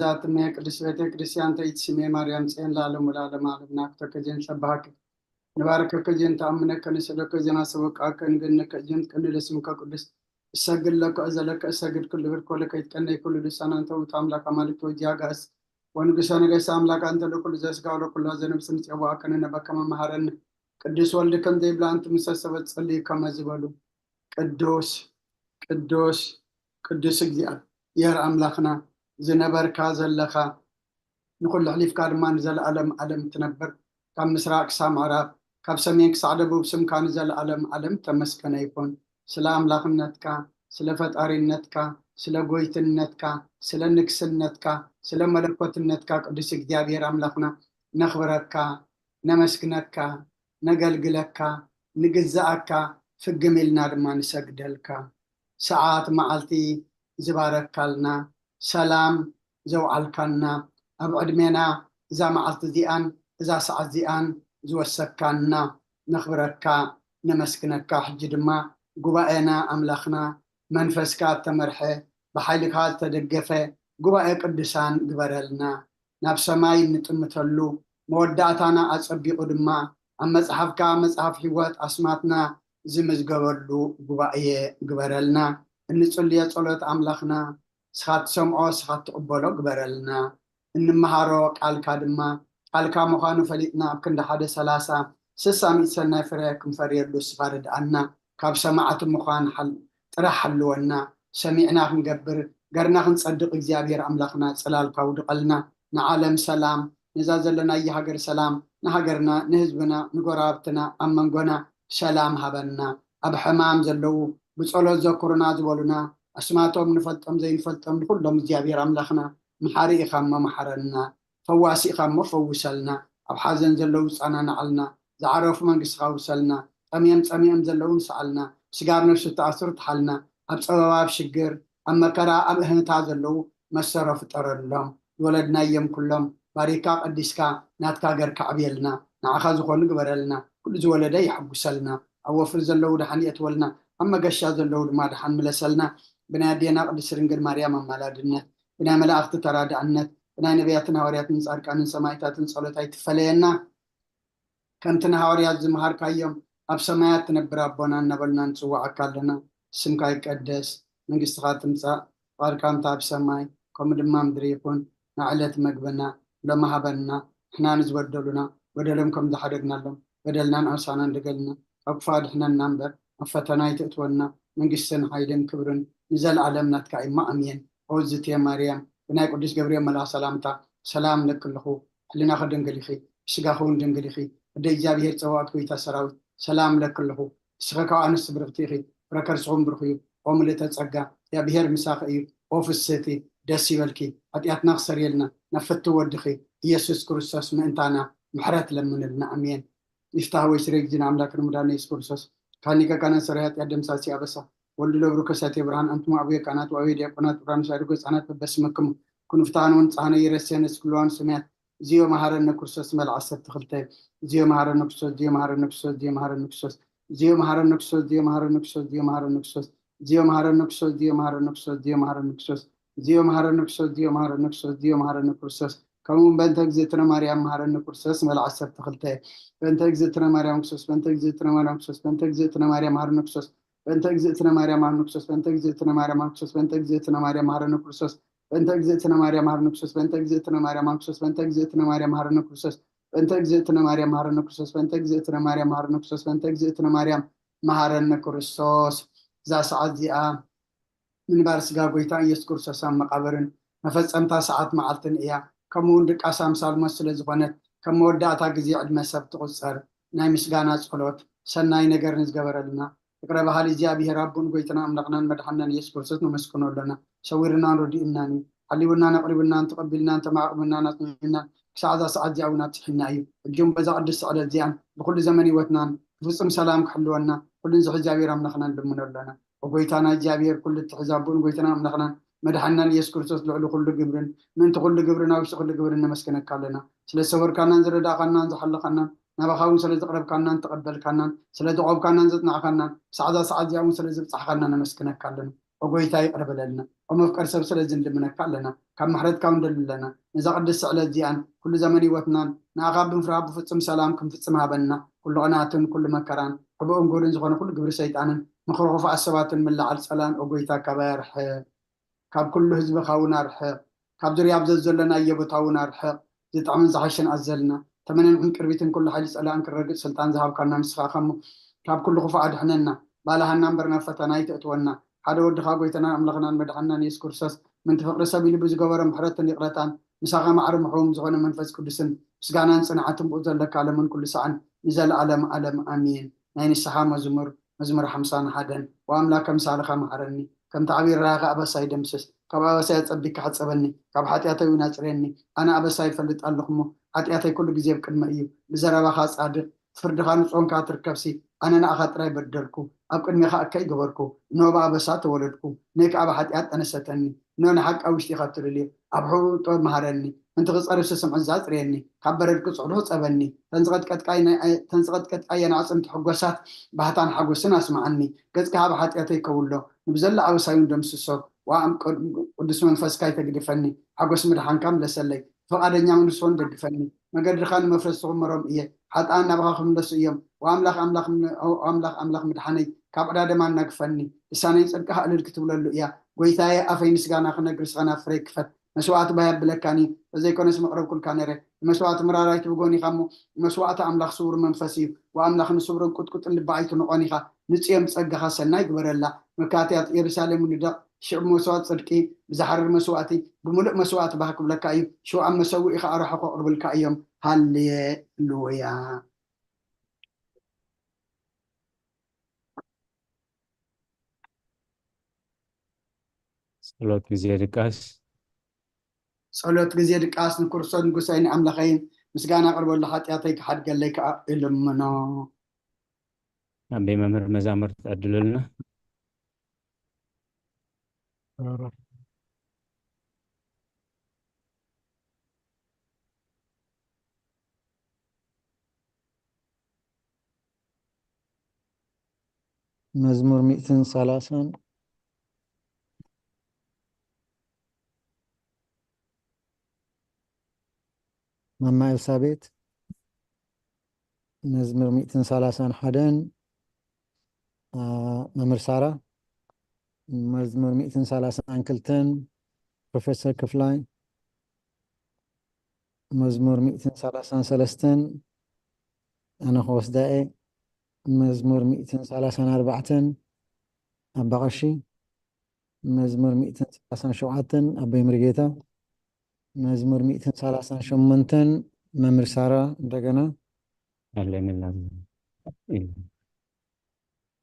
ذات ما قدس بيت كريستيان تيتسمي مريم سين لالم ولا لمالم ناكتك جن سباك نباركك جن تأمنك نسلك جن سبك أكن جنك جن كن لسمك قدس سجل لك أزلك سجل كل بركولك يتكلم كل لسان أنت وتعملك مالك وجاغس ونقصان جس أملك أنت لكل جس قال كل زنب سنت أبو أكن نبكم مهرن قدس ولدكم ديبلا أنت مسسبت صلي كما زبالو قدوس قدوس قدس جيال يا أملاكنا زنبر كازلخا نقول حليف كارمان زل ألم تنبر كم مسراك سام عرب كم سميك سعدبو بسم كان زل ألم تمسكن يكون سلام لغنتك سلفت أرينتك سلا قويتنتك سلا نكسنتك سلا ملكوتنتك قدس جديابير أملاكنا نخبرك نمسكنك نقلقلك نجزأك في الجميل نارما نسجدلك ساعات معلتي زبارك لنا سلام زوعلكنا أبعد منا إذا معلت زيان إذا ساعات زيان زوسكنا نخبرك نمسكنك حجد ما قبائنا أملاخنا منفسك تمرحي بحيلك هال تدقفي قبائي قدسان قبرلنا ناب سماي نتمتلو موداتنا أصبي قدما أما صحفك مصحف حوات أسماتنا زمز قبرلو قبائي قبرلنا نصلي صلاة أملاخنا سخات سمعو سخات تقبلو قبرلنا إنمهارو قالك دما قالك مخانو فليتنا بكند حدا سلاسة سسامي سنة فريكم فريدو سفارد عنا كاب سماعة مخان حل طرح حلونا سمعنا نقبر قرنا نصدق إجابير أملاخنا سلال كود قلنا نعالم سلام نزازل لنا يهجر سلام نهجرنا نهزبنا نقرابتنا أمنقنا سلام هبنا أب حمام زلو بصلو ذكرنا زولنا أسماتهم نفلتهم زي نفلتهم كلهم إجابير أملاخنا محاري خام محرنا فواسي خام فوسلنا أب حزن زلو أنا نعلنا زعرف من قص خوسلنا أميم زلو نسألنا سجار نفس تأثر حالنا أب صواب شجر أما كرا أب هنتا زلو مسرف ترلهم ولدنا يم كلهم باريكا قدسكا ناتكا غير كعبيلنا نعخذ خون قبرلنا كل زولدا يحب سلنا أو فرزلو دحنيت ولنا أما قشا زلو ما دحن ملسلنا بنادينا قدس رنجل مريم مالادنا بنا ملاأخت تراد عنت بنا نبياتنا ورياتنا صاركان سمايتاتنا صلوتاي تفلينا كنتنا هوريات زمهار كايوم أب سمايات نبرا بونا نبلنا نسوع أكالنا سمكاي قدس من قصتها تمسا واركام تاب سماي كم دمام دريكون نعلت مقبنا لما هبنا احنا نزودلنا بدلهم دحرقنا لهم بدلنا نعصانا ندقلنا أقفاد احنا ننبر أفتنا يتأتولنا من قصنا حيدن كبرن نزل علمنا تكاي ما أمين عوزت يا مريم بناي قدس جبريل ملا سلامتا سلام لك لخو حلنا خدن قليخي شقاخون دنقليخي بدي جابي هيرتواك ويتا سراوي سلام لك لخو شغاكا أنس برغتيخي بركرسهم برخيو وملي تتسقى يا بهير مساقي وفي السيتي دسي والكي أتيات نخسر يلنا نفتو ودخي يسوس كريستوس من انتانا محرات لمن لنا أمين يفتحوا يسرق جنا عملاك المدان يسوس كريستوس كانيكا كان سريات يدم ساسي أبسا ولدو لبرو كساتي برهان أنتم أبويا كانت وأبويا ديقونات برهان شاركو سانات ببسمكم كنو فتانون صحانا يرسيان اسكلوان سميات زيو مهارنا كريستوس مال عصر تخلتي زيو مهارنا كريستوس زيو مهارنا كريستوس زيو مهارنا كريستوس زيو مهارنا كريستوس زيو مهارنا كريستوس زيو مهارنا كريستوس زيو مهارنا كريستوس زيو مهارنا كريستوس زيو مهارنا كريستوس زيو مهارنا كريستوس زيو مهارنا كريستوس زيو مهارنا كريستوس كمون بنتك زيتنا مريم مهارنا كريستوس مال عصر تخلتي بنتك زيتنا مريم كريستوس بنتك زيتنا مريم كريستوس بنتك زيتنا مريم مهارنا كريستوس بنتك زيتنا مريم مهارنا كريستوس بنتك زيتنا مريم كريستوس بنتك زيتنا مريم مهارنا كريستوس بنتك زيتنا مريم مهارنا كريستوس بنتك زيتنا مريم كريستوس بنتك زيتنا مريم مهارنا كريستوس بنتك زيتنا مريم مهارنا كريستوس بنتك زيتنا مريم مهارنا كريستوس بنتك زيتنا مريم مهارنا كريستوس ذا ساعات زيا من بارس قاقويتا يسكر سسام مقابرن نفس أمتا ساعات معلتن إياه كمون دك أسام سالمس لزغنت كمون داتا قزي عدما سبت قصر ناي مسقانا سقلوت سناي نقر نزقبر لنا اقرب هالي جابي رابون قويتنا أملقنا مدحنا يسكر سسنو مسكنو لنا شويرنا ردي إناني حليونا نقربنا تقبلنا تمعقبنا نطمئنا ساعة ساعات جاونا تحنا أيو الجنب بزاقد السعادة زيان بكل زمن وتنان فصم سلام حلونا كل نزح جابي راملقنا دمنا لنا وقويتانا جابير كل التحزابون قويتنا أملقنا مدحنا يسكر سس لعلو كل قبرن من تقول قبرنا وش كل قبرنا مسكنك كلنا سلا سور كنا نزل داقنا نزحل قنا نبخاون سلا تقرب كنا نتقبل كنا سلا دعوب كنا نزتنا كنا ساعة جاون سلا زبصح كنا مسكنك كلنا وقويتا يقرب لنا ومفكر سبسلة زند منك لنا كم محرد كون لنا إذا قد السعلة زيان كل زمن وطنان ناغاب بنفراب بفتم سلامكم فتم هابنا كل غناتن كل مكران حبوهم قولين زغنا كل قبر سيطانا مخرغ فعصبات من لعل سلام وقويتا كبارح كاب كل حزب خاونا رحق كاب درياب زلنا يبطاونا رحق زيطعمن زحشن أزلنا تمنين عن كربيتن كل حاجة سألان كرقد سلطان زهاب كنا مسخا خمو كاب كل خفا أدحننا بالا هنان برنا فتناي تأتونا حدا ود خاقويتنا أملغنا مدحنا يسكر ساس من تفقر سبيل بزقوار محرة نقرتان مساقا معرم محوم زغنا منفس كدسن سقانا نصنعاتم بوزن لك على من كل سعن نزال علم آمين نين السحا مزمر حمسان حدا وأملاك مسالخا محرني كم تعبير راغا أبساي دمسس كاب أبساي تصبك حتصبني كاب حتياتي وناتريني أنا أبساي فلت ألخمو حتياتي كل جزيب كلمة إيو بزرابا خاص عادر فردخان صون كاتر كبسي أنا نأخذ راي بدلكو أبقى ميخا أكاي جبركو نوبا أبسات ولدكو نيك أبا حتيات أنا ستني نون حق أو اشتغلت لي أبحو طول مهارني أنت غصر سسم عزات ريني خبر القص عروس أبني تنزغت كتكاي نعصم تحقوسات بحتان حقوسنا اسمعني قد كهاب حتياتي كولو نبزل أو سايون دمسسو وأم قدس من فسكاي تقدفني حقوس مدحان كام لسلي فقادنيا من سون تقدفني ما قد خان مفرسو مرم إيه حتى أنا بخاخم لسيوم وأملاخ مدحاني كاب عداد ما نقفني لساني صدقها ألل كتب له إياه ويتاي أفين سجانا خنا قرصنا فريق فت مسوات بهاب بلكاني وزي كون اسم قرب كل كانره مسوات مرارايت بقوني خمو مسوات أملاخ سور منفسي وأملاخ نسور كت اللي بعيت نقاني خا نتيم صدقها سناي قبر الله مكاتيات يرسالة من دا شعب مسوات صدقي بزحر مسواتي بملء مسوات بهاك بلكاي شو عم مسوي إخا أروح أقرب الكايم هاللويا ጸሎት ጊዜ ድቃስ ጸሎት ጊዜ ድቃስ ንኩርሶን ንጉሳይን አምላኸይን ምስጋና ቀርበሉ ኃጢአተይ ክሓድ ገለይ ከዓ ኢልምኖ አቤ መምህር መዛሙርት አድሉልና مزمور 130 ماما إلسابيت مزمور 130 حدن ممر سارة مزمور 130 كلتن بروفيسور كفلاي مزمور 133 أنا خوص دائي مزمور 134 أبغشي مزمور 137 أبي مرقيتا مزمور 138 ممر سارة دقنا አለንላ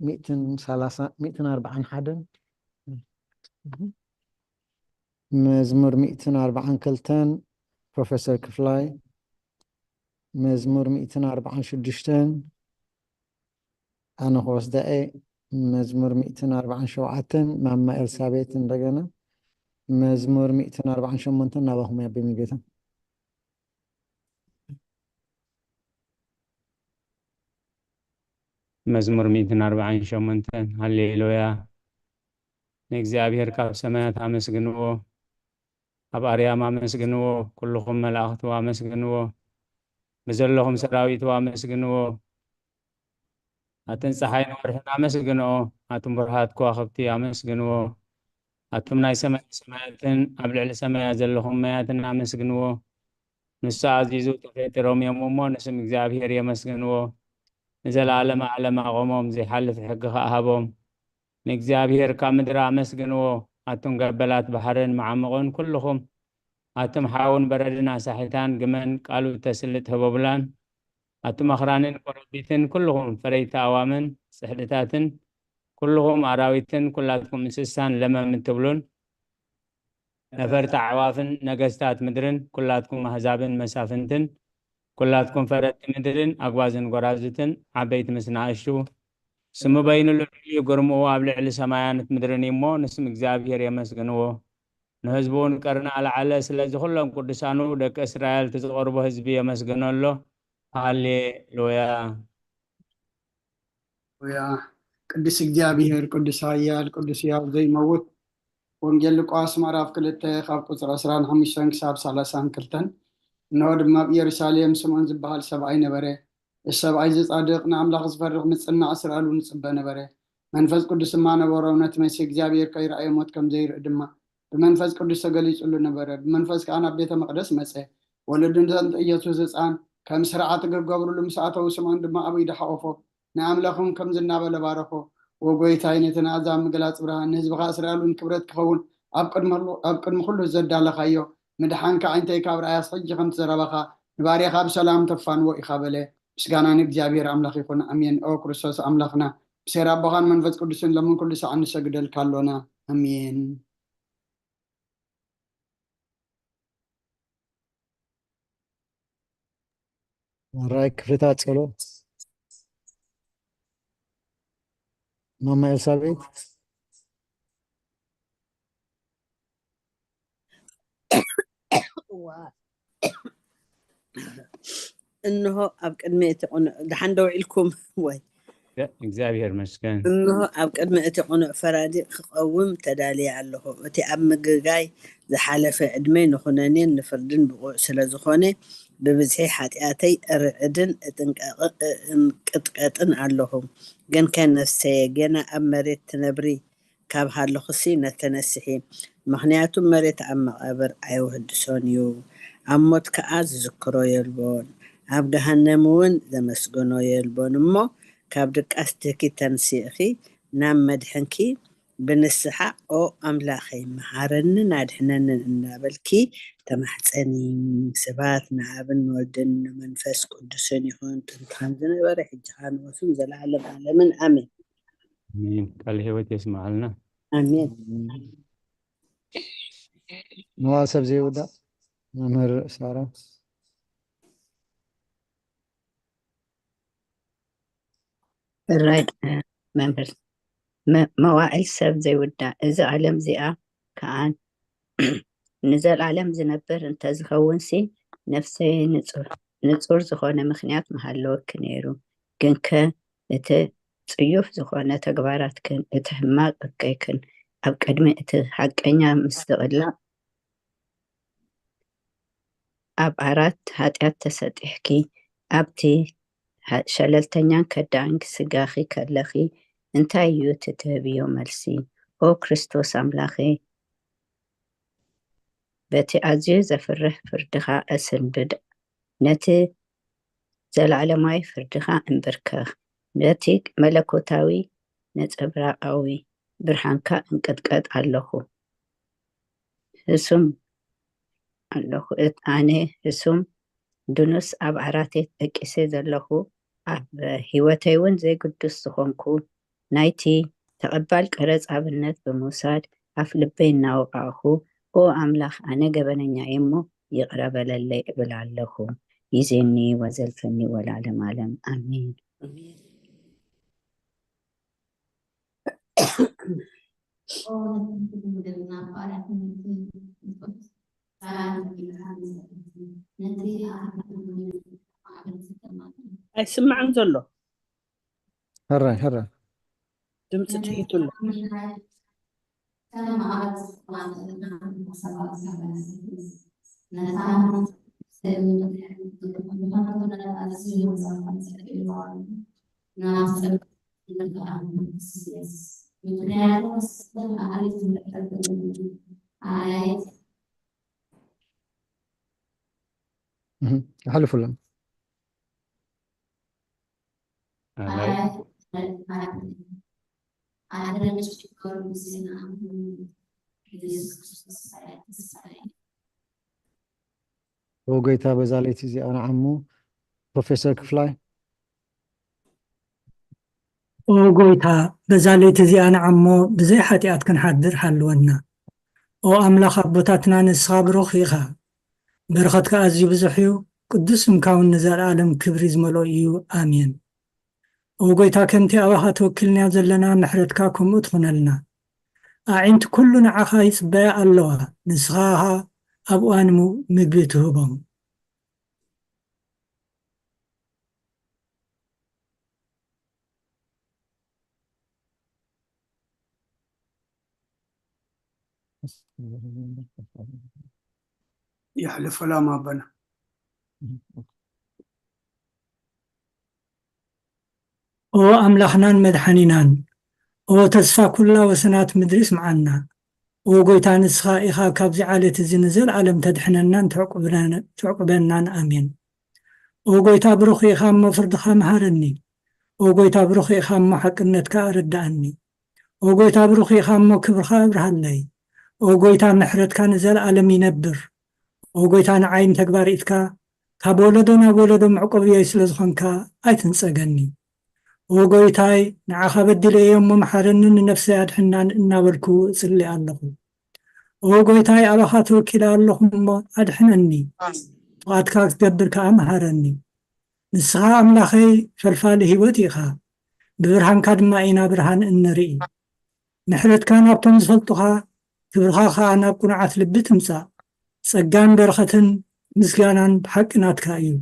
140 حدا مزمور 140 كلتان بروفيسور كفلاي مزمور 146 أنا خوص دائي مزمور 147 ماما إلسابيت دقنا مزمور 148 نابهم يا بيمي جيتا መዝሙር 148 ሃሌሉያ ንእግዚአብሔር ካብ ሰማያት አመስግንዎ ኣብ ኣርያም አመስግንዎ ኩልኩም መላእኽቱ አመስግንዎ ብዘለኹም ሰራዊቱ አመስግንዎ ኣተን ፀሓይን ወርሕን አመስግንኦ ኣቱም ብርሃት ከዋኽብቲ አመስግንዎ ኣቱም ናይ ሰማያትን ኣብ ልዕሊ ሰማያት ዘለኹም ማያትን አመስግንዎ ንሱ ኣዚዙ ተፈጢሮም እዮም እሞ ንስም እግዚኣብሔር የመስግንዎ ንዘለዓለመ ዓለም ኣቆሞም ዘይሓልፍ ሕጊ ከኣሃቦም ንእግዚኣብሔር ካብ ምድሪ አመስግንዎ ኣቱም ገበላት ባሕርን መዓምቆን ኩልኹም ኣቱም ሓውን በረድን ኣሳሒታን ግመን ቃሉ ተስልጥ ህበብላን ኣቱም ኣኽራንን ቆረቢትን ኩልኹም ፈረይቲ ኣዋምን ፅሕድታትን ኩልኹም ኣራዊትን ኩላትኩም እንስሳን ለመም ትብሉን ነፈርቲ ኣዕዋፍን ነገስታት ምድርን ኩላትኩም ኣህዛብን መሳፍንትን ኩላትኩም ፈረቲ ምድርን ኣግባዝን ጎራዝትን ዓበይቲ ምስ ንኣሽቱ ስሙ በይኑ ልዕልዩ ግርምኡ ኣብ ልዕሊ ሰማያት ምድርን እሞ ንስም እግዚኣብሔር የመስግንዎ ንህዝቡን ቀርና ኣልዓለ ስለዚ ኩሎም ቅዱሳኑ ደቂ እስራኤል ትዝቐርቦ ህዝቢ የመስግነሎ ሃሌሉያ ቅዱስ እግዚአብሔር ቅዱስ ኃያል ቅዱስ ሕያው ዘይመውት ወንጌል ሉቃስ ምዕራፍ 2 ካብ ቁፅሪ 25 ክሳብ 32 እንሆ ድማ ብኢየሩሳሌም ስምዖን ዝበሃል ሰብኣይ ነበረ። እዚ ሰብኣይ ዝጻድቕ ንኣምላኽ ዝፈርኽ ምጽናዕ እስራኤሉ ንጽበ ነበረ። መንፈስ ቅዱስ ድማ ነበሮ። ነቲ መሲሕ እግዚአብሔር ከይረኣየ ሞት ከም ዘይርኢ ድማ ብመንፈስ ቅዱስ ተገሊጹሉ ነበረ። ብመንፈስ ከዓ ናብ ቤተ መቅደስ መጸ። ወለዱ ኢየሱስ ህፃን ከም ስርዓት ክገብርሉ ምስ ኣተው ስምዖን ድማ ኣብ ኢዱ ሓቆፎ ንኣምላኹም ከም ዝናበለ ባረኮ። ወጎይታይ ነቲ ንኣሕዛብ ምግላፅ ብርሃን ንህዝብኻ እስራኤልን ክብረት ክኸውን ኣብ ቅድሚ ኩሉ ዘዳለኻዮ ምድሓንካ ዓይንተይ ካብ ረኣያስ ሕጂ ከም ትዘረበኻ ንባርያኻ ብሰላም ተፋንዎ ኢኻ በለ። ምስጋና ንእግዚአብሔር ኣምላኽ ይኹን ኣሜን። ኦ ክርስቶስ ኣምላኽና ብሴራ ኣቦኻን መንፈስ ቅዱስን ለምን ኩሉ ሰዓት ንሰግደልካ ኣሎና ኣሜን። ራይ ክፍልታት ጸሎት ማማ ኤልሳቤጥ እንሆ ኣብ ቅድሚ እቲ ድሓን ደው ኢልኩም ወይ እግዚአብሔር መስገን እንሆ ኣብ ቅድሚ እቲ ቁኑዕ ፈራዲ ክቐውም ተዳልየ ኣለኹ። እቲ ኣብ ምግጋይ ዝሓለፈ ዕድመይ ንኹነኔን ንፍርድን ብቑዕ ስለ ዝኾነ ብብዝሒ ሓጢኣተይ ርዕድን እንቅጥቀጥን ኣለኹ። ግን ከነፍሰየ ገና ኣብ መሬት ትነብሪ ካብ ሃለኹሲ ነተነስሒ። ምክንያቱም መሬት ኣብ መቓብር ኣይውህድሶን እዩ። ኣብ ሞት ከዓ ዝዝክሮ የልቦን፣ ኣብ ገሃነም እውን ዘመስግኖ የልቦን እሞ ካብ ድቃስ ትኪ ተንሲእኺ ናብ መድሕንኪ ብንስሓ ኦ ኣምላኸይ መሓረንን ኣድሕነንን እናበልኪ ተማሕፀኒ። ስባት ንኣብን ወልድን መንፈስ ቅዱስን ይኹን ጥንታን ዝነበረ ሕጂኻ ንወስን ዘለዓለም ዓለምን ኣሜን አሜን። ቃል ህይወት የስማዓልና ኣሜን። ንዋል ሰብ ዘይውዳእ መምህር ሳራ right መምህር መዋዕል ሰብ ዘይውዳእ እዚ ዓለም እዚኣ ከዓ ንዘለዓለም ዝነብር እንተዝኸውንሲ ነፍሰይ ንጹር ዝኾነ ምክንያት መሃለወክ ነይሩ። ግን ከ እቲ ጽዩፍ ዝኾነ ተግባራትክን እቲ ሕማቅ እከይክን ኣብ ቅድሚ እቲ ሓቀኛ ምስትቕላዕ ኣብ ዓራት ሓጢኣት ተሰጢሕኪ ኣብቲ ሸለልተኛን ከዳንክ ስጋኺ ከለኺ እንታይ እዩ ትትህብዮ መልሲ? ኦ ክርስቶስ ኣምላኸ በቲ ኣዝዩ ዘፍርሕ ፍርድኻ እስንብድ ነቲ ዘለዓለማዊ ፍርድኻ እንብርከኽ ነቲ መለኮታዊ ነፀብራቃዊ ብርሃንካ እንቅጥቀጥ ኣለኹ ህሱም ኣለኹ ኣነ ህሱም ድኑስ ኣብ ዓራተይ ጠቂሰ ዘለኹ ኣብ ሂወተይ እውን ዘይግዱስ ዝኾንኩ ናይቲ ተቐባል ቀረፅ ኣብነት ብምውሳድ ኣፍ ልበይ እናወቃኹ ኦ ኣምላኽ ኣነ ገበነኛ እሞ ይቕረበለለይ እብል ኣለኹ ይዜኒ ወዘልፈኒ ወላለም ዓለም ኣሜን። ኣይስማዕን ዘሎ هرا ድምፂ ትሒቱሎ حلف لهم وقيتها بزاليتي زي أنا عمو بروفيسور كفلاي ወጎይታ በዛለይቲ እዚኣና ዓሞ ብዘይ ሓጢኣት ክንሓድር ሓልወና ኦ ኣምላኽ ኣቦታትና ንስኻ ብሩኽ ኢኻ በረኸትካ ኣዝዩ ብዙሕ እዩ ቅዱስ ስምካውን ንዘለዓለም ክብሪ ዝመልኦ እዩ ኣሜን ወጎይታ ከምቲ ኣባኻ ተወኪልናዮ ዘለና ምሕረትካ ከምኡ ትኹነልና ኣዒንቲ ኩሉ ንዓኻ ይፅበያ ኣለዋ ንስኻ ኣብ እዋን ምግቢ ትህቦም يحلف ولا ما بنا أملاخنان مدحنينان تسفى كلها وسنات مدرس معنا وقويتان إخا كابزي عالية الزنزل عالم تدحننان تعقبنان آمين وقويتا بروخي إخام مفردخا مهارني وقويتا بروخي إخام حقنتك أرداني وقويتا بروخي إخام كبرخا أبرهالي وقويتا محرد كان زل عالم ينبر وقويتا عين تكبار إتكا كابولدونا بولدو معقبية يسلزخنكا أيتنساقني وقويتاي نعاخا بدل يوم محرنن نفسي أدحنان إنابلكو سلي ألخو وقويتاي أبخات وكلا اللهم أدحنني وأدكا تقبر كأمهرني نسخا أملاخي فالفالي هيوتيخا ببرهان كادما إنا برهان النرئي محرد كان أبتم زفلتها كبرها خانا بقناعات لبتمسا سقان برختن مسكانان بحقنا تكايو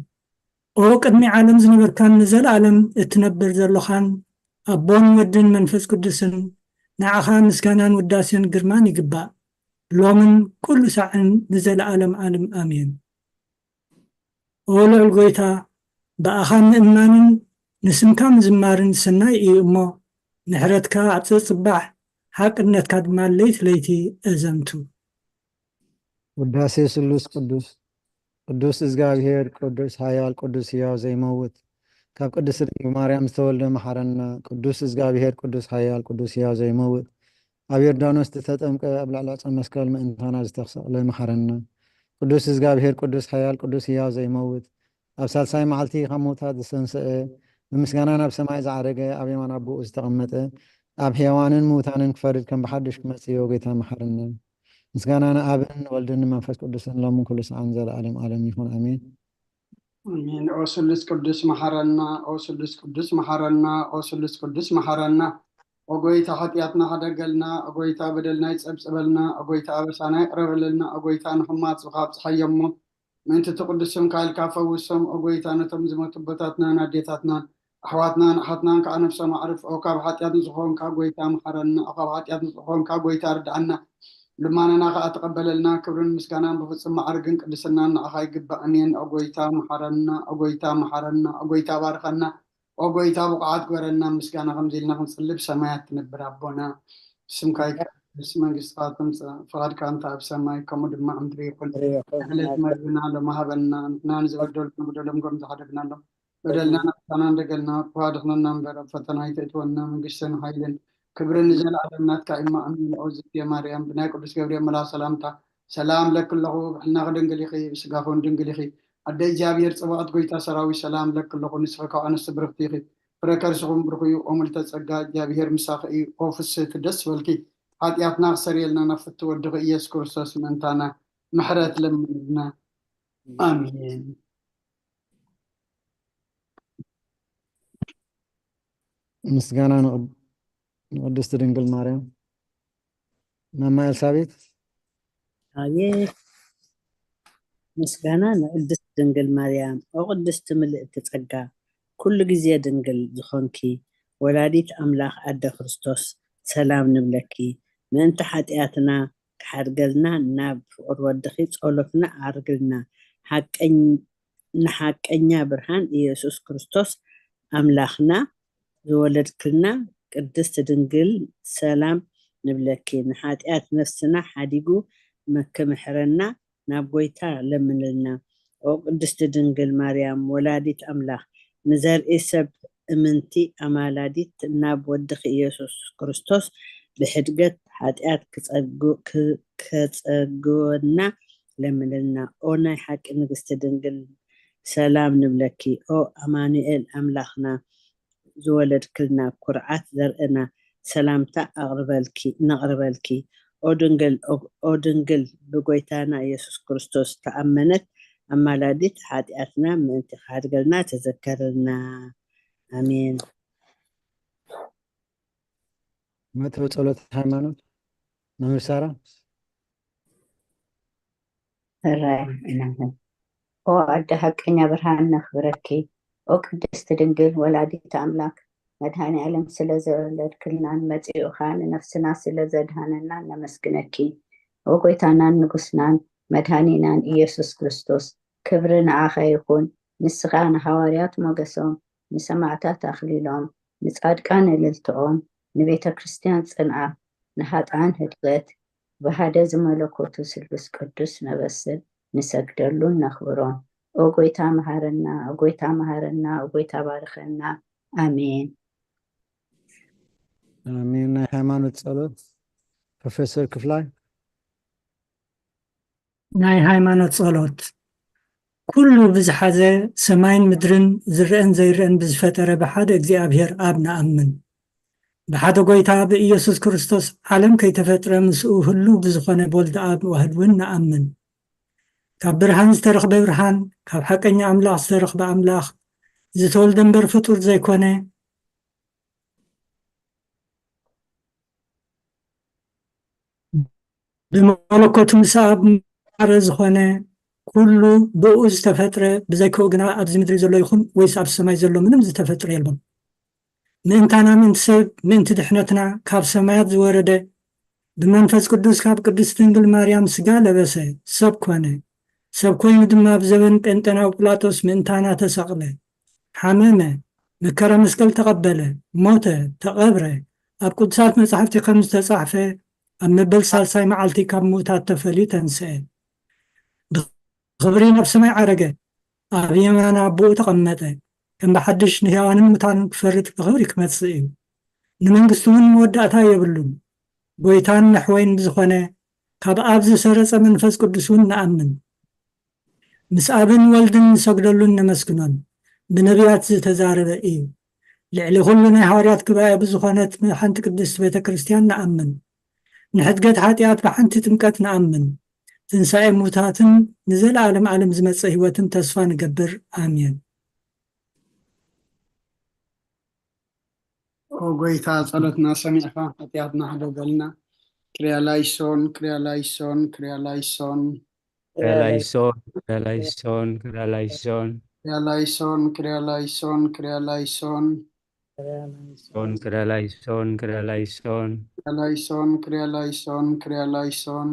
وقدمي عالم زنبر كان نزل عالم اتنبر زلخان أبون ودن منفس قدسن نعخا مسكانان وداسين قرمان يقبا لومن كل ساعة نزل عالم آمين ولو القويتا بأخان إمان نسم كان زمارن سناي إيمو نحرتكا عطل صباح حق النتكا دمال ليتي أزمتو وداسي سلوس قدوس إزغابير قدوس هايال قدوس ياو زي موت كاب قدوس مريم استولد محرنا قدوس إزغابير قدوس هايال قدوس ياو زي موت أبير دانوس تتأمك أبلعلاص مسكال ما انتانا زتخصق لي محرنا قدوس إزغابير قدوس هايال قدوس ياو زي موت أبسال ساي معلتي خموت هاد السنسئ بمسكانا ناب سماي زعرقة أبي ما نابو استقمته أب حيوانن موتانن كفرد كم بحدش كمسيو قيتا محرنا مسكانا أنا أبن والدن منفس قدسن لهم كل ساعة انزل عالم يكون أمين آمين أوسلس قدس محرنا أوسلس قدس محرنا أوسلس قدس محرنا أقويتا حتياتنا حدقلنا أقويتا بدلنا يتسبسبلنا أقويتا أبسانا يقرب لنا أقويتا نحمات وخاب صحيمو من تتقدسهم كالكافة وسم أقويتا نتمزم تبتاتنا ناديتاتنا أحواتنا نحطنا كأنفسنا معرف أو كاب حتيات نصحون كأقويتا محرنا أو كاب حتيات نصحون كأقويتا ردعنا لما أنا أتقبل لنا كبر مسكانا بفصل معرقن قدسنا أخاي قبأنين أقويتا محرنا أقويتا محرنا أقويتا بارخنا أقويتا بقعات قرنا مسكانا خمزيلنا خمسلب سمايات نبر ربنا سمكاي اسم قصاتم فقد كانت بسماي كمد ما أمدري يقول أهلت مرنا لما هبنا نانز بدل بدلهم قم تحدقنا لهم بدلنا نحن رجلنا فادخنا نمبر فتنا يتونا من قصنا هايلن كبر النزال على النات كإما أمين أوزك يا مريم بناء قدس جبريل ملا سلامتا سلام لك الله إحنا غدن قليخي سقافون دن قليخي أدي جابير صباحت قويتا سراوي سلام لك الله نسفك وأنا سبرختيخي بركر سخون برخي أمل تسقى جابير مساخي أوفس تدس والكي حاتياتنا سريلنا نفت ودغي يسكرسس من تانا محرات لمنا آمين مسكانا نقدس تدنقل مريم ماما إلسابيت هاي مسكانا نقدس دنقل مريم وقدس تملئ تتسقى كل جزية دنقل زخونكي ولاديت أملاخ أدى خريستوس سلام نبلكي من تحتياتنا كحرقلنا ناب ورودخي صولفنا عرقلنا حقنا برهان يسوس كريستوس أملاخنا زولد كلنا قدست دنقل سلام نبلكي نحاتيات نفسنا حديقو مكة محرنا نابويتا لمن لنا وقدست دنقل مريم ولاديت أملاخ نزار إسب منتي أمالاديت ناب ودخ يسوس كريستوس بحدقت حاتيات كتسقونا لمن لنا أونا حق نقدست دنقل سلام نبلكي أو أمانيئل أملاخنا زولد كلنا قرعات ذرقنا سلامتا نقربلكي أودنقل بقويتانا يسوس كريستوس تأمنت أما لاديت حاتياتنا من انتخاد قلنا تذكرنا آمين ما تبغى تصلي هايمانوت نمر سارة الرأي أدى حقنا برهان نخبركي وقدست دنقل ولاديت أملاك مدهاني علم سلزولد كلنا مزيو خان نفسنا سلزدهاننا نمسكنكي ወጎይታናን ንጉስናን መድኃኒናን ኢየሱስ ክርስቶስ ክብሪ ንዓኸ ይኹን። ንስኻ ንሐዋርያት ሞገሶም ንሰማዕታት ኣኽሊሎም ንጻድቃን እልልትዖም ንቤተ ክርስቲያን ጽንዓት ንኃጥኣን ህድገት ብሃደ ዝመለኮቱ ስሉስ ቅዱስ ነበስል ንሰግደሉን ነኽብሮን። ኦ ጎይታ መሃረና፣ ኦ ጎይታ መሃረና፣ ኦ ጎይታ ባርኸና። አሜን አሜን። ናይ ሃይማኖት ጸሎት ፕሮፌሰር ክፍላይ። ናይ ሃይማኖት ጸሎት ኩሉ ብዝሓዘ ሰማይን ምድርን ዝርአን ዘይርአን ብዝፈጠረ ብሓደ እግዚኣብሔር ኣብ ንኣምን። ብሓደ ጎይታ ብኢየሱስ ክርስቶስ ዓለም ከይተፈጥረ ምስኡ ህሉ ብዝኾነ ቦልዲ ኣብ ዋህድ እውን ንኣምን። ካብ ብርሃን ዝተረኽበ ብርሃን፣ ካብ ሓቀኛ ኣምላኽ ዝተረኽበ ኣምላኽ፣ ዝተወልደ እምበር ፍጡር ዘይኮነ ብመለኮቱ ምስ ኣብ ማረ ዝኾነ ኩሉ ብኡ ዝተፈጥረ ብዘይክኡ ግና ኣብዚ ምድሪ ዘሎ ይኹን ወይስ ኣብ ሰማይ ዘሎ ምንም ዝተፈጥረ የሎም። ምእንታና ምእንቲ ሰብ ምእንቲ ድሕነትና ካብ ሰማያት ዝወረደ ብመንፈስ ቅዱስ ካብ ቅድስት ድንግል ማርያም ስጋ ለበሰ፣ ሰብ ኮነ። ሰብ ኮይኑ ድማ ብዘበን ጴንጤናዊ ጲላጦስ ምእንታና ተሰቕለ፣ ሓመመ፣ መከራ መስቀል ተቐበለ፣ ሞተ፣ ተቐብረ። ኣብ ቅዱሳት መጻሕፍቲ ከም ዝተጻሕፈ ኣብ መበል ሳልሳይ መዓልቲ ካብ ምውታት ተፈልዩ ተንስአ፣ ብኽብሪ ናብ ሰማይ ዓረገ፣ ኣብ የማና ኣቦኡ ተቐመጠ። ከም ብሓድሽ ንሕያዋንን ሙታንን ክፈርድ ብኽብሪ ክመጽእ እዩ። ንመንግስቱ እውን መወዳእታ የብሉን። ጎይታን ኣሕወይን ብዝኾነ ካብ ኣብ ዝሰረጸ መንፈስ ቅዱስ እውን ንኣምን። ምስ ኣብን ወልድን ንሰግደሉን ነመስግኖን ብነቢያት ዝተዛረበ እዩ። ልዕሊ ኩሉ ናይ ሓዋርያት ጉባኤ ብዝኾነት ሓንቲ ቅድስቲ ቤተ ክርስቲያን ንኣምን። ንሕድገት ሓጢኣት ብሓንቲ ጥምቀት ንኣምን። ትንሣኤ ሙታትን ንዘለዓለም ዓለም ዝመጽእ ህይወትን ተስፋ ንገብር። አሜን። ኦ ጎይታ ጸሎትና ሰሚዕካ ኃጢአትና ሓደገልና። ክርያላይሶን ክርያላይሶን ክርያላይሶን ክርያላይሶን ክርያላይሶን ክርያላይሶን ክርያላይሶን ክርያላይሶን ክርያላይሶን ሶን ክርያላይሶን ክርያላይሶን ክርያላይሶን ክርያላይሶን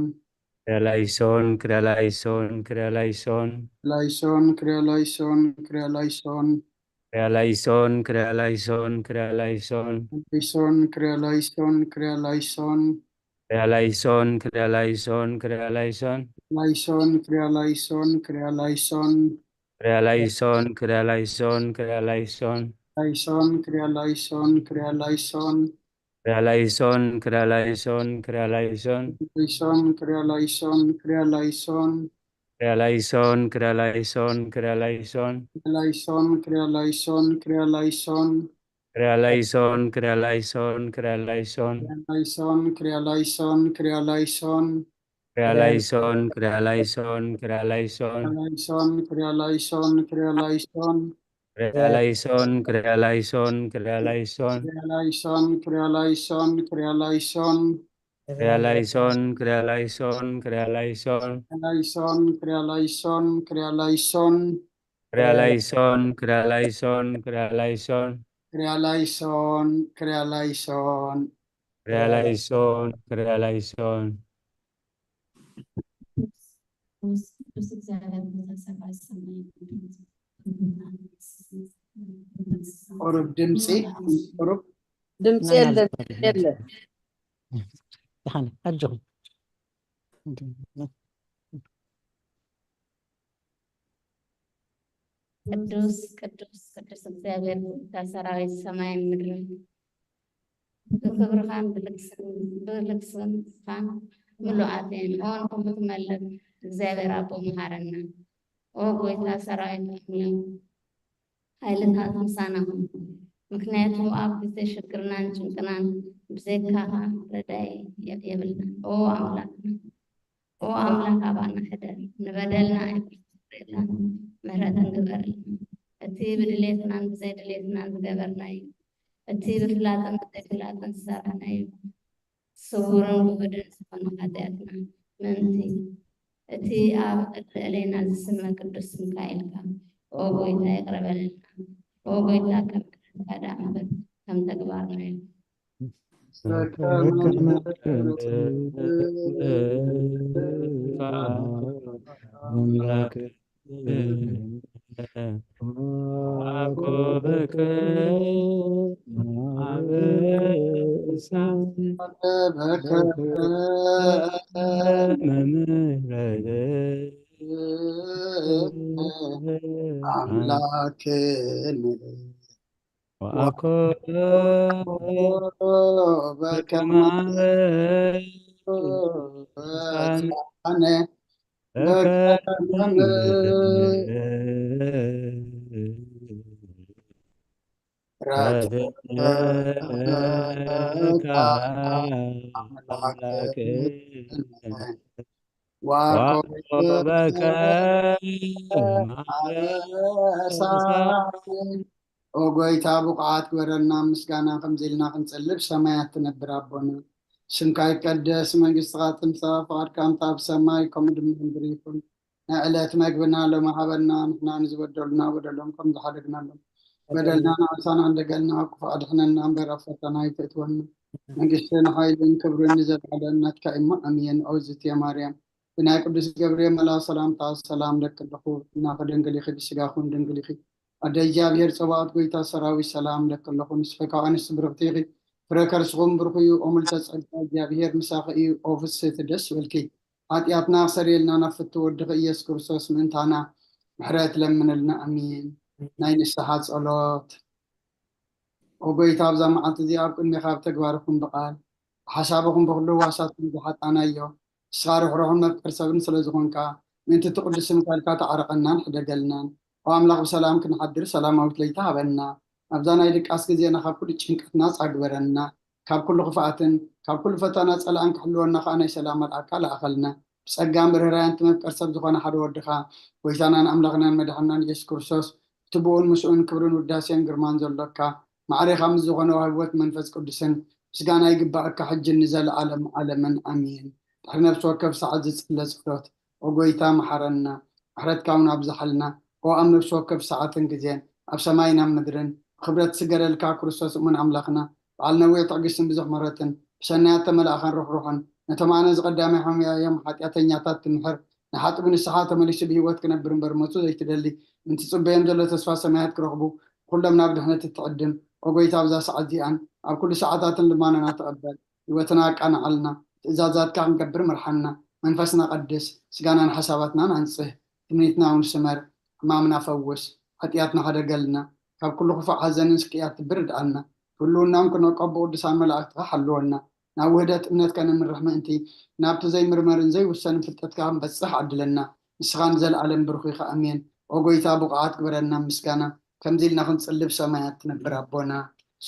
ክርያላይሶን ክርያላይሶን ክርያላይሶን ክርያላይሶን ላይሶን ክርያላይሶን ክርያላይሶን ክርያላይሶን ክርያላይሶን ክርያላይሶን ላይሶን ክርያላይሶን ክርያላይሶን ክርያላይሶን ክርያላይሶን ክርያላይሶን ላይሶን ክርያላይሶን ክርያላይሶን ክርያላይሶን ክርያላይሶን ክርያላይሶን ላይሶን ክርያላይሶን ክርያላይሶን ክርያላይሶን ክርያላይሶን ክርያላይሶን ላይሶን ክርያላይሶን ክርያላይሶን ክርያላይሶን ክርያላይሶን ክርያላይሶን ላይሶን ክርያላይሶን ክርያላይሶን ክርያላይሶን ክርያላይሶን ክርያላይሶን ላይሶን ክርያላይሶን ክርያላይሶን ክርያላይሶን ክርያላይሶን ክርያላይሶን ላይሶን ክርያላይሶን ክርያላይሶን ክርያላይሶን ክርያላይሶን ክርያላይሶን ክርያላይሶን ክርያላይሶን ክርያላይሶን ክርያላይሶን ክርያላይሶን ክርያላይሶን ላይሶን ክርያላይሶን ክርያላይሶን ክርያላይሶን ክርያላይሶን ክርያላይሶን ክርያላይሶን ክርያላይሶን ክርያላይሶን ክርያላይሶን ቁሩብ ድምፂ ቁሩብ ድምፂ የለን የለን ይሓነ ኣጅኹም ቅዱስ ቅዱስ ቅዱስ እግዚአብሔር ሰራዊት ሰማይን ምድርን ብክብርኻን ብልግስናን ምሉኣት ኦን ከምትመልክ እግዚአብሔር ኣቦ መሃረና። ኦ ጎይታ ሰራዊት ኣምላክ ኃይልታት ምሳናኹም ምክንያቱ ኣብ ግዜ ሽግርናን ጭንቅናን ብዘይካኻ ረዳይ የብልና። ኦ ኣምላክና ኦ ኣምላክ ኣባና ሕደር ንበደልና ኣይፍርድና ምህረትን ግበርልና። እቲ ብድሌትናን ብዘይድሌትናን ዝገበርና እዩ። እቲ ብፍላጥን ብዘይፍላጥን ዝሰርሕና እዩ። ስውርን ውህድን ዝኾነ ኃጢአትና ምእንቲ እቲ ኣብ ልዕለና ዝስመ ቅዱስ ሚካኤልካ ኦ ጎይታ ይቅረበልና። ኦ ጎይታ ከም ቀዳምበት ከም ተግባርና እዩ። أملاك عقبك عبسا አምላክን وأكبك በከመ በሳነ በከመ ረድኤከ አምላክን وأكبك ኦ ጎይታ ብቁዓት ግበረና ምስጋና ከምዚልና ክንፅልብ ሰማያት ትነብር ኣቦና ስምካ ይቀደስ መንግስትካ ትምፃእ ፍቃድካ እንታ ብሰማይ ከምኡ ድማ ምድሪ ይኩን ናይ ዕለት መግብና ሎሚ ሃበና ንሕና ንዝበደሉና በደሎም ከም ዝሓደግናሎም በደልና ንኣሳና እንደገልና ክፉእ ኣድሕነና እምበር ኣብ ፈተና ይተእትወና መንግስትን ሓይልን ክብርን ንዘለዓለም ናትካ እሞ ኣሜን ኦዝትየ ማርያም ብናይ ቅዱስ ገብርኤል መልኣክ ሰላምታ ሰላም ለክ ኣለኹ እናኸ ድንግል ኢኺ ብስጋኹን ድንግል ኢኺ ኣደ እግዚኣብሔር ፀባኦት ጎይታ ሰራዊት ሰላም ለክ ኣለኹ ንስኺ ካብ ኣንስቲ ብርክቲ ኢኺ ፍረ ከርስኹም ብርክ እዩ ኦ ምልዕተ ጸጋ እግዚኣብሔር ምሳኺ እዩ ኦ ፍስሕቲ ደስ በልኪ ኃጢአትና ሰሪየልና ናብ ፍቲ ወድኺ ኢየሱስ ክርስቶስ ምእንታና ምሕረት ለምንልና ኣሚን ናይ ንስሓ ጸሎት ኦ ጎይታ ኣብዛ መዓልቲ እዚ ኣብ ቅድሚኻ ኣብ ተግባርኩም ብቓል ሓሳብኩም ብኩሉ ዋሳትኩም ዝሓጣናዮ ንስኻ ርሕሩሕን መፍቀር ሰብን ስለ ዝኾንካ ምእንቲ ትቅዱስ ስምካ ኢልካ ተዓረቐናን ሕደገልናን ኦ ኣምላኽ ብሰላም ክንሓድር ሰላማዊት ለይታ ሃበና ኣብዛ ናይ ድቃስ ግዜና ካብ ኩሉ ጭንቀትና ፃግበረና ካብ ኩሉ ክፍኣትን ካብ ኩሉ ፈተና ፀላእን ክሕልወና ከዓ ናይ ሰላም መልኣካ ለኣኸልና ብፀጋን ብርህራያን ትመፍቀር ሰብ ዝኾነ ሓደ ወድኻ ጎይታናን ኣምላኽናን መድሓናን ኢየሱስ ክርስቶስ ትብኡን ምስኡን ክብርን ውዳሴን ግርማን ዘሎካ ማዕሪኻ ምስ ዝኾነ ዋህብወት መንፈስ ቅዱስን ምስጋና ይግባእካ ሕጂ ንዘለዓለም ዓለምን ኣሚን ድሕሪ ነብሲ ወከፍ ሰዓት ዝፅለ ፀሎት ኦ ጎይታ መሓረና ምሕረትካ እውን ኣብዛሓልና ኦ ኣብ ነብሲ ወከፍ ሰዓትን ግዜን ኣብ ሰማይን ኣብ ምድርን ብክብረት ስገደልካ ክርስቶስ እሙን ኣምላኽና በዓል ነዊሕ ትዕግስትን ብዙሕ ምሕረትን ብሰናያት ተመላእኻን ርሕሩሕን ነቶም ኣነ ዝቐዳማይ ሓምያዮም ሓጢአተኛታት ትምሕር ንሓጥቢ ንስሓ ተመሊሱ ብሂወት ክነብር እምበር ሞቱ ዘይትደሊ ምንቲ ፅበዮም ዘሎ ተስፋ ሰማያት ክረኽቡ ኩሎም ናብ ድሕነት እትዕድም ኦ ጎይታ ኣብዛ ሰዓት እዚኣን ኣብ ኩሉ ሰዓታትን ልማንና ተቐበል ህይወትና ኣቃናዓልና ትእዛዛትካ ክንገብር ምርሓና መንፈስና ቀድስ ስጋናን ሓሳባትናን ኣንፅህ ትምኒትና እውን ስመር ሕማምና ፈውስ ሓጢአትና ሓደገልና ካብ ኩሉ ክፉእ ሓዘንን ስቅያት ትብርድኣልና ኩሉናም ክነቀቡ ቅዱሳን መላእክትካ ሓልወና ናብ ውህደት እምነትካ ንምርሕ ምእንቲ ናብቲ ዘይምርመርን ዘይውሰንን ፍልጠትካ ክንበፅሕ ዓድለና ንስኻ ንዘለዓለም ብርኹ ኢኻ ኣሜን ኦ ጎይታ ብቕዓት ግበረና ምስጋና ከምዚ ኢልና ክንፅልብ ሰማያት ትነብር ኣቦና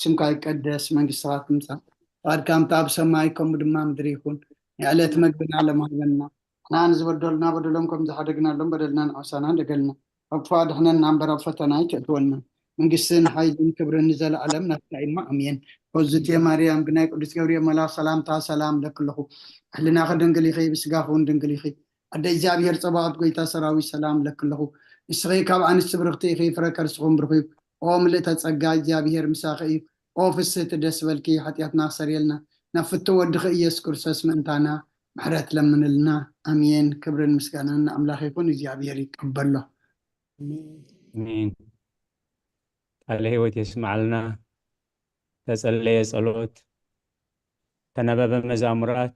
ስምካ ይቀደስ መንግስትኻ ትምፃእ ፍቃድካ እምታ ኣብ ሰማይ ከምኡ ድማ ምድሪ ይኩን ናይ ዕለት መግብና ለማህበና ንሕና ንዝበደሉና በደሎም ከም ዝሓደግናሎም በደልና ንኣውሳና እንደገልና ኣብ ክፉእ ኣድሕነና እምበር ኣብ ፈተና ይተእትወና መንግስትን ሓይልን ክብርን ንዘለዓለም ናትካ ኢማ ኣሜን ኦዝትየ ማርያም ብናይ ቅዱስ ገብርኤል መልኣክ ሰላምታ ሰላም ለክ ኣለኹ ሕሊናኸ ድንግል ኢኺ ብስጋኸ እውን ድንግል ኢኺ ኣደ እግዚኣብሔር ፀባኦት ጎይታ ሰራዊት ሰላም ለክ ኣለኹ ንስኺ ካብ ኣንስቲ ብርክቲ ኢኺ ፍረ ከርስኹም ብርኩ እዩ ኦ ምልእተ ጸጋ እግዚኣብሔር ምሳኺ እዩ ኦ ፍስሕቲ ደስ በልኪ ሓጢአትና ክሰሪየልና ናብ ፍቲ ወድኺ ኢየሱስ ክርስቶስ ምእንታና ምሕረት ለምንልና ኣሜን ክብርን ምስጋናን ንኣምላኽ ይኩን እግዚኣብሔር ይቀበሎ አሜን ቃለ ሕይወት የስማዓልና ተጸለየ ጸሎት ተነበበ መዛሙራት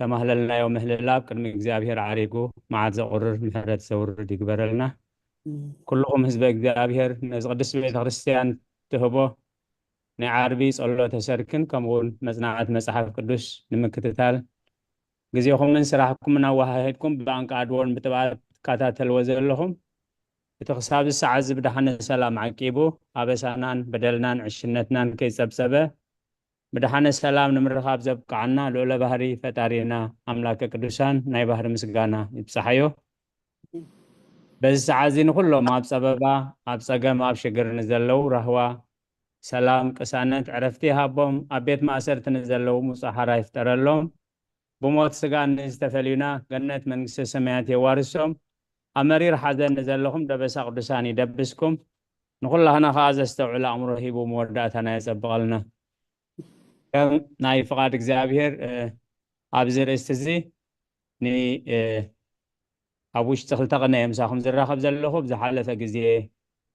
ተማህለልናዮ ምህልላብ ቅድሚ እግዚአብሔር ዓሪጉ መዓት ዘቁርር ምሕረት ዘውርድ ይግበረልና ኩልኩም ህዝበ እግዚአብሔር ነዚ ቅዱስ ቤተ ክርስቲያን ትህቦ ናይ ዓርቢ ጸሎተ ሰርክን ከምኡውን መጽናዕት መጽሓፍ ቅዱስ ንምክትታል ጊዜኹምን ስራሕኩምን ኣዋሃሂድኩም ብባንቂ ኣድዎን ብጥባዕ ትከታተልዎ ዘለኹም እቲ ክሳብ ሰዓት ዝብድሓነ ሰላም ዓቂቡ ኣበሳናን በደልናን ዕሽነትናን ከይፀብፀበ ብድሓነ ሰላም ንምርኻብ ዘብቃዓና ልዑለ ባህሪ ፈጣሪና ኣምላከ ቅዱሳን ናይ ባህሪ ምስጋና ይብፅሓዮ በዚ ሰዓት እዚ ንኩሎም ኣብ ፀበባ ኣብ ፀገም ኣብ ሽግር ንዘለው ራህዋ ሰላም ቅሳነት ዕረፍቲ ሃቦም ኣብ ቤት ማእሰርቲ ንዘለው ሙፃሓራ ይፍጠረሎም ብሞት ስጋ ንዝተፈሊዩና ገነት መንግስቲ ሰማያት የዋርሶም ኣብ መሪር ሓዘን ንዘለኹም ደበሳ ቅዱሳን ይደብስኩም ንኩላህና ከዓ ዘስተውዕል ኣእምሮ ሂቡ መወዳእታና የፀብቐልና كم ناي فقاد እግዚአብሔር ኣብዚ ርእስቲ እዚ ን ኣብ ውሽጢ ክልተ ቀና የምሳኹም ዝራኸብ ዘለኹ ብዝሓለፈ ግዜ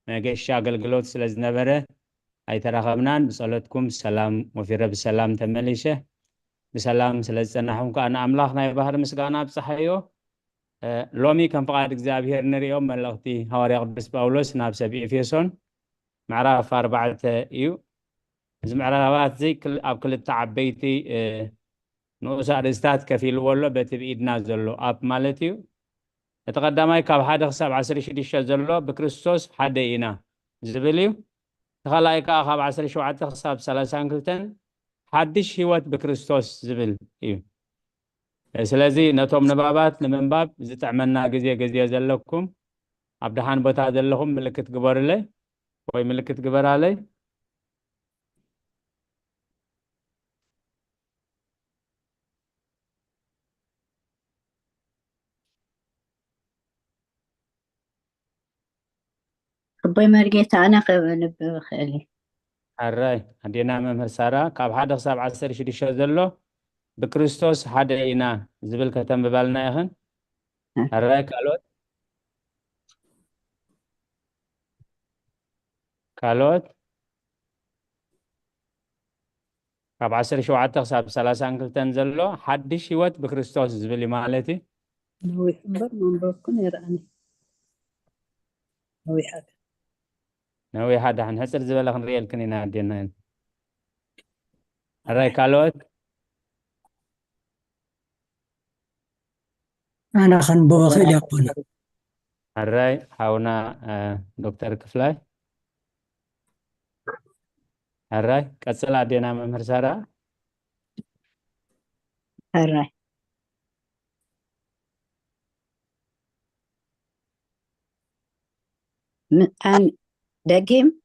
መገሻ ኣገልግሎት ስለ ዝነበረ ኣይተራኸብናን ብጸሎትኩም ሰላም ወፊረ ብሰላም ተመሊሸ بسلام سلسلناهم كأن أملاك ناي بحر مسكانا بصحيو لومي كان فقاد እግዚአብሔር نريهم ملغتي هواري قدس باولوس ناب سبي إفيسون معرف 4 إيو إذا معرفات زي أب كل التعبيتي نوسع رستات كفيل ولا بتبعيدنا زلو أب مالتيو يتقدماي كاب حدا حساب 10 شديش زلو بكريستوس حدا إنا زبليو تخلاي كاب 10 شوعة حساب 30 كلتن حدش هيوت بكريستوس زبل إيو سلازي نتوم نبابات نمنباب زتعملنا جزية زلكم عبدحان بوتا زلهم ملكت قبر لي وي ملكت قبر علي خبي مرقيت أنا قبل بخيلي الراي عندنا ممر سارة كاب حدا حساب 10 شديش زلو بكريستوس حدا إنا زبل كتم ببالنا يخن الراي كالوت كاب 10 شوعة حساب 30 كلتن زلو حدش هيوت بكريستوس زبلي مالتي نوي حبر من بكون يراني نوي حاجة نوي حدا حنحسر زبل خن ريال كنينا عندنا الراي كالوت أنا خن بوخيل يقول الراي حاونا دكتور كفلاي الراي كسل عندنا ممر سارة هراي أن دقيم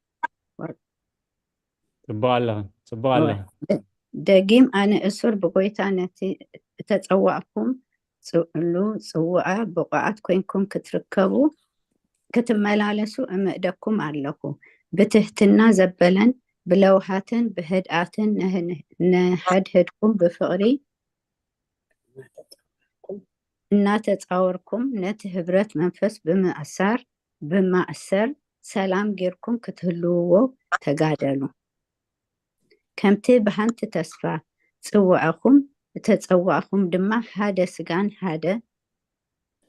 صبوا الله دقيم أنا أسر بقويتا نتي تتوقعكم تقولوا صوعة بقعات كوينكم كتركبوا كتملالسوا أمأدكم علىكم بتهتنا زبلا بلوحات بهدآت نهدهدكم بفقري ناتتصاوركم نت هبرت منفس بمأثر سلام غيركم كتهلوو تقادلوا كمتي بحنت تسفى تتصوعكم دما هذا سجان هذا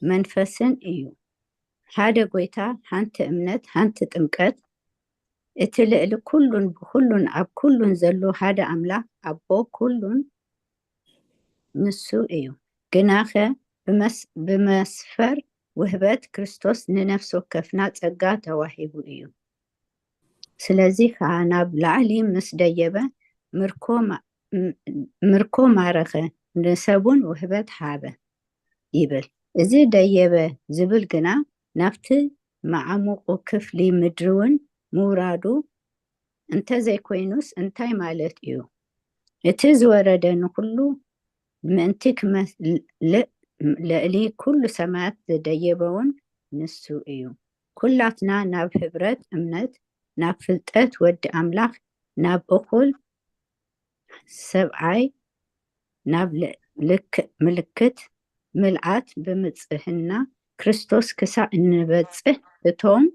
منفسن إيو هذا قويتا هانت امنت هانت تمكت اتلقل كلن بكلن اب كلن زلو هذا املا ابو كلن نسو ايو قناخة بمسفر وهبت كريستوس ننفسه كفنا تقا تواهيبو ايو سلازي خانا بلعلي مسديبة مركو معرخة نسبون وهبت حابة يبل إذا ديبة زبل قنا نفت معموق كفلي مدرون مورادو انت زي كوينوس انتاي مالت ايو اتز وردن كله منتك لألي كل سمات ديبون نسو ايو كلاتنا ناب هبرت امنت ناب فلتات ود املاخ ناب اقل سبعي ناب لك ملكت ملعات بمتصهنا كريستوس كسا نبتصه بتوم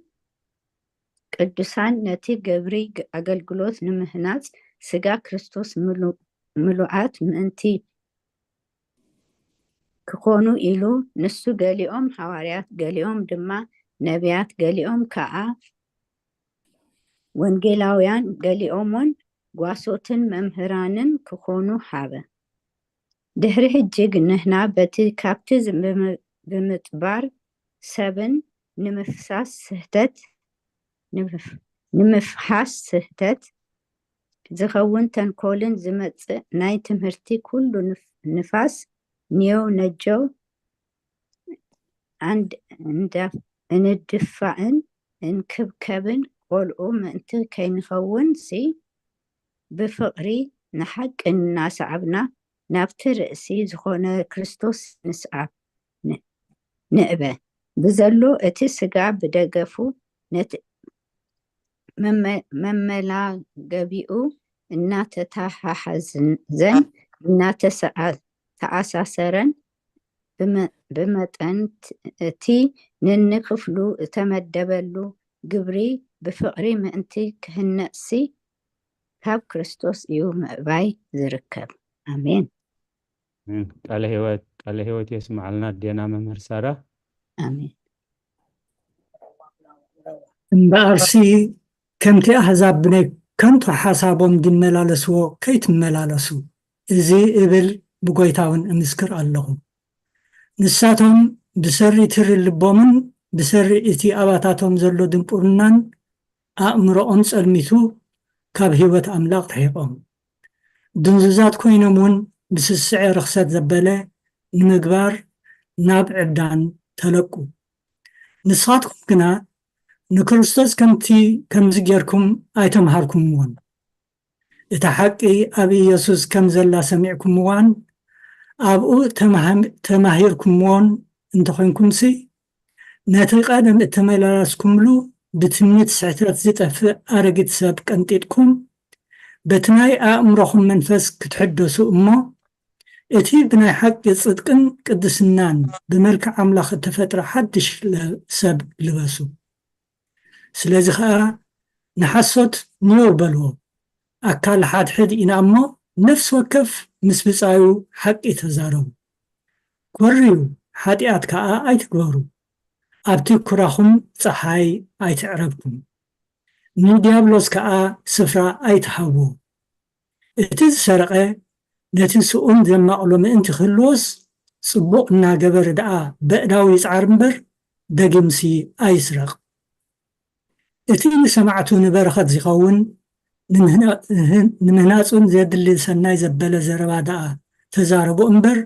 قدسان نتي قبري أقلقلوت نمهنات سقا كريستوس ملوعات منتي كخونو إلو نسو قاليهم حواريات قاليهم دما نبيات قاليهم كعا وانجيلاويان قاليهمون قواسوتن ممهرانن كخونو حابة دهره الجيق نهنا بتي كابتز بمتبار سبن نمفساس سهتت نمفحاس سهتت زخون تنكولن زمت ناي تمهرتي كله نفاس نيو نجو عند ندفعن انكبكبن قولوا منت كي نخون سي بفقري نحق الناس عبنا نابتر رأسي زخون كريستوس نسعب نقبه بزلو اتي سقع بدقفو مملا قبيئو እናተተሓሓዘን እናተኣሳሰረን ብመጠን እቲ ነንክፍሉ እተመደበሉ ግብሪ ብፍቅሪ ምእንቲ ክህነሲ ካብ ክርስቶስ እዩ ምዕባይ ዝርከብ አሜን ቃለ ህይወት የስማዓልና ዴና መምህር ሳራ አሜን እምበኣርሲ ከምቲ ኣሕዛብ ብናይ ከንቱ ሓሳቦም ዝመላለስዎ ከይትመላለሱ እዚ እብል ብጎይታውን እምስክር ኣለኹ ንሳቶም ብሰሪ ትሪ ልቦምን ብሰሪ እቲ ኣባታቶም ዘሎ ድንቁርናን ኣእምሮኦም ጸልሚቱ ካብ ህይወት ኣምላኽ ተሒቆም ድንዙዛት ኮይኖም እውን ብስስዐ ርክሰት ዘበለ ንምግባር ናብ ዕብዳን ተለቁ ንስኻትኩም ግና ንክርስቶስ ከምዚ ጌርኩም ኣይተምሃርኩምዎን እታ ሓቂ ኣብ ኢየሱስ ከም ዘላ ሰሚዕኩምዋን ኣብኡ ተማሂርኩምዎን እንተኮንኩምሲ ነቲ ቀደም እተመላለስኩምሉ ብትምኒት ስሕተት ዝጠፍእ ኣረጊት ሰብ ቀንጢጥኩም በቲ ናይ ኣእምሮኹም መንፈስ ክትሕደሱ እሞ እቲ ብናይ ሓቂ ጽድቅን ቅድስናን ብመልክዕ ኣምላኽ እተፈጥረ ሓድሽ ሰብ ልበሱ ስለዚ ከዓ ንሓሶት ንየው በልዎ ኣካል ሓድሕድ ኢና እሞ ነፍሲ ወከፍ ምስ ብፃዩ ሓቂ ተዛረቡ ኮርዩ ሓጢኣት ከዓ ኣይትግበሩ ኣብቲ ኩራኹም ፀሓይ ኣይትዕረብኩም ንዲያብሎስ ከዓ ስፍራ ኣይትሃብዎ እቲ ዝሰረቀ ነቲ ስኡን ዘማቕሎ ምእንቲ ክህልዎስ ጽቡቕ እናገበረ ደኣ በእዳዊ ይፅዓር እምበር ደጊምሲ ኣይስረቕ እቲ ንሰማዕቱ ንበረኸት ዝኸውን ንምህናፁን ዘድሊ ሰናይ ዘበለ ዘረባ ደኣ ተዛረቡ እምበር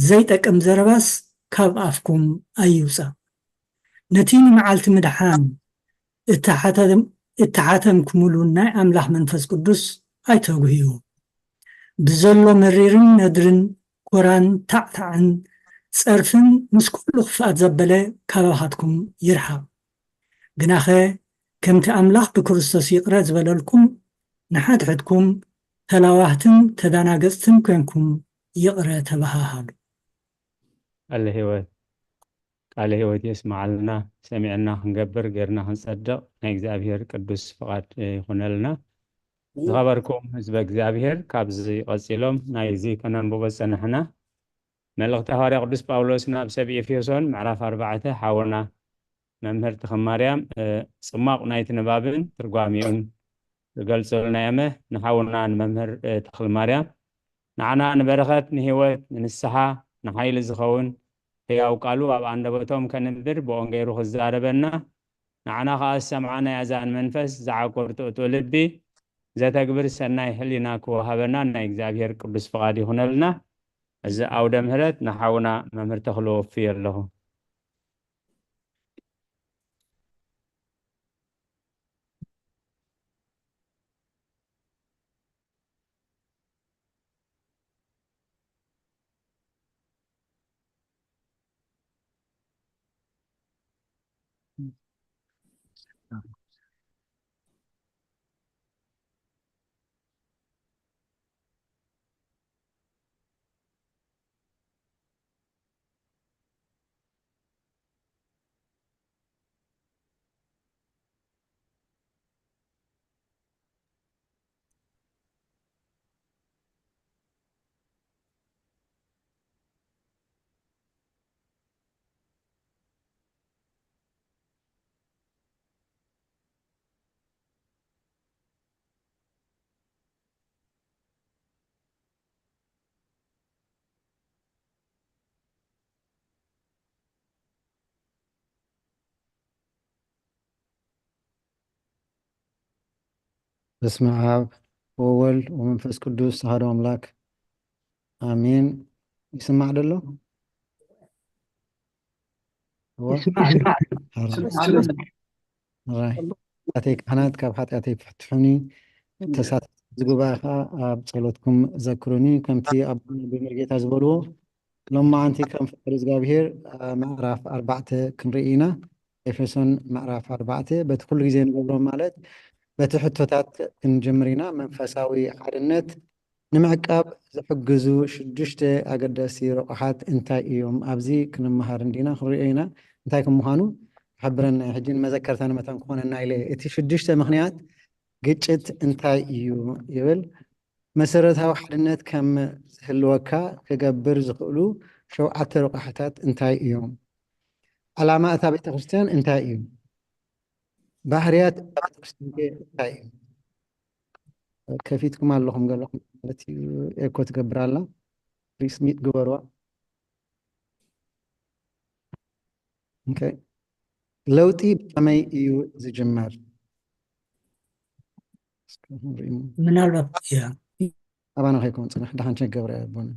ዘይጠቅም ዘረባስ ካብ ኣፍኩም ኣይውፃእ ነቲ ንመዓልቲ ምድሓን እተሓተምኩምሉ ናይ ኣምላኽ መንፈስ ቅዱስ ኣይተጉህይዎ ብዘሎ መሪርን ነድርን ኮራን ታዕታዕን ፀርፍን ምስ ኩሉ ክፍኣት ዘበለ ካባኻትኩም ይርሓቕ ግናኸ ከምቲ ኣምላኽ ብክርስቶስ ይቕረ ዝበለልኩም ንሓድሕድኩም ተላዋህትን ተዳናገፅትን ኮንኩም ይቕረ ተባሃሃሉ ቃለ ህይወት የስማዓልና ሰሚዕና ክንገብር ጌርና ክንጸድቕ ናይ እግዚኣብሔር ቅዱስ ፍቓድ ይኹነልና ዝኸበርኩም ህዝበ እግዚኣብሔር ካብዚ ቀፂሎም ናይዚ ከነንብቦ ፀናሕና መልእኽቲ ሐዋርያ ቅዱስ ጳውሎስ ናብ ሰብ ኤፌሶን ምዕራፍ 4 ሓወና መምህር ተኸማርያም ጽማቕ ናይቲ ንባብን ትርጓሚኡን ዝገልጸልና የመ ንሓውና ንመምህር ተኽሊ ማርያም ንዓና ንበረኸት ንህይወት ንንስሓ ንሓይሊ ዝኸውን ሕያው ቃሉ ኣብ ኣንደበቶም ከንብር ብኦም ገይሩ ክዛረበና ንዓና ከዓ ዝሰምዓና ያዛን መንፈስ ዝዓቆር ትእቶ ልቢ ዘተግብር ሰናይ ህሊና ክወሃበና ናይ እግዚኣብሔር ቅዱስ ፍቓድ ይኹነልና እዚ ኣውደ ምህረት ንሓውና መምህር ተኽሊ ወፍይ ኣለኹ በስመ አብ ወወልድ ወመንፈስ ቅዱስ አሐዱ አምላክ አሜን። ይስማዕ ደሎ ሓጢአተይ ካህናት ካብ ሓጢአተይ ፍሕትሑኒ ተሳተፍቲ ዝጉባኤ ከዓ ኣብ ጸሎትኩም ዘክሩኒ ከምቲ ኣብ ብመርጌታ ዝበልዎ ሎማዓንቲ ከም ፍቅሪ እግዚኣብሔር ምዕራፍ 4 ክንርኢ ኢና ኤፌሶን ምዕራፍ 4 በቲ ኩሉ ግዜ ንገብሮም ማለት በትሕቶታት ክንጅምሪና መንፈሳዊ ሓድነት ንምዕቃብ ዝሕግዙ 6 ኣገደስቲ ረቑሓት እንታይ እዮም ኣብዚ ክንመሃር እንዲና ክንሪኦ ኢና እንታይ ከም ምዃኑ ሓብረና ሕጂ መዘከርታ ንመታን ክኾነና ኢለ እቲ 6 ምክንያት ግጭት እንታይ እዩ ይብል መሰረታዊ ሓድነት ከም ዝህልወካ ክገብር ዝኽእሉ 7 ረቑሓታት እንታይ እዮም ዓላማ እታ ቤተክርስትያን እንታይ እዩ ባህርያት ቤተክርስትያን እንታይ እዩ ከፊትኩም ኣለኹም ገለኹም ማለት እዩ ኤኮ ትገብር ኣላ ሪስሚት ግበርዋ ለውጢ ብከመይ እዩ ዝጅመር ምናልባት እያ ኣባና ከይኮን ፅንሕ ዳሓን ቸገብረ ያቦነ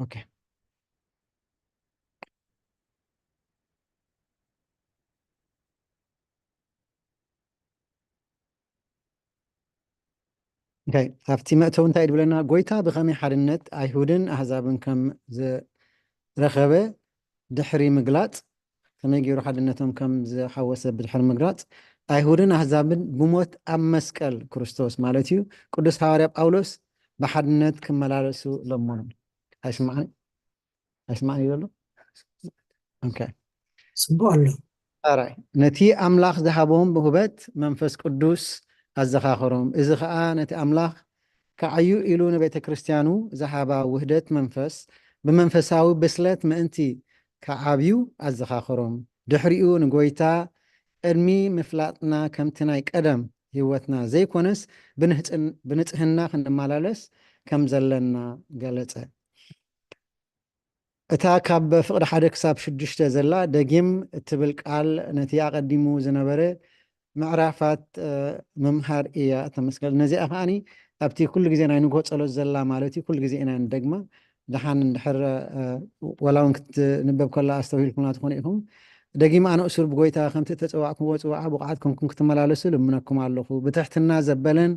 ኦኬ ኣብቲ መእተው እንታይ ድብለና ጎይታ ብኸመይ ሓድነት ኣይሁድን ኣሕዛብን ከም ዝረኸበ ድሕሪ ምግላፅ ከመይ ገይሩ ሓድነቶም ከም ዝሓወሰ ብድሕሪ ምግላፅ ኣይሁድን ኣሕዛብን ብሞት ኣብ መስቀል ክርስቶስ ማለት እዩ ቅዱስ ሐዋርያ ጳውሎስ ብሓድነት ክመላለሱ ለሞኑ ኣይስማዕኒ ዘሎ ጽቡቅ ኣሎ ኣራይ ነቲ ኣምላኽ ዝሃቦም ብህበት መንፈስ ቅዱስ ኣዘኻኽሮም እዚ ከዓ ነቲ ኣምላኽ ከዓዩ ኢሉ ንቤተ ክርስቲያኑ ዝሃባ ውህደት መንፈስ ብመንፈሳዊ ብስለት ምእንቲ ከዓብዩ ኣዘኻኽሮም ድሕሪኡ ንጎይታ ቅድሚ ምፍላጥና ከምቲ ናይ ቀደም ህይወትና ዘይኮነስ ብንጽህና ክንመላለስ ከም ዘለና ገለጸ እታ ካብ ፍቅዲ 1 ክሳብ 6 ዘላ ደጊም እትብል ቃል ነቲ ኣቐዲሙ ዝነበረ ምዕራፋት መምሃር እያ ተመስገል ነዚኣ ከዓኒ ኣብቲ ኩሉ ግዜ ናይ ንግሆ ጸሎት ዘላ ማለት እዩ ኩሉ ግዜ ኢና ንደግማ ድሓን እንድሕር ወላውን ክትንበብ ከላ ኣስተውሂልኩምና ትኾኑ ኢኹም ደጊማ ኣነ እሱር ብጎይታ ከምቲ ተፀዋዕኩምዎ ፅዋዓ ብቕዓትኩም ክትመላለሱ ልምነኩም ኣለኹ ብትሕትና ዘበለን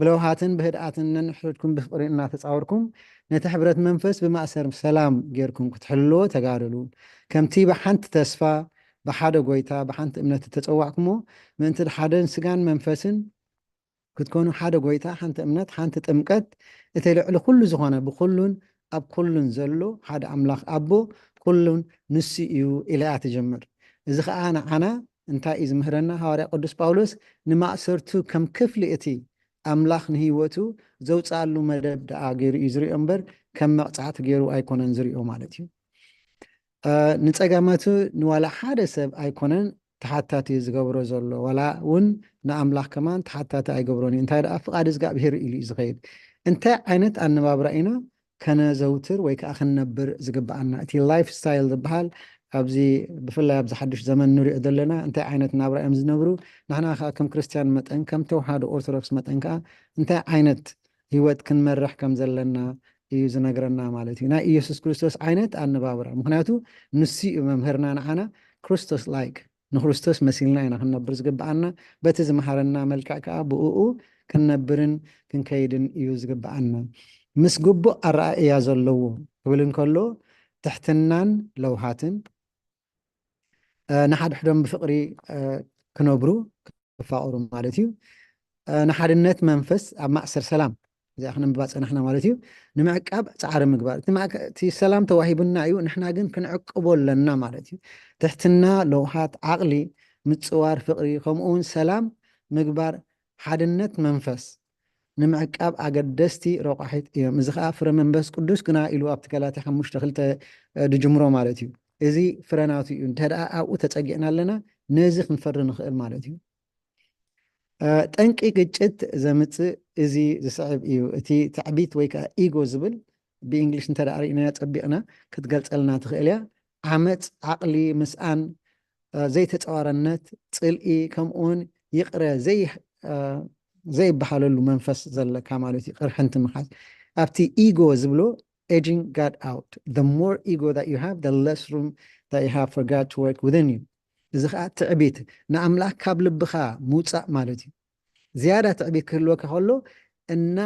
ብለውሃትን ብህድኣትን ነንሕድኩም ብፍቅሪ እናተፃወርኩም ነቲ ሕብረት መንፈስ ብማእሰር ሰላም ጌርኩም ክትሕልዎ ተጋደሉ ከምቲ ብሓንቲ ተስፋ ብሓደ ጎይታ ብሓንቲ እምነት ተፀዋዕኩሞ ምእንቲ ሓደን ስጋን መንፈስን ክትኮኑ ሓደ ጎይታ ሓንቲ እምነት ሓንቲ ጥምቀት እቲ ልዕሊ ኩሉ ዝኾነ ብኩሉን ኣብ ኩሉን ዘሎ ሓደ ኣምላኽ ኣቦ ኩሉን ንሱ እዩ ኢላ ትጀምር እዚ ከዓ ንዓና እንታይ እዩ ዝምህረና ሐዋርያ ቅዱስ ጳውሎስ ንማእሰርቱ ከም ክፍሊ እቲ ኣምላኽ ንህይወቱ ዘውፃሉ መደብ ደኣ ገይሩ እዩ ዝሪኦ እምበር ከም መቕፃዕቲ ገይሩ ኣይኮነን ዝሪኦ ማለት እዩ ንፀጋማቱ ንዋላ ሓደ ሰብ ኣይኮነን ተሓታቲ ዝገብሮ ዘሎ ዋላ እውን ንኣምላኽ ከማን ተሓታቲ ኣይገብሮን እዩ እንታይ ደኣ ፍቓድ እግዚኣብሔር ኢሉ እዩ ዝኸይድ እንታይ ዓይነት ኣነባብራ ኢና ከነዘውትር ወይ ከዓ ክንነብር ዝግባኣና እቲ ላይፍ ስታይል ዝበሃል ኣብዚ ብፍላይ ኣብዚ ሓድሽ ዘመን ንሪኦ ዘለና እንታይ ዓይነት ናብራ እዮም ዝነብሩ ንሕና ከዓ ከም ክርስቲያን መጠን ከም ተዋህዶ ኦርቶዶክስ መጠን ከዓ እንታይ ዓይነት ህይወት ክንመርሕ ከም ዘለና እዩ ዝነግረና ማለት እዩ ናይ ኢየሱስ ክርስቶስ ዓይነት ኣነባብራ ምክንያቱ ንሱ እዩ መምህርና ንዓና ክርስቶስ ላይክ ንክርስቶስ መሲልና ኢና ክንነብር ዝግባኣና በቲ ዝመሃረና መልክዕ ከዓ ብእኡ ክንነብርን ክንከይድን እዩ ዝግባኣና ምስ ግቡእ ኣረኣእያ ዘለዎ ክብል እንከሎ ትሕትናን ለውሃትን ንሓድሕዶም ብፍቅሪ ክነብሩ ክፋቅሩ ማለት እዩ ንሓድነት መንፈስ ኣብ ማእሰር ሰላም እዚኣ ክንብባ ፀናሕና ማለት እዩ ንምዕቃብ ፃዕሪ ምግባር እቲ ሰላም ተዋሂቡና እዩ ንሕና ግን ክንዕቅቦ ኣለና ማለት እዩ ትሕትና ለውሃት ዓቕሊ ምፅዋር ፍቅሪ ከምኡውን ሰላም ምግባር ሓድነት መንፈስ ንምዕቃብ ኣገደስቲ ረቑሒት እዮም እዚ ከዓ ፍረ መንፈስ ቅዱስ ግና ኢሉ ኣብቲ ገላትያ 5:2 ድጅምሮ ማለት እዩ እዚ ፍረናቱ እዩ እንተደኣ ኣብኡ ተፀጊዕና ኣለና ነዚ ክንፈሪ ንኽእል ማለት እዩ ጠንቂ ግጭት ዘምፅእ እዚ ዝስዕብ እዩ እቲ ትዕቢት ወይ ከዓ ኢጎ ዝብል ብእንግሊሽ እንተደኣ ሪእና ፀቢቕና ክትገልፀልና ትኽእል እያ ዓመፅ ዓቕሊ ምስኣን ዘይተፀዋረነት ፅልኢ ከምኡውን ይቕረ ዘይበሃለሉ መንፈስ ዘለካ ማለት እዩ ቅርሕንቲ ምሓዝ ኣብቲ ኢጎ ዝብሎ edging God out the more ego that you have the less room that you have for God to work within you እዚ ከዓ ትዕቢት ንኣምላኽ ካብ ልብኻ ምውፃእ ማለት እዩ ዝያዳ ትዕቢት ክህልወካ ከሎ እና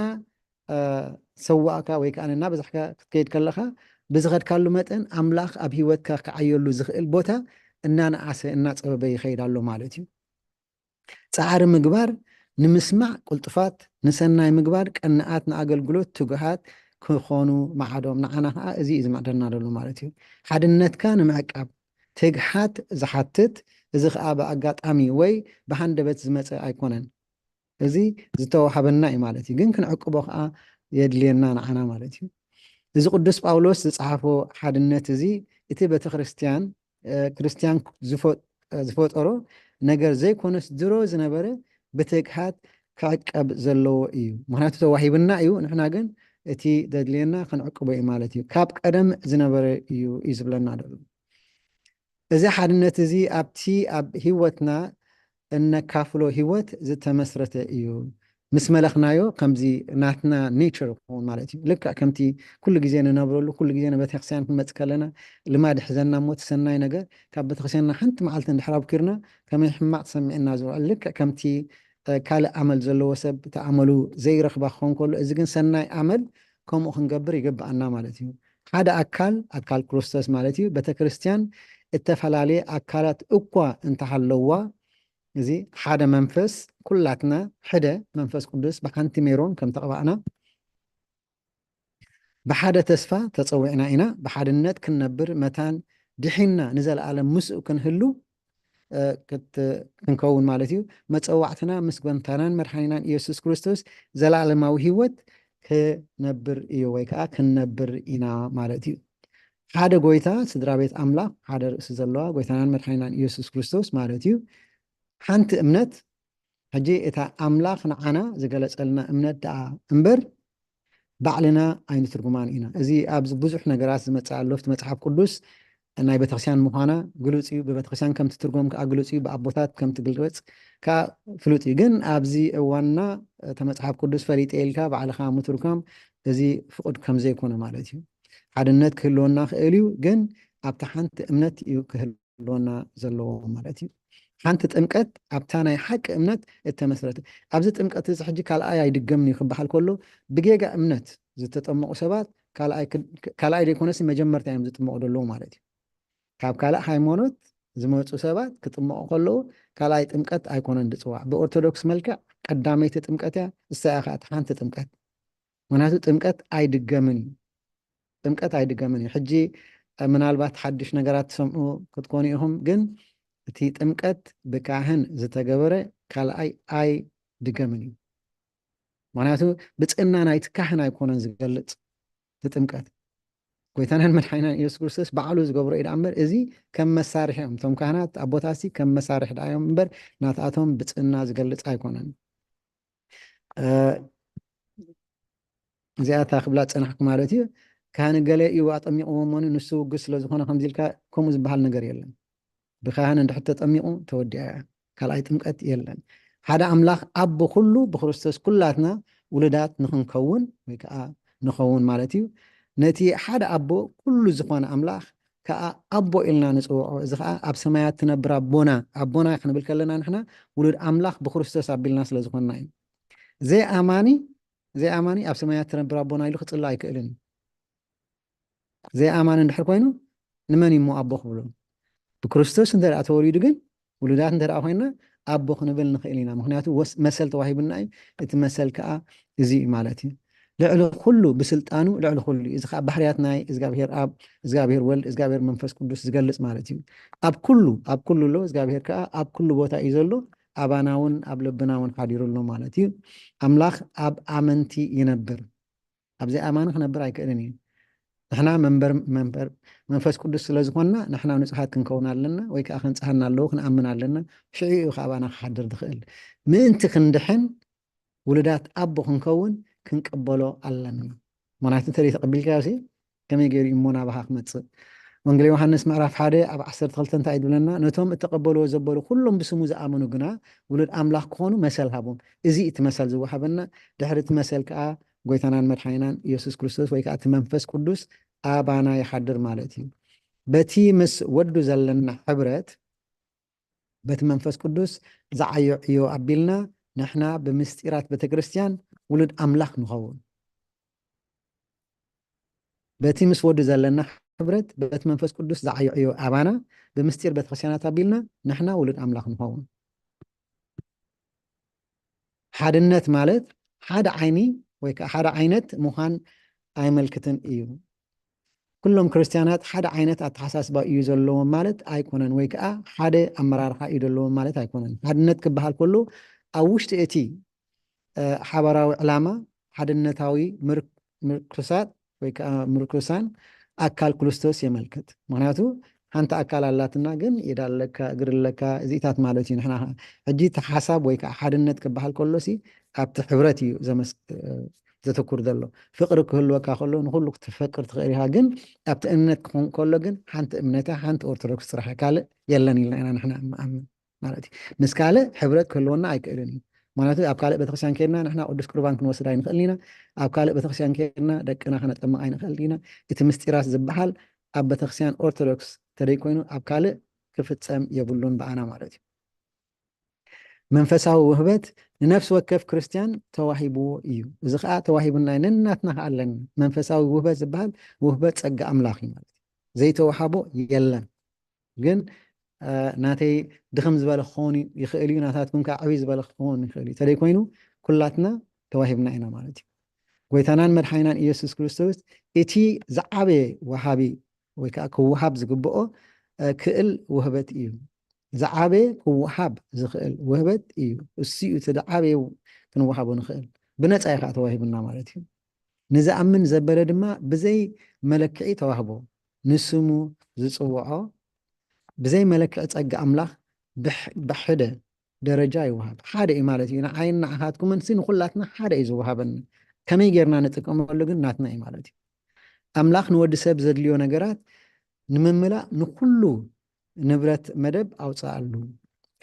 ሰዋእካ ወይ ከዓ እና በዛሕካ ክትከይድ ከለካ ብዝኸድካሉ መጠን ኣምላኽ ኣብ ሂወትካ ክዓየሉ ዝኽእል ቦታ እናነኣሰ እናፀበበ ይኸይድ ኣሎ ማለት እዩ ፃዕሪ ምግባር ንምስማዕ ቁልጥፋት ንሰናይ ምግባር ቀናኣት ንኣገልግሎት ትጉሃት ክኾኑ ማዓዶም ንዓና ከዓ እዚ እዩ ዝምዕደልና ደሎ ማለት እዩ ሓድነትካ ንምዕቃብ ትግሓት ዝሓትት እዚ ከዓ ብኣጋጣሚ ወይ ብሃንደበት ዝመፀ ኣይኮነን እዚ ዝተዋሃበና እዩ ማለት እዩ ግን ክንዕቅቦ ከዓ የድልየና ንዓና ማለት እዩ እዚ ቅዱስ ጳውሎስ ዝፀሓፎ ሓድነት እዚ እቲ ቤተክርስትያን ክርስቲያን ዝፈጠሮ ነገር ዘይኮነስ ድሮ ዝነበረ ብትግሓት ክዕቀብ ዘለዎ እዩ ምክንያቱ ተዋሂብና እዩ ንሕና ግን እቲ ዘድልየና ክንዕቅቦ እዩ ማለት እዩ ካብ ቀደም ዝነበረ እዩ ዝብለና ደሎ እዚ ሓድነት እዚ ኣብቲ ኣብ ሂወትና እነካፍሎ ሂወት ዝተመስረተ እዩ ምስ መለኽናዮ ከምዚ ናትና ኔቸር ክኸውን ማለት እዩ ልክዕ ከምቲ ኩሉ ግዜ ንነብረሉ ኩሉ ግዜ ንቤተክርስትያን ክንመፅእ ከለና ልማድ ሕዘና እሞ ትሰናይ ነገር ካብ ቤተክርስትያንና ሓንቲ መዓልቲ እንድሕር ኣብኪርና ከመይ ሕማቅ ተሰሚዕና ዝውዕል ልክዕ ከምቲ ካልእ ዓመል ዘለዎ ሰብ ተኣመሉ ዘይረኽባ ክኸውን ከሎ እዚ ግን ሰናይ ዓመል ከምኡ ክንገብር ይግብኣና ማለት እዩ ሓደ ኣካል ክርስቶስ ማለት እዩ ቤተክርስትያን እተፈላለየ ኣካላት እኳ እንተሃለዋ እዚ ሓደ መንፈስ ኩላትና ሕደ መንፈስ ቅዱስ ብሓንቲ ሜሮን ከም ተቐባእና ብሓደ ተስፋ ተፀዊዕና ኢና ብሓድነት ክንነብር መታን ድሒና ንዘለኣለም ምስኡ ክንህሉ ክንከውን ማለት እዩ መፀዋዕትና ምስ ጎንታናን መድሓኒናን ኢየሱስ ክርስቶስ ዘለኣለማዊ ሂወት ክነብር እዩ ወይ ከዓ ክንነብር ኢና ማለት እዩ ሓደ ጎይታ ስድራ ቤት ኣምላኽ ሓደ ርእሲ ዘለዋ ጎይታናን መድሓኒናን ኢየሱስ ክርስቶስ ማለት እዩ ሓንቲ እምነት ሕጂ እታ ኣምላኽ ንዓና ዝገለፀልና እምነት ደኣ እምበር ባዕልና ኣይንትርጉማን ኢና እዚ ኣብዚ ብዙሕ ነገራት ዝመፅእ ኣሎ ኣብቲ መፅሓፍ ቅዱስ ናይ ቤተክርስትያን ምዃና ግሉፅ እዩ ብቤተክርስትያን ከም ትትርጎም ከዓ ግሉፅ እዩ ብኣቦታት ከም ትግልፅ ከዓ ፍሉጥ እዩ ግን ኣብዚ እዋንና እታ መፅሓፍ ቅዱስ ፈሊጠ ኢልካ ባዕልካ ምትርጓም እዚ ፍቁድ ከም ዘይኮነ ማለት እዩ ሓድነት ክህልወና ክእል እዩ ግን ኣብታ ሓንቲ እምነት እዩ ክህልወና ዘለዎ ማለት እዩ ሓንቲ ጥምቀት ኣብታ ናይ ሓቂ እምነት እተመስረተ ኣብዚ ጥምቀት እዚ ሕጂ ካልኣይ ኣይድገምን እዩ ክበሃል ከሎ ብጌጋ እምነት ዝተጠመቁ ሰባት ካልኣይ ዘይኮነስ መጀመርታ እዮም ዝጥመቁ ዘለዉ ማለት እዩ ካብ ካልእ ሃይማኖት ዝመፁ ሰባት ክጥመቁ ከለዉ ካልኣይ ጥምቀት ኣይኮነን ዝፅዋዕ ብኦርቶዶክስ መልክዕ ቀዳመይቲ ጥምቀት እያ እሳያ ከዓ ሓንቲ ጥምቀት ምክንያቱ ጥምቀት ኣይድገምን እዩ ጥምቀት ኣይድገምን እዩ ሕጂ ምናልባት ሓድሽ ነገራት ትሰምዑ ክትኮኑ ኢኹም ግን እቲ ጥምቀት ብካህን ዝተገበረ ካልኣይ ኣይድገምን እዩ ምክንያቱ ብፅና ናይቲ ካህን ኣይኮነን ዝገልፅ ጥምቀት ጎይታናን መድሓኒናን ኢየሱስ ክርስቶስ ባዕሉ ዝገብሮ እዩ እምበር እዚ ከም መሳርሒ እዮም እቶም ካህናት ኣቦታሲ ከም መሳርሒ ዳ እዮም እምበር ናትኣቶም ብፅና ዝገልፅ ኣይኮነን እዚኣታ ክብላ ፀናሕኩ ማለት እዩ ካህን ገለ እዩ ኣጠሚቑዎ ሞኒ ንሱ ውግስ ስለዝኾነ ከምዚ ኢልካ ከምኡ ዝበሃል ነገር የለን ብካህን እንድሕር ተጠሚቑ ተወዲኣ ካልኣይ ጥምቀት የለን ሓደ ኣምላኽ ኣቦ ኩሉ ብክርስቶስ ኩላትና ውሉዳት ንክንከውን ወይ ከዓ ንኸውን ማለት እዩ ነቲ ሓደ ኣቦ ኩሉ ዝኾነ ኣምላኽ ከዓ ኣቦ ኢልና ንፅውዖ እዚ ከዓ ኣብ ሰማያት ትነብር ኣቦና ክንብል ከለና ንሕና ውሉድ ኣምላኽ ብክርስቶስ ኣቢልና ስለ ዝኾንና እዩ ዘይኣማኒ ኣብ ሰማያት ትነብር ኣቦና ኢሉ ክፅላ ኣይክእልን ዘይኣማኒ እንድሕር ኮይኑ ንመን እሞ ኣቦ ክብሎ ብክርስቶስ እንተደኣ ተወሊዱ ግን ውሉዳት እንተደኣ ኮይና ኣቦ ክንብል ንኽእል ኢና ምክንያቱ መሰል ተዋሂብና እዩ እቲ መሰል ከዓ እዚ እዩ ማለት እዩ ልዕሊ ኩሉ ብስልጣኑ ልዕሊ ኩሉ እዚ ከዓ ባህርያት ናይ እግዚኣብሄር ኣብ እግዚኣብሄር ወልድ እግዚኣብሄር መንፈስ ቅዱስ ዝገልፅ ማለት እዩ ኣብ ኩሉ ሎ እግዚኣብሄር ከዓ ኣብ ኩሉ ቦታ እዩ ዘሎ ኣባና እውን ኣብ ልብና እውን ሓዲሩ ኣሎ ማለት እዩ ኣምላኽ ኣብ ኣመንቲ ይነብር ኣብዘይ ኣማኒ ክነብር ኣይክእልን እዩ ንሕና መንበር መንፈስ ቅዱስ ስለ ዝኾንና ንሕና ንፁሓት ክንከውን ኣለና ወይ ከዓ ክንፀሃና ኣለዎ ክንኣምን ኣለና ሽዑ ከኣባና ክሓድር ትኽእል ምእንቲ ክንድሕን ውሉዳት ኣቦ ክንከውን ክንቅበሎ ኣለና ምክንያቱ እንተደይ ተቐቢልካዮ ከመይ ገይሩ እሞ ናባኻ ክመፅእ ወንጌል ዮሃንስ ምዕራፍ 1 ኣብ 12 እንታይ ይብለና ነቶም እተቐበልዎ ዘበሉ ኩሎም ብስሙ ዝኣመኑ ግና ውሉድ ኣምላኽ ክኾኑ መሰል ሃቦም እዚ እቲ መሰል ዝወሃበና ድሕሪ እቲ መሰል ከዓ ጎይታናን መድሓኒናን ኢየሱስ ክርስቶስ ወይ ከዓ እቲ መንፈስ ቅዱስ ኣባና ይሓድር ማለት እዩ በቲ ምስ ወዱ ዘለና ሕብረት በቲ መንፈስ ቅዱስ ዝዓዮ ዕዮ ኣቢልና ንሕና ብምስጢራት ቤተክርስትያን ውሉድ ኣምላኽ ንኸውን በቲ ምስ ወዱ ዘለና ሕብረት በት መንፈስ ቅዱስ ዝዓይዕዮ ኣባና ብምስጢር ቤተክርስትያናት ኣቢልና ንሕና ውሉድ ኣምላኽ ንኸውን ሓድነት ማለት ሓደ ዓይኒ ወይ ከዓ ሓደ ዓይነት ምዃን ኣይመልክትን እዩ ኩሎም ክርስቲያናት ሓደ ዓይነት ኣተሓሳስባ እዩ ዘለዎም ማለት ኣይኮነን ወይ ከዓ ሓደ ኣመራርሓ እዩ ዘለዎም ማለት ኣይኮነን ሓድነት ክበሃል ከሎ ኣብ ውሽጢ እቲ ሓበራዊ ዕላማ ሓድነታዊ ምርክሳት ወይ ከዓ ምርክሳን ኣካል ክርስቶስ የመልክት ምክንያቱ ሓንቲ ኣካል ኣላትና ግን ኢድ ኣለካ እግሪ ኣለካ እዚታት ማለት እዩ ንሕና ሕጂ ተሓሳብ ወይ ከዓ ሓድነት ክበሃል ከሎሲ ኣብቲ ሕብረት እዩ ዘተኩር ዘሎ ፍቅሪ ክህልወካ ከሎ ንኩሉ ክትፈቅር ትኽእል ኢኻ ግን ኣብቲ እምነት ክኾን ከሎ ግን ሓንቲ እምነታ ሓንቲ ኦርቶዶክስ ጥራሕ ካልእ የለን ኢልና ኢና ንሕና ንኣምን ማለት እዩ ምስ ካልእ ሕብረት ክህልወና ኣይክእልን እዩ ማለት ኣብ ካልእ ቤተክርስትያን ከድና ንሕና ቅዱስ ቁርባን ክንወስድ ኣይንኽእል ኢና ኣብ ካልእ ቤተክርስትያን ከድና ደቅና ክነጠምቕ ኣይንኽእል ኢና እቲ ምስጢራት ዝበሃል ኣብ ቤተክርስትያን ኦርቶዶክስ ተደይ ኮይኑ ኣብ ካልእ ክፍፀም የብሉን በኣና ማለት እዩ መንፈሳዊ ውህበት ንነፍሲ ወከፍ ክርስቲያን ተዋሂብዎ እዩ እዚ ከዓ ተዋሂብና ነናትና ኣለና መንፈሳዊ ውህበት ዝበሃል ውህበት ፀጋ ኣምላኽ እዩ ማለት እዩ ዘይተዋሃቦ የለን ግን ናተይ ድኽም ዝበለ ክኸውን ይኽእል እዩ ናታትኩም ከዓ ዕብይ ዝበለ ክኸውን ይኽእል እዩ ተደይ ኮይኑ ኩላትና ተዋሂብና ኢና ማለት እዩ ጎይታናን መድሓኒናን ኢየሱስ ክርስቶስ እቲ ዝዓበየ ወሃቢ ወይ ከዓ ክወሃብ ዝግብኦ ክእል ውህበት እዩ ዝዓበየ ክወሃብ ዝኽእል ውህበት እዩ እሱኡ እቲ ዝዓበየ ክንወሃቦ ንኽእል ብነፃ ኢኻ ተዋሂብና ማለት እዩ ንዝኣምን ዘበለ ድማ ብዘይ መለክዒ ተዋህቦ ንስሙ ዝፅውዖ ብዘይ መለክዒ ፀጋ ኣምላኽ ብሕደ ደረጃ ይወሃብ ሓደ እዩ ማለት እዩ ንዓይን ንዓኻትኩምን ንኩላትና ሓደ እዩ ዝወሃበና ከመይ ጌርና ንጥቀመሉ ግን ናትና እዩ ማለት እዩ ኣምላኽ ንወዲ ሰብ ዘድልዮ ነገራት ንምምላእ ንኩሉ ንብረት መደብ ኣውፅኣሉ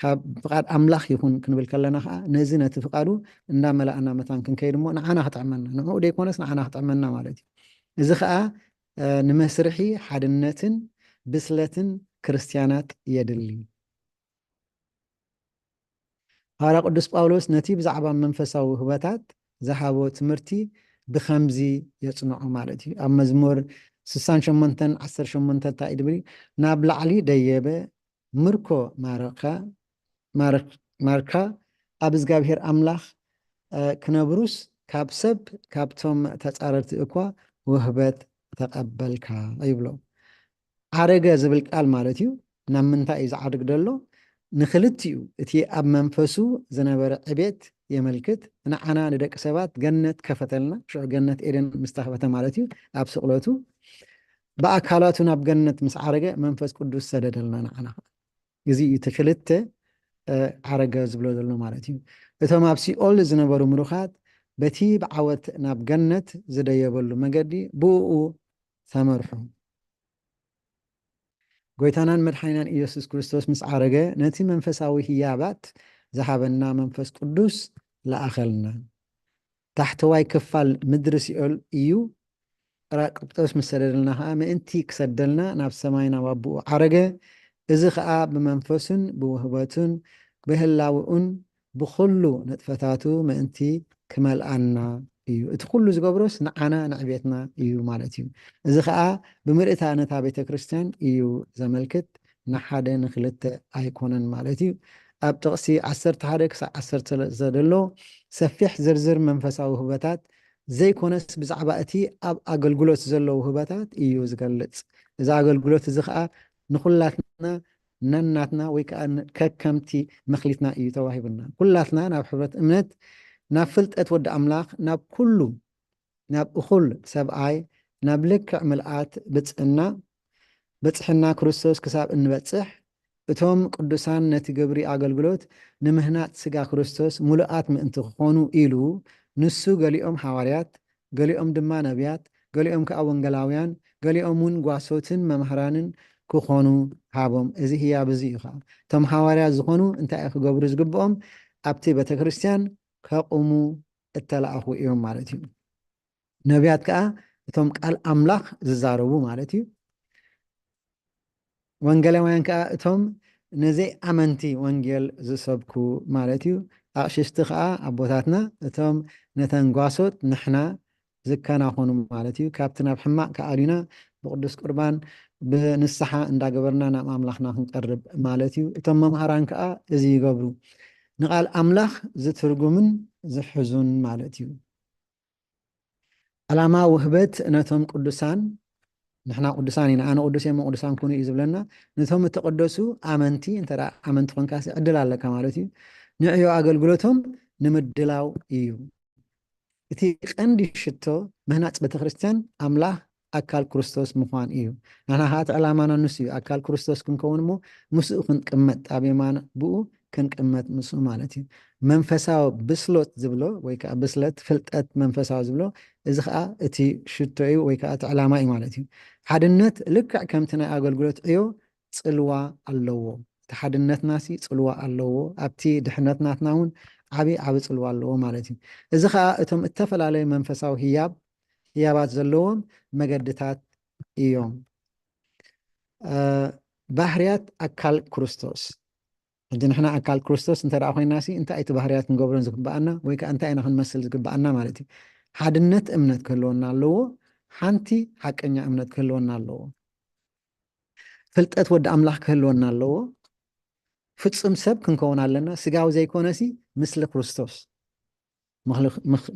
ካብ ፍቃድ ኣምላኽ ይኹን ክንብል ከለና ከዓ ነዚ ነቲ ፍቃዱ እንዳመላእና መታን ክንከይድ እሞ ንዓና ክጥዕመና ንዕኡ ደይኮነስ ንዓና ክጥዕመና ማለት እዩ እዚ ከዓ ንመስርሒ ሓድነትን ብስለትን ክርስቲያናት የድሊ ሃዋርያ ቅዱስ ጳውሎስ ነቲ ብዛዕባ መንፈሳዊ ውህበታት ዝሃቦ ትምህርቲ ብከምዚ የፅንዖ ማለት እዩ ኣብ መዝሙር 68:18 እንታይ ድብል ናብ ላዕሊ ደየበ ምርኮ ማርካ ኣብ እግዚኣብሔር ኣምላኽ ክነብሩስ ካብ ሰብ ካብቶም ተፃረርቲ እኳ ውህበት ተቐበልካ ይብሎ ዓረገ ዝብል ቃል ማለት እዩ ናብ ምንታይ እዩ ዝዓርግ ደሎ ንክልቲኡ እቲ ኣብ መንፈሱ ዝነበረ ዕቤት የመልክት ንዓና ንደቂ ሰባት ገነት ከፈተልና ሽዑ ገነት ኤደን ምስተኸፈተ ማለት እዩ ኣብ ስቕለቱ ብኣካላቱ ናብ ገነት ምስ ዓረገ መንፈስ ቅዱስ ሰደደልና ንዓና እዚ እቲ ክልተ ዓረገ ዝብሎ ዘሎ ማለት እዩ እቶም ኣብ ሲኦል ዝነበሩ ምሩኻት በቲ ብዓወት ናብ ገነት ዝደየበሉ መገዲ ብኡ ተመርሑ ጎይታናን መድሓኒናን ኢየሱስ ክርስቶስ ምስ ዓረገ ነቲ መንፈሳዊ ህያባት ዝሃበና መንፈስ ቅዱስ ለኣኸልና ታሕተዋይ ክፋል ምድሪ ሲኦል እዩ ጰራቅሊጦስ ምስ ሰደደልና ከዓ ምእንቲ ክሰደልና ናብ ሰማይ ናብ ኣቦኡ ዓረገ እዚ ከዓ ብመንፈሱን ብውህበቱን ብህላውኡን ብኩሉ ንጥፈታቱ ምእንቲ ክመልኣና እዩ እቲ ኩሉ ዝገብሮስ ንዓና ንዕቤትና እዩ ማለት እዩ እዚ ከዓ ብምርኢታ ነታ ቤተክርስትያን እዩ ዘመልክት ንሓደ ንክልተ ኣይኮነን ማለት እዩ ኣብ ጥቕሲ 11 ክሳብ 13 ዘሎ ሰፊሕ ዝርዝር መንፈሳዊ ውህበታት ዘይኮነስ ብዛዕባ እቲ ኣብ ኣገልግሎት ዘለዉ ውህበታት እዩ ዝገልፅ እዚ ኣገልግሎት እዚ ከዓ ንኩላትና ነናትና ወይ ከዓ ከከምቲ መክሊትና እዩ ተዋሂብና ኩላትና ናብ ሕብረት እምነት ናብ ፍልጠት ወዲ ኣምላኽ ናብ ኩሉ ናብ እኹል ሰብኣይ ናብ ልክዕ ምልኣት ብፅሕና ክርስቶስ ክሳብ እንበፅሕ እቶም ቅዱሳን ነቲ ግብሪ ኣገልግሎት ንምህናፅ ስጋ ክርስቶስ ሙሉኣት ምእንቲ ክኾኑ ኢሉ ንሱ ገሊኦም ሓዋርያት ገሊኦም ድማ ነቢያት ገሊኦም ከዓ ወንጌላውያን ገሊኦም እውን ጓሶትን መምሃራንን ክኾኑ ሃቦም እዚ ህያብ እዚ እዩ ከዓ እቶም ሓዋርያት ዝኾኑ እንታይ ክገብሩ ዝግብኦም ኣብቲ ቤተክርስትያን ከቁሙ እተለኣኹ እዮም ማለት እዩ ነቢያት ከዓ እቶም ቃል ኣምላኽ ዝዛረቡ ማለት እዩ ወንጌላውያን ከዓ እቶም ነዘይ ኣመንቲ ወንጌል ዝሰብኩ ማለት እዩ ኣቕሽሽቲ ከዓ ኣቦታትና እቶም ነተን ጓሶት ንሕና ዝከናኾኑ ማለት እዩ ካብቲ ናብ ሕማቅ ከኣሊና ብቅዱስ ቁርባን ብንስሓ እንዳገበርና ናብ ኣምላኽና ክንቀርብ ማለት እዩ እቶም መምሃራን ከዓ እዚ ይገብሩ ንቃል ኣምላኽ ዝትርጉምን ዝሕዙን ማለት እዩ ዓላማ ውህበት ነቶም ቅዱሳን ንሕና ቅዱሳን ኢና ኣነ ቅዱስ እየ ቅዱሳን ኩኑ እዩ ዝብለና ነቶም እተቀደሱ ኣመንቲ እንተዳ ኣመንቲ ኮንካሲ ዕድል ኣለካ ማለት እዩ ንዕዮ ኣገልግሎቶም ንምድላው እዩ እቲ ቀንዲ ሽቶ ምህናፅ ቤተክርስትያን ኣምላኽ ኣካል ክርስቶስ ምዃን እዩ ንሕና ከዓ እቲ ዕላማና ንሱ እዩ ኣካል ክርስቶስ ክንከውን እሞ ምስኡ ክንቅመጥ ኣብ የማን ብኡ ክንቅመጥ ምስኡ ማለት እዩ መንፈሳዊ ብስሎት ዝብሎ ወይ ከዓ ብስለት ፍልጠት መንፈሳዊ ዝብሎ እዚ ከዓ እቲ ሽቶ እዩ ወይ ከዓ እቲ ዕላማ እዩ ማለት እዩ ሓድነት ልክዕ ከምቲ ናይ ኣገልግሎት ዕዮ ፅልዋ ኣለዎ እቲ ሓድነትና ሲ ፅልዋ ኣለዎ ኣብቲ ድሕነትናትና እውን ዓብይ ፅልዋ ኣለዎ ማለት እዩ እዚ ከዓ እቶም እተፈላለዩ መንፈሳዊ ህያባት ዘለዎም መገድታት እዮም ባህርያት ኣካል ክርስቶስ ሕጂ ንሕና ኣካል ክርስቶስ እንተደኣ ኮይና ሲ እንታይ እቲ ባህርያት ክንገብሮን ዝግባአና ወይ ከዓ እንታይ ኢና ክንመስል ዝግባአና ማለት እዩ ሓድነት እምነት ክህልወና ኣለዎ ሓንቲ ሓቀኛ እምነት ክህልወና ኣለዎ ፍልጠት ወዲ ኣምላኽ ክህልወና ኣለዎ ፍጹም ሰብ ክንከውን ኣለና ስጋዊ ዘይኮነ ሲ ምስሊ ክርስቶስ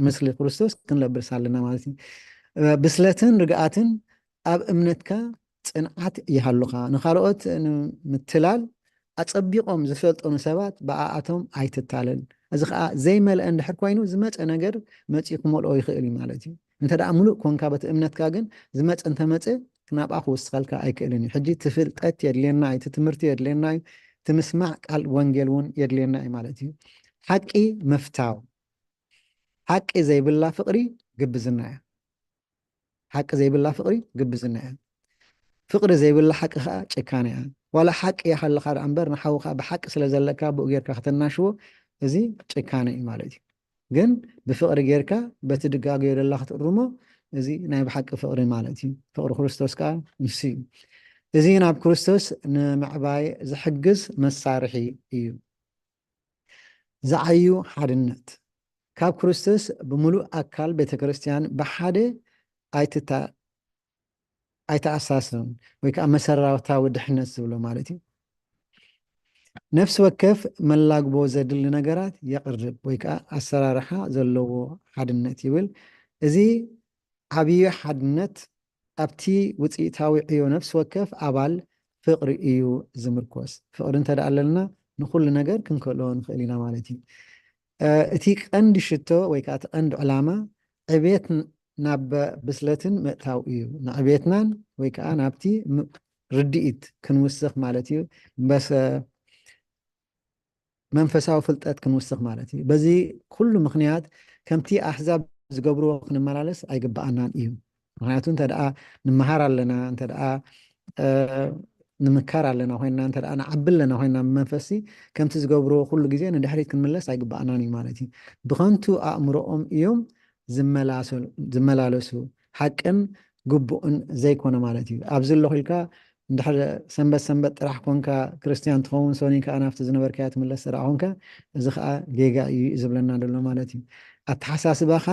ምስሊ ክርስቶስ ክንለብስ ኣለና ማለት እዩ ብስለትን ርግኣትን ኣብ እምነትካ ፅንዓት ይሃሉካ ንካልኦት ምትላል ኣፀቢቆም ዝፈልጦኑ ሰባት ብኣኣቶም ኣይትታለን እዚ ከዓ ዘይመልአ እንድሕር ኮይኑ ዝመፀ ነገር መፂኡ ክመልኦ ይኽእል እዩ ማለት እዩ እንተደኣ ሙሉእ ኮንካ በቲ እምነትካ ግን ዝመፀ እንተመፀ ናብኣ ክውስኸልካ ኣይክእልን እዩ ሕጂ ትፍልጠት የድልየና እዩ ትምህርቲ የድልየና እዩ ትምስማዕ ቃል ወንጌል እውን የድልየና እዩ ማለት እዩ ሓቂ መፍታው ሓቂ ዘይብላ ፍቅሪ ግብዝና እያ ሓቂ ዘይብላ ፍቅሪ ግብዝና እያ ፍቅሪ ዘይብላ ሓቂ ከዓ ጭካነ እያ ዋላ ሓቂ ያሃለካ ዳ እምበር ንሓውካ ብሓቂ ስለ ዘለካ ብኡ ጌርካ ከተናሽዎ እዚ ጭካነ እዩ ማለት እዩ ግን ብፍቅሪ ጌርካ በቲ ድጋገዮ ደላ ክትእርሞ እዚ ናይ ብሓቂ ፍቅሪ ማለት እዩ ፍቅሪ ክርስቶስ ከዓ ንሱ እዩ እዚ ናብ ክርስቶስ ንምዕባይ ዝሕግዝ መሳርሒ እዩ ዝዓዩ ሓድነት ካብ ክርስቶስ ብምሉእ ኣካል ቤተክርስትያን ብሓደ ኣይተኣሳስርን ወይ ከዓ መሰረታዊ ድሕነት ዝብሎ ማለት እዩ ነፍሲ ወከፍ መላግቦ ዘድሊ ነገራት የቅርብ ወይ ከዓ ኣሰራርሓ ዘለዎ ሓድነት ይብል እዚ ዓብዪ ሓድነት ኣብቲ ውፅኢታዊ ዕዮ ነፍሲ ወከፍ ኣባል ፍቅሪ እዩ ዝምርኮስ ፍቅሪ እንተደኣ ኣለና ንኩሉ ነገር ክንከልኦ ንኽእል ኢና ማለት እዩ እቲ ቀንዲ ሽቶ ወይ ከዓ እቲ ቀንዲ ዕላማ ዕቤት ናብ ብስለትን ምእታው እዩ ንዕቤትናን ወይ ከዓ ናብቲ ርድኢት ክንውስኽ ማለት እዩ በስ መንፈሳዊ ፍልጠት ክንውስኽ ማለት እዩ በዚ ኩሉ ምክንያት ከምቲ ኣሕዛብ ዝገብርዎ ክንመላለስ ኣይግባአናን እዩ ምክንያቱ እንተደኣ ንምሃር ኣለና እንተደኣ ንምካር ኣለና ኮይና እንተደኣ ንዓቢ ኣለና ኮይና ብመንፈሲ ከምቲ ዝገብርዎ ኩሉ ግዜ ንድሕሪት ክንምለስ ኣይግባአናን እዩ ማለት እዩ ብኸንቱ ኣእምሮኦም እዮም ዝመላለሱ ሓቅን ግቡእን ዘይኮነ ማለት እዩ ኣብዚ ኣሎ ኢልካ እንድሕር ሰንበት ጥራሕ ኮንካ ክርስቲያን ትኸውን ሶኒ ከዓ ናብቲ ዝነበርካያ ትምለስ ጥራሕ ኮንካ እዚ ከዓ ጌጋ እዩ ዝብለና ደሎ ማለት እዩ ኣተሓሳስባኻ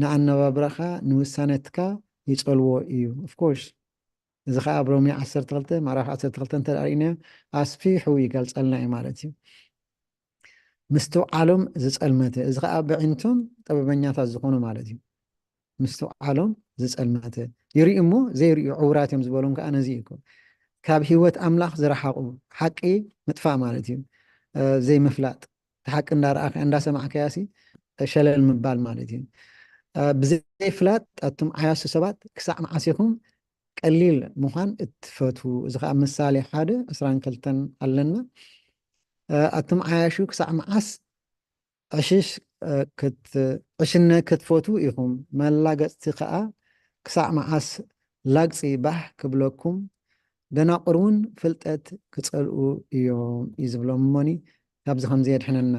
ንኣነባብራኻ ንውሳነትካ ይፀልዎ እዩ ኦፍኮርስ እዚ ከዓ ኣብ ሮሜ 12 ምዕራፍ 12 እንተሪእና ኣስፊሑ ይገልፀልና እዩ ማለት እዩ ምስትውዓሎም ዝፀልመተ እዚ ከዓ ብዒንቶም ጥበበኛታት ዝኾኑ ማለት እዩ ምስትውዓሎም ዝፀልመተ ይርኡ እሞ ዘይርኡ ዕውራት እዮም ዝበሎም ከዓ ነዚ እዩ ካብ ሂወት ኣምላኽ ዝረሓቑ ሓቂ ምጥፋእ ማለት እዩ ዘይምፍላጥ እቲ ሓቂ እንዳረኣካ እንዳሰማዕከያሲ ሸለል ምባል ማለት እዩ ብዘይፍላጥ ኣቶም ዓያሱ ሰባት ክሳዕ መዓሲኹም ቀሊል ምዃን እትፈትው እዚ ከዓ ምሳሌ 1:22 ኣለና ኣቶም ዓያሹ ክሳዕ መዓስ ዕሽነ ክትፈቱ ኢኹም መላገፅቲ ከዓ ክሳዕ መዓስ ላግፂ ባህ ክብለኩም ደናቁር እውን ፍልጠት ክፀልኡ እዮም እዩ ዝብሎም እሞኒ ካብዚ ከምዚ የድሕነና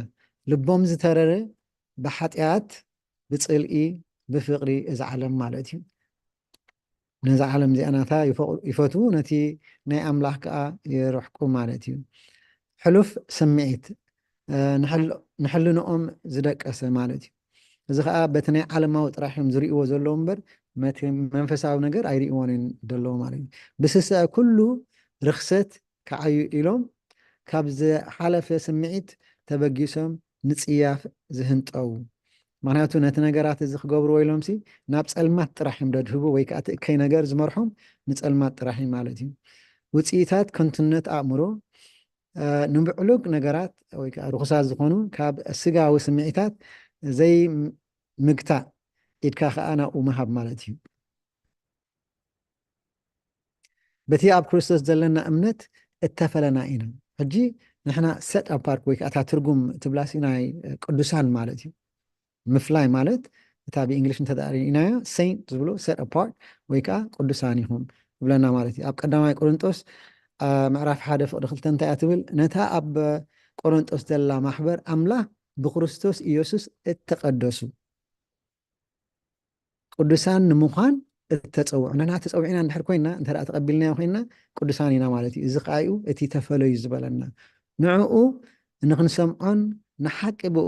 ልቦም ዝተረረ ብሓጢኣት ብፅልኢ ብፍቅሪ እዚ ዓለም ማለት እዩ ነዚ ዓለም እዚኣናታ ይፈትው ነቲ ናይ ኣምላኽ ከዓ ይርሕቁ ማለት እዩ ሕሉፍ ስምዒት ንሕልንኦም ዝደቀሰ ማለት እዩ እዚ ከዓ በቲ ናይ ዓለማዊ ጥራሕ እዮም ዝርእይዎ ዘለዉ እምበር መንፈሳዊ ነገር ኣይርእይዎን ደለዎ ማለት እዩ ብስስአ ኩሉ ርክሰት ከዓዩ ኢሎም ካብ ዝሓለፈ ስምዒት ተበጊሶም ንፅያፍ ዝህንጠው ምክንያቱ ነቲ ነገራት እዚ ክገብርዎ ኢሎምሲ ናብ ፀልማት ጥራሕ እዮም ደድህቡ ወይ ከዓ ትእከይ ነገር ዝመርሖም ንፀልማት ጥራሕ እዩ ማለት እዩ ውፅኢታት ከንቱነት ኣእምሮ ንምዕሉግ ነገራት ወይ ከዓ ርኩሳት ዝኾኑ ካብ ስጋዊ ስምዒታት ዘይ ምግታእ ኢድካ ከዓ ናብኡ ምሃብ ማለት እዩ በቲ ኣብ ክርስቶስ ዘለና እምነት እተፈለና ኢና ሕጂ ንሕና ሰጥ ኣፓርት ወይ ከዓ ትርጉም ትብላሲ ናይ ቅዱሳን ማለት እዩ ምፍላይ ማለት እታ ብእንግሊሽ እንተዳሪእናዮ ሴንት ዝብሎ ሰጥ ኣፓርት ወይ ከዓ ቅዱሳን ይኹም ይብለና ማለት እዩ ኣብ ቀዳማይ ቆሮንጦስ ምዕራፍ 1 ፍቅዲ 2 እንታይ ትብል ነታ ኣብ ቆሮንጦስ ዘላ ማሕበር ኣምላኽ ብክርስቶስ ኢየሱስ እተቀደሱ ቅዱሳን ንምዃን እተፀውዑ ንሕና ተፀዊዕና እንድሕር ኮይና እንተደኣ ተቐቢልናዮ ኮይና ቅዱሳን ኢና ማለት እዩ እዚ ከዓ እዩ እቲ ተፈለዩ ዝበለና ንዕኡ ንክንሰምዖን ንሓቂ ብኡ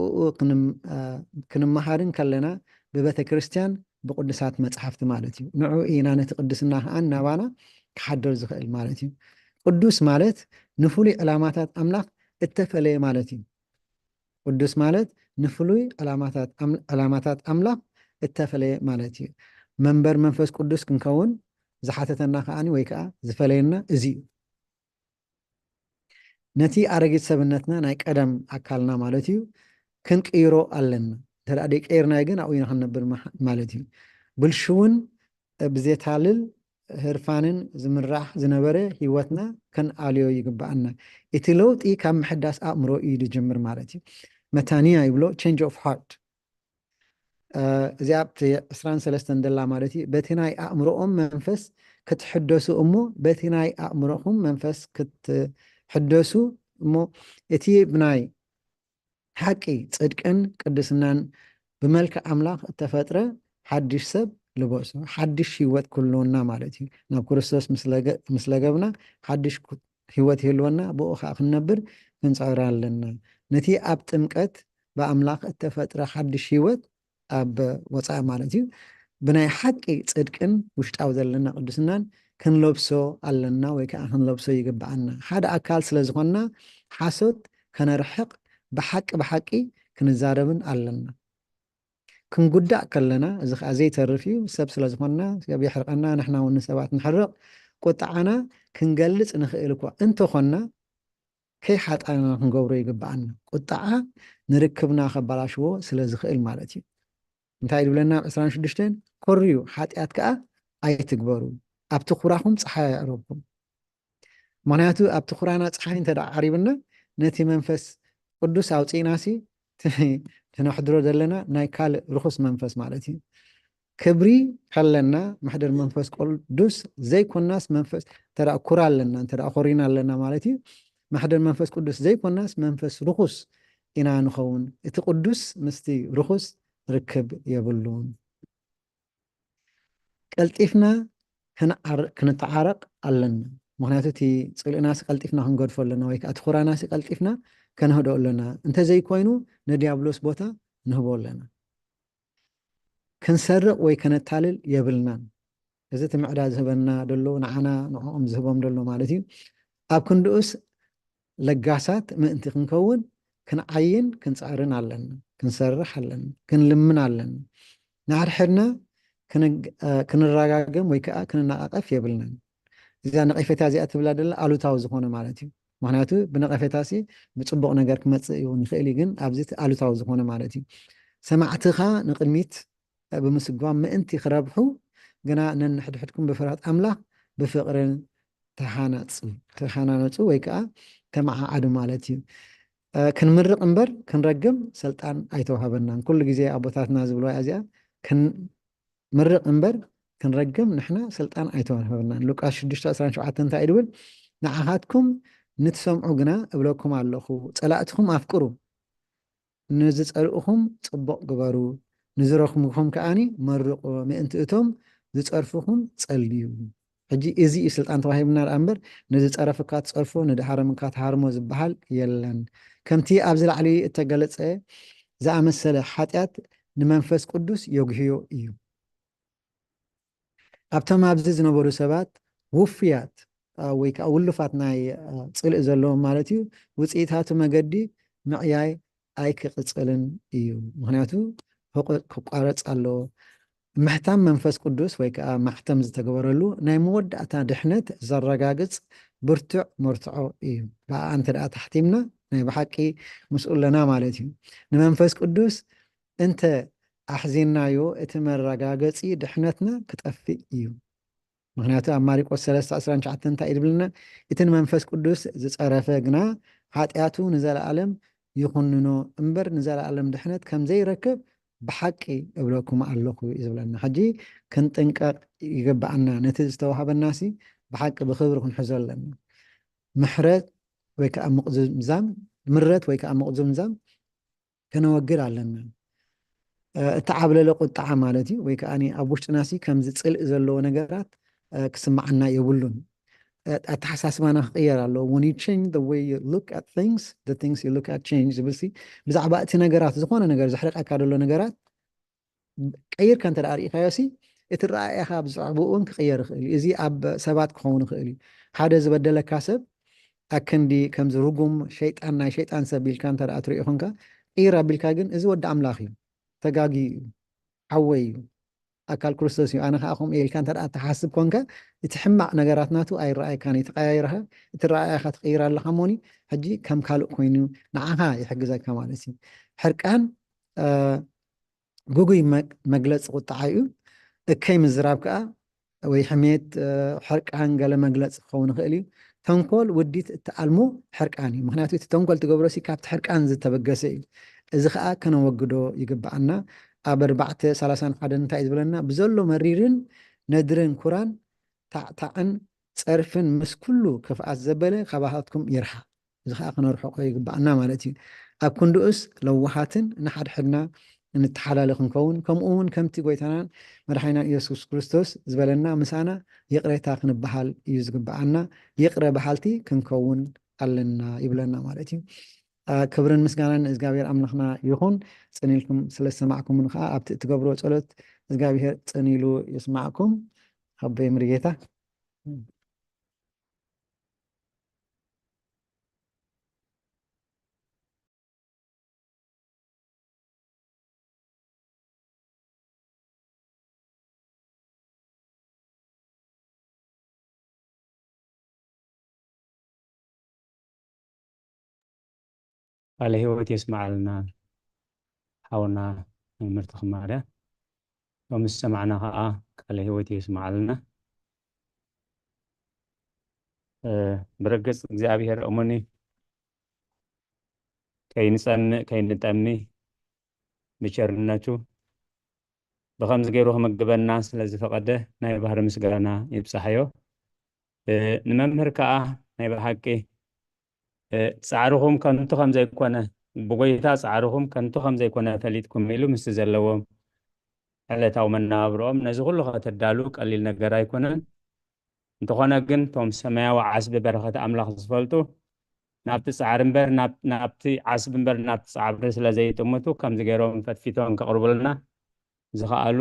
ክንመሃርን ከለና ብቤተ ክርስቲያን ብቅዱሳት መፅሓፍቲ ማለት እዩ ንዕኡ ኢና ነቲ ቅድስና ከዓ ናባና ክሓድር ዝኽእል ማለት እዩ ቅዱስ ማለት ንፍሉይ ዕላማታት ኣምላኽ እተፈለየ ማለት እዩ ቅዱስ ማለት ንፍሉይ ዕላማታት ኣምላኽ እተፈለየ ማለት እዩ መንበር መንፈስ ቅዱስ ክንከውን ዝሓተተና ከዓኒ ወይ ከዓ ዝፈለየና እዚ እዩ ነቲ ኣረጊት ሰብነትና ናይ ቀደም ኣካልና ማለት እዩ ክንቅይሮ ኣለና እንተደኣ ደይቀይርናዮ ግን ኣብኡ ኢና ክንነብር ማለት እዩ ብልሽውን ብዘይታልል ህርፋንን ዝምራሕ ዝነበረ ሂወትና ከንኣልዮ ይግባአና እቲ ለውጢ ካብ ምሕዳስ ኣእምሮ እዩ ዝጅምር ማለት እዩ መታንያ ይብሎ change of heart እዚኣ 23 ደላ ማለት እዩ በቲ ናይ ኣእምሮኦም መንፈስ ክትሕደሱ እሞ በቲ ናይ ኣእምሮኹም መንፈስ ክትሕደሱ እሞ እቲ ብናይ ሓቂ ፅድቅን ቅድስናን ብመልክዕ ኣምላኽ እተፈጥረ ሓድሽ ሰብ ልበሱ ሓድሽ ሂወት ክህልወና ማለት እዩ ናብ ክርስቶስ ምስ ለገብና ሓድሽ ሂወት ይህልወና ብኡ ከዓ ክንነብር ክንፀውራ ኣለና ነቲ ኣብ ጥምቀት ብኣምላኽ እተፈጥረ ሓድሽ ሂወት ኣብ ወፃኢ ማለት እዩ ብናይ ሓቂ ፅድቅን ውሽጣዊ ዘለና ቅዱስናን ክንለብሶ ኣለና ወይ ከዓ ክንለብሶ ይግባአና ሓደ ኣካል ስለ ዝኾንና ሓሶት ከነርሕቕ ብሓቂ ክንዛረብን ኣለና ክንጉዳእ ከለና እዚ ከዓ ዘይተርፍ እዩ ሰብ ስለ ዝኾንና ሰብ ይሕርቀና ንሕና እውን ሰባት ንሕርቕ ቁጣዓና ክንገልፅ ንኽእል እኳ እንተኾንና ከይሓጣና ክንገብሮ ይግባአና ቁጣዓ ንርክብና ከበላሽዎ ስለ ዝኽእል ማለት እዩ እንታይ ይብለና 26 ኮርዩ ሓጢኣት ከዓ ኣይትግበሩ ኣብቲ ኩራኹም ፀሓይ ኣዕረብኩም ምክንያቱ ኣብቲ ኩራና ፀሓይ እንተደኣ ዓሪብና ነቲ መንፈስ ቅዱስ ኣውፂእናሲ ትነሕድሮ ዘለና ናይ ካልእ ርኩስ መንፈስ ማለት እዩ ክብሪ ከለና ማሕደር መንፈስ ቅዱስ ዘይኮናስ መንፈስ እንተደኣ ኩራ ኣለና እንተደኣ ኮሪና ኣለና ማለት እዩ ማሕደር መንፈስ ቅዱስ ዘይኮናስ መንፈስ ርኩስ ኢና ንኸውን እቲ ቅዱስ ምስቲ ርኩስ ርክብ የብሉን ቀልጢፍና ክንተዓረቕ ኣለና ምክንያቱ እቲ ፅልእናሲ ቀልጢፍና ክንገድፎ ኣለና ወይ ከዓ እቲ ኩራናሲ ቀልጢፍና ከነህዶ ኣለና እንተዘይኮይኑ ንዲያብሎስ ቦታ ንህቦ ኣለና ክንሰርቕ ወይ ከነታልል የብልናን እዚ እቲ ምዕዳ ዝህበና ደሎ ንዓና ንዕኦም ዝህቦም ደሎ ማለት እዩ ኣብ ክንድኡስ ለጋሳት ምእንቲ ክንከውን ክንዓይን ክንፃዕርን ኣለና ክንሰርሕ ኣለና ክንልምን ኣለና ንሓድሕድና ክንረጋገም ወይ ከዓ ክንነቃቀፍ የብልናን እዛ ነቐፌታ እዚኣ ትብላ ደላ ኣሉታዊ ዝኾነ ማለት እዩ ምክንያቱ ብነቐፌታሲ ብፅቡቅ ነገር ክመፅእ ይኹን ይኽእል ግን ኣብዚ ኣሉታዊ ዝኾነ ማለት እዩ ሰማዕትኻ ንቅድሚት ብምስጓም ምእንቲ ክረብሑ ግና ነንሕድሕድኩም ብፍርሃት ኣምላኽ ብፍቅርን ተሃናነፁ ወይ ከዓ ተመዓዓዱ ማለት እዩ ክንምርቕ እምበር ክንረግም ስልጣን ኣይተዋሃበናን ኩሉ ግዜ ኣቦታትና ዝብልዋ እዚኣ ክንምርቕ እምበር ክንረግም ንሕና ስልጣን ኣይተዋሃበናን ሉቃስ 6:17 እንታይ ይብል ንዓኻትኩም ንትሰምዑ ግና እብለኩም ኣለኹ ፀላእትኩም ኣፍቅሩ ንዝፀልእኹም ፅቡቅ ግበሩ ንዝረኽምኩም ከዓኒ መርቑ ምእንቲ እቶም ዝፀርፍኹም ፀልዩ ሕጂ እዚ እዩ ስልጣን ተዋሂብና ዳ እምበር ንዝፀረፍካ ትፀርፎ ንድሓረምካ ተሃርሞ ዝበሃል የለን ከምቲ ኣብዚ ላዕሊ እተገለፀ ዝኣመሰለ ሓጢኣት ንመንፈስ ቅዱስ የጉህዮ እዩ ኣብቶም ኣብዚ ዝነበሩ ሰባት ውፍያት ወይ ከዓ ውሉፋት ናይ ፅልእ ዘለዎም ማለት እዩ ውፅኢታቱ መገዲ ምዕያይ ኣይክቕፅልን እዩ ምክንያቱ ክቋረፅ ኣለዎ ምሕታም መንፈስ ቅዱስ ወይ ከዓ ማሕተም ዝተገበረሉ ናይ መወዳእታ ድሕነት ዘረጋግፅ ብርቱዕ መርትዖ እዩ ብኣ እንተ ደኣ ተሓቲምና ናይ ብሓቂ ምስኡ ኣለና ማለት እዩ ንመንፈስ ቅዱስ እንተ ኣሕዚናዮ እቲ መረጋገፂ ድሕነትና ክጠፍእ እዩ ምክንያቱ ኣብ ማሪቆስ 3:29 እንታይ ይብልና እቲ ንመንፈስ ቅዱስ ዝፀረፈ ግና ሓጢኣቱ ንዘለኣለም ይኹንኖ እምበር ንዘለኣለም ድሕነት ከም ዘይረክብ ብሓቂ እብለኩም ኣለኹ እዩ ዝብለና ሕጂ ክንጥንቀቕ ይግባአና ነቲ ዝተዋሃበናሲ ብሓቂ ብክብሪ ክንሕዞ ኣለና ምሕረት ወይ ከዓ ምቕዝምዛም ምረት ወይ ከዓ ምቕዝምዛም ከነወግድ ኣለና እተዓብለለ ቁጣዓ ማለት እዩ ወይ ከዓ ኣብ ውሽጥናሲ ከምዚ ፅልእ ዘለዎ ነገራት ክስማዓና የብሉን ኣተሓሳስባና ክቅየር ኣለዎ when you change the way you look at things the things you look at change ዝብልሲ ብዛዕባ እቲ ነገራት ዝኾነ ነገር ዘሕርቀካ ዘሎ ነገራት ቀይርካ እንተ ደኣ ርኢኻዮሲ እቲ ረኣያኻ ብዛዕባኡ እውን ክቅየር ይኽእል እዩ እዚ ኣብ ሰባት ክኸውን ይኽእል እዩ ሓደ ዝበደለካ ሰብ ኣከንዲ ከምዚ ርጉም ሸይጣን ናይ ሸይጣን ሰብ ኢልካ እንተ ደኣ ትሪኦ ኮንካ ቅይር ኣቢልካ ግን እዚ ወዲ ኣምላኽ እዩ ተጋጊ እዩ ዓወይ እዩ ኣካል ክርስቶስ እዩ ኣነ ከዓ ከምኡ ኢልካ እንተ ደኣ ተሓስብ ኮንካ እቲ ሕማቅ ነገራት ናቱ ኣይረኣይካን ተቀያይረኻ እቲ ረኣያኻ ትቅይር ኣለካ ሞኒ ሕጂ ከም ካልእ ኮይኑ ንዓኻ ይሕግዘካ ማለት እዩ ሕርቃን ጉጉይ መግለፂ ቁጣዓ እዩ እከይ ምዝራብ ከዓ ወይ ሕሜት ሕርቃን ገለ መግለፂ ክኸውን ይኽእል እዩ ተንኮል ውዲት እትኣልሞ ሕርቃን እዩ ምክንያቱ እቲ ተንኮል ትገብሮሲ ካብቲ ሕርቃን ዝተበገሰ እዩ እዚ ከዓ ከነወግዶ ይግባአና ኣብ 4:31 እንታይ ዝብለና ብዘሎ መሪርን ነድርን ኩራን ታዕታዕን ፀርፍን ምስ ኩሉ ክፍኣት ዘበለ ካባሃትኩም ይርሓቅ እዚ ከዓ ክነርሕቆ ይግባአና ማለት እዩ ኣብ ክንድኡስ ለዋሃትን ንሓድሕድና እንተሓላለኽ ክንከውን ከምኡ እውን ከምቲ ጎይታናን መድሓኒና ኢየሱስ ክርስቶስ ዝበለና ምሳና ይቕሬታ ክንበሃል እዩ ዝግባአና ይቕረ በሃልቲ ክንከውን ኣለና ይብለና ማለት እዩ ክብርን ምስጋናን እግዚአብሔር ኣምላኽና ይኹን ፀኒልኩም ስለሰማዕኩም ከዓ ኣብቲ እትገብሮ ጸሎት እግዚአብሔር ፀኒሉ ይስማዕኩም ከበይ ምርጌታ على هيوت يسمع لنا حاولنا مرتخ ماريا ومستمعناها على هيوت يسمع لنا برقص እግዚአብሔር እሙኒ ከይንጠምኒ ብቸርነቱ ብኸምዚ ገይሩ ክመግበና ስለዝፈቐደ ናይ ባህሪ ምስጋና ይብፃሕዮ ንመምህር ከዓ ናይ ብሓቂ ፃዕርኹም ከንቱ ከም ዘይኮነ ብጎይታ ፃዕርኹም ከንቱ ከም ዘይኮነ ፈሊጥኩም ኢሉ ምስ ዘለዎም ዕለታዊ መነባብሮኦም ነዚ ኩሉ ከተዳሉ ቀሊል ነገር ኣይኮነን እንተኾነ ግን ቶም ሰማያዊ ዓስቢ በረኸት ኣምላኽ ዝፈልጡ ናብቲ ፃዕሪ እምበር ናብቲ ዓስቢ እምበር ናብቲ ፃዕሪ ስለ ዘይጥምቱ ከምዚ ገይሮም ፈትፊቶም ከቕርቡልና ዝኸኣሉ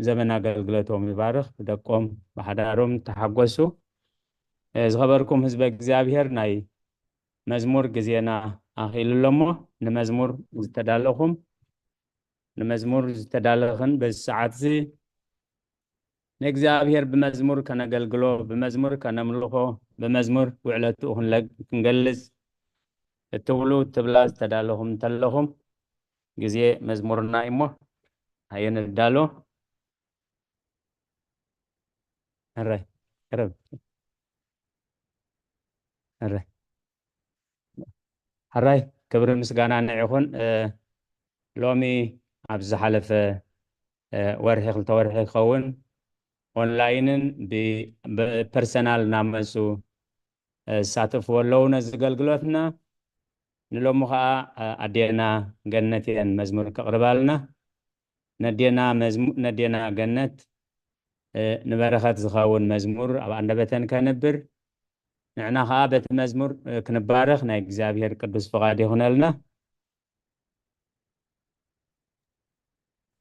ዘመን ኣገልግሎቶም ይባርኽ ብደቆም ብሓዳሮም ተሓጎሱ ዝኸበርኩም ህዝበ እግዚኣብሔር ናይ መዝሙር ግዜና ኣኺሉሎሞ ንመዝሙር ዝተዳለኹም ንመዝሙር ዝተዳለኽን በዚ ሰዓት እዚ ንእግዚአብሔር ብመዝሙር ከነገልግሎ ብመዝሙር ከነምልኾ ብመዝሙር ውዕለቱ ክንገልጽ እትብሉ ትብላ ዝተዳለኹም እንተለኹም ግዜ መዝሙርና እሞ ሃየንዳሎ حراي كبر مسجانا نعيخون لومي عبز حلف ورحي خلط ورحي خون أونلاينن ببرسونال نامسو ساتف ولو نزقل قلوتنا نلومها أدينا جنتين مزمور كقربالنا ندينا جنت نبرخات زخاون مزمور أو عندبتن كنبر نحن خابت مزمور كنبارخ نا እግዚአብሔር ቅዱስ ፈቃድ ይሆነልና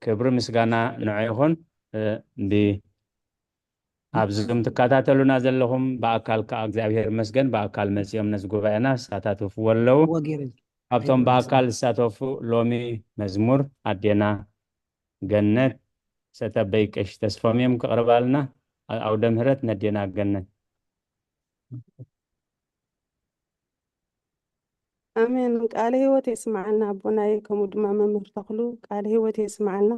ክብሪ ምስጋና ንዑ ይኹን ብ ኣብዝም ትከታተሉና ዘለኹም ብኣካል ከዓ እግዚኣብሔር ይመስገን ብኣካል መፅኦም ነዚ ጉባኤና ዝሳተፉ ኣለዉ ካብቶም ብኣካል ዝሳተፉ ሎሚ መዝሙር ኣዴና ገነት ሰተበይ ቀሽ ተስፎም እዮም ክቕርባልና ኣውደ ምህረት ነዴና ገነት አሜን ቃለ ሕይወት ይስማዓልና አቦናዬ ከሙድማ መምህር ተክሉ ቃለ ሕይወት ይስማዓልና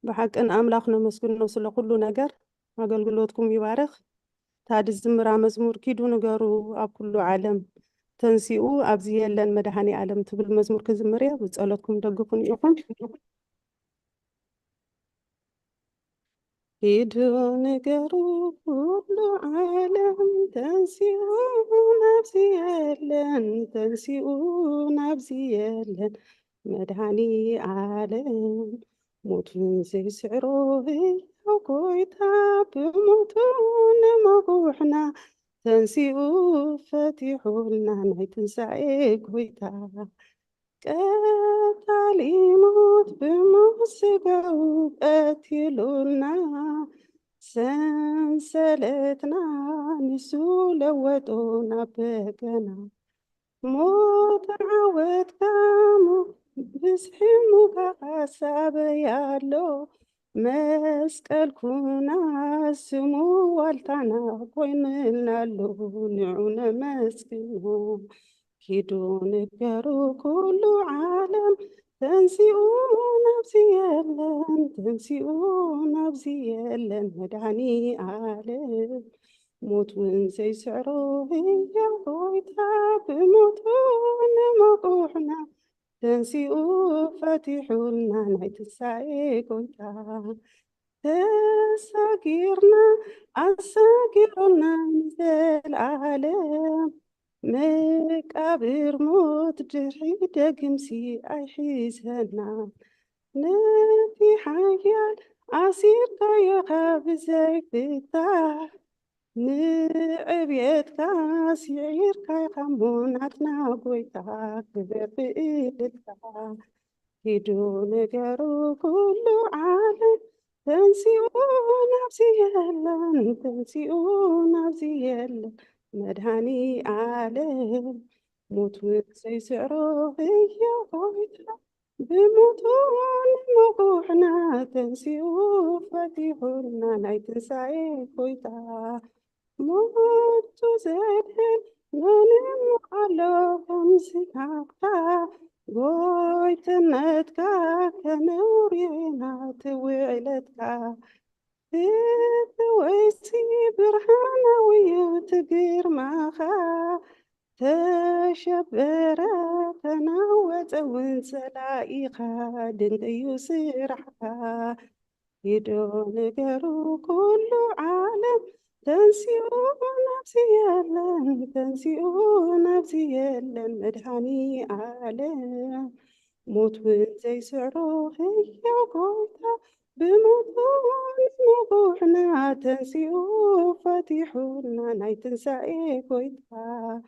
بحقن أملاك نمسكن سل كل ነገር አገልግሎትኩም ይባረክ ታድ ዝምራ መዝሙር ኪዱ ነገሩ ኣብ ኩሉ ዓለም ተንሲኡ ኣብዚ የለን መድኃኒ ዓለም ትብል መዝሙር ክዝምርያ ብጸሎትኩም ደግፉን ኢኹም ኪዱ ነገሩ ኩሉ ዓለም ተንሲኡ ኣብዚ የለን መድኃኒ ዓለም موتون زي سعروه أو كويتا بموتون مروحنا تنسيو فتحولنا نتنسعي كويتا كتالي موت بموسقو قتلولنا سنسلتنا نسولوتونا بقنا موت عود كامو بسحمك حساب يالو مسكال كنا سمو والتانا قويننا لو نعونا مسكنو كيدون الجرو كل عالم تنسيو نفسي يلن مدعني عالم موت وانزي سعروه يا قويتا بموتون مقوحنا تنسيو فتحولنا نعيد السعيقوتا أساقرنا نزل عالم مكابر موت جرحي دقمسي أحيسنا نفي حيال عصير كايخا بزيك بتاع نعبيتك سعير كاي خموناتنا قويتا كبير بإيدتا كيدو نقرو كل عالم تنسيو نفسي يلن مدهاني عالم موتون زي سعرو هي قويتا بموتون مقوحنا تنسيو فتيحولنا نايتنساي قويتا موت زين ننمقلو خمسكاكتا قويتنتكا كنورينا توعلتكا تتويسي برهانا ويتقير ماخا تشبرا تنوت ونسلائقا دنتيو سرحكا يدون قرو كل عالم تنسيو نفسي يلن مدحاني عالم موت وانزي سعروه هي وقوتا بموتون مقوحنا تنسيو فتحولنا نايتنساي قويتا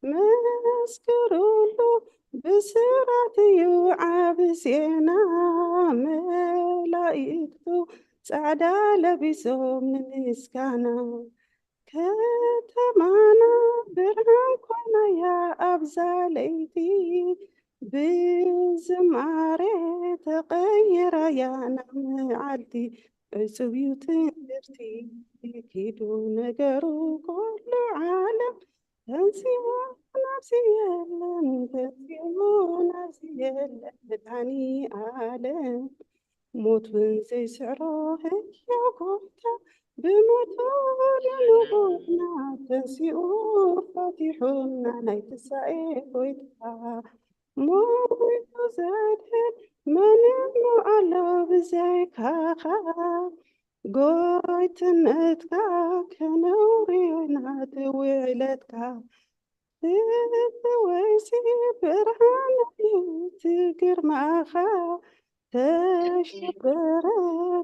مسكرولو بسرعتي وعابسينا ملايكتو سعدا لبسهم مسكانا كتمانا برهان كنا يا أبزاليتي بزماري تغير يا نعم عدي عسوي تنرتي كيدو نقرو كل عالم تنسيو نفسي يلن بدعني عالم موت وانزي سعروه يا قوتا بموتون مقوحنا تنسيو فتحولنا نايتساي قويتا موت زادت من المعلو بزيكاخا قويتنتكا كنورينا توعلتكا تتويسي برهانا يتقر ماخا تشبرا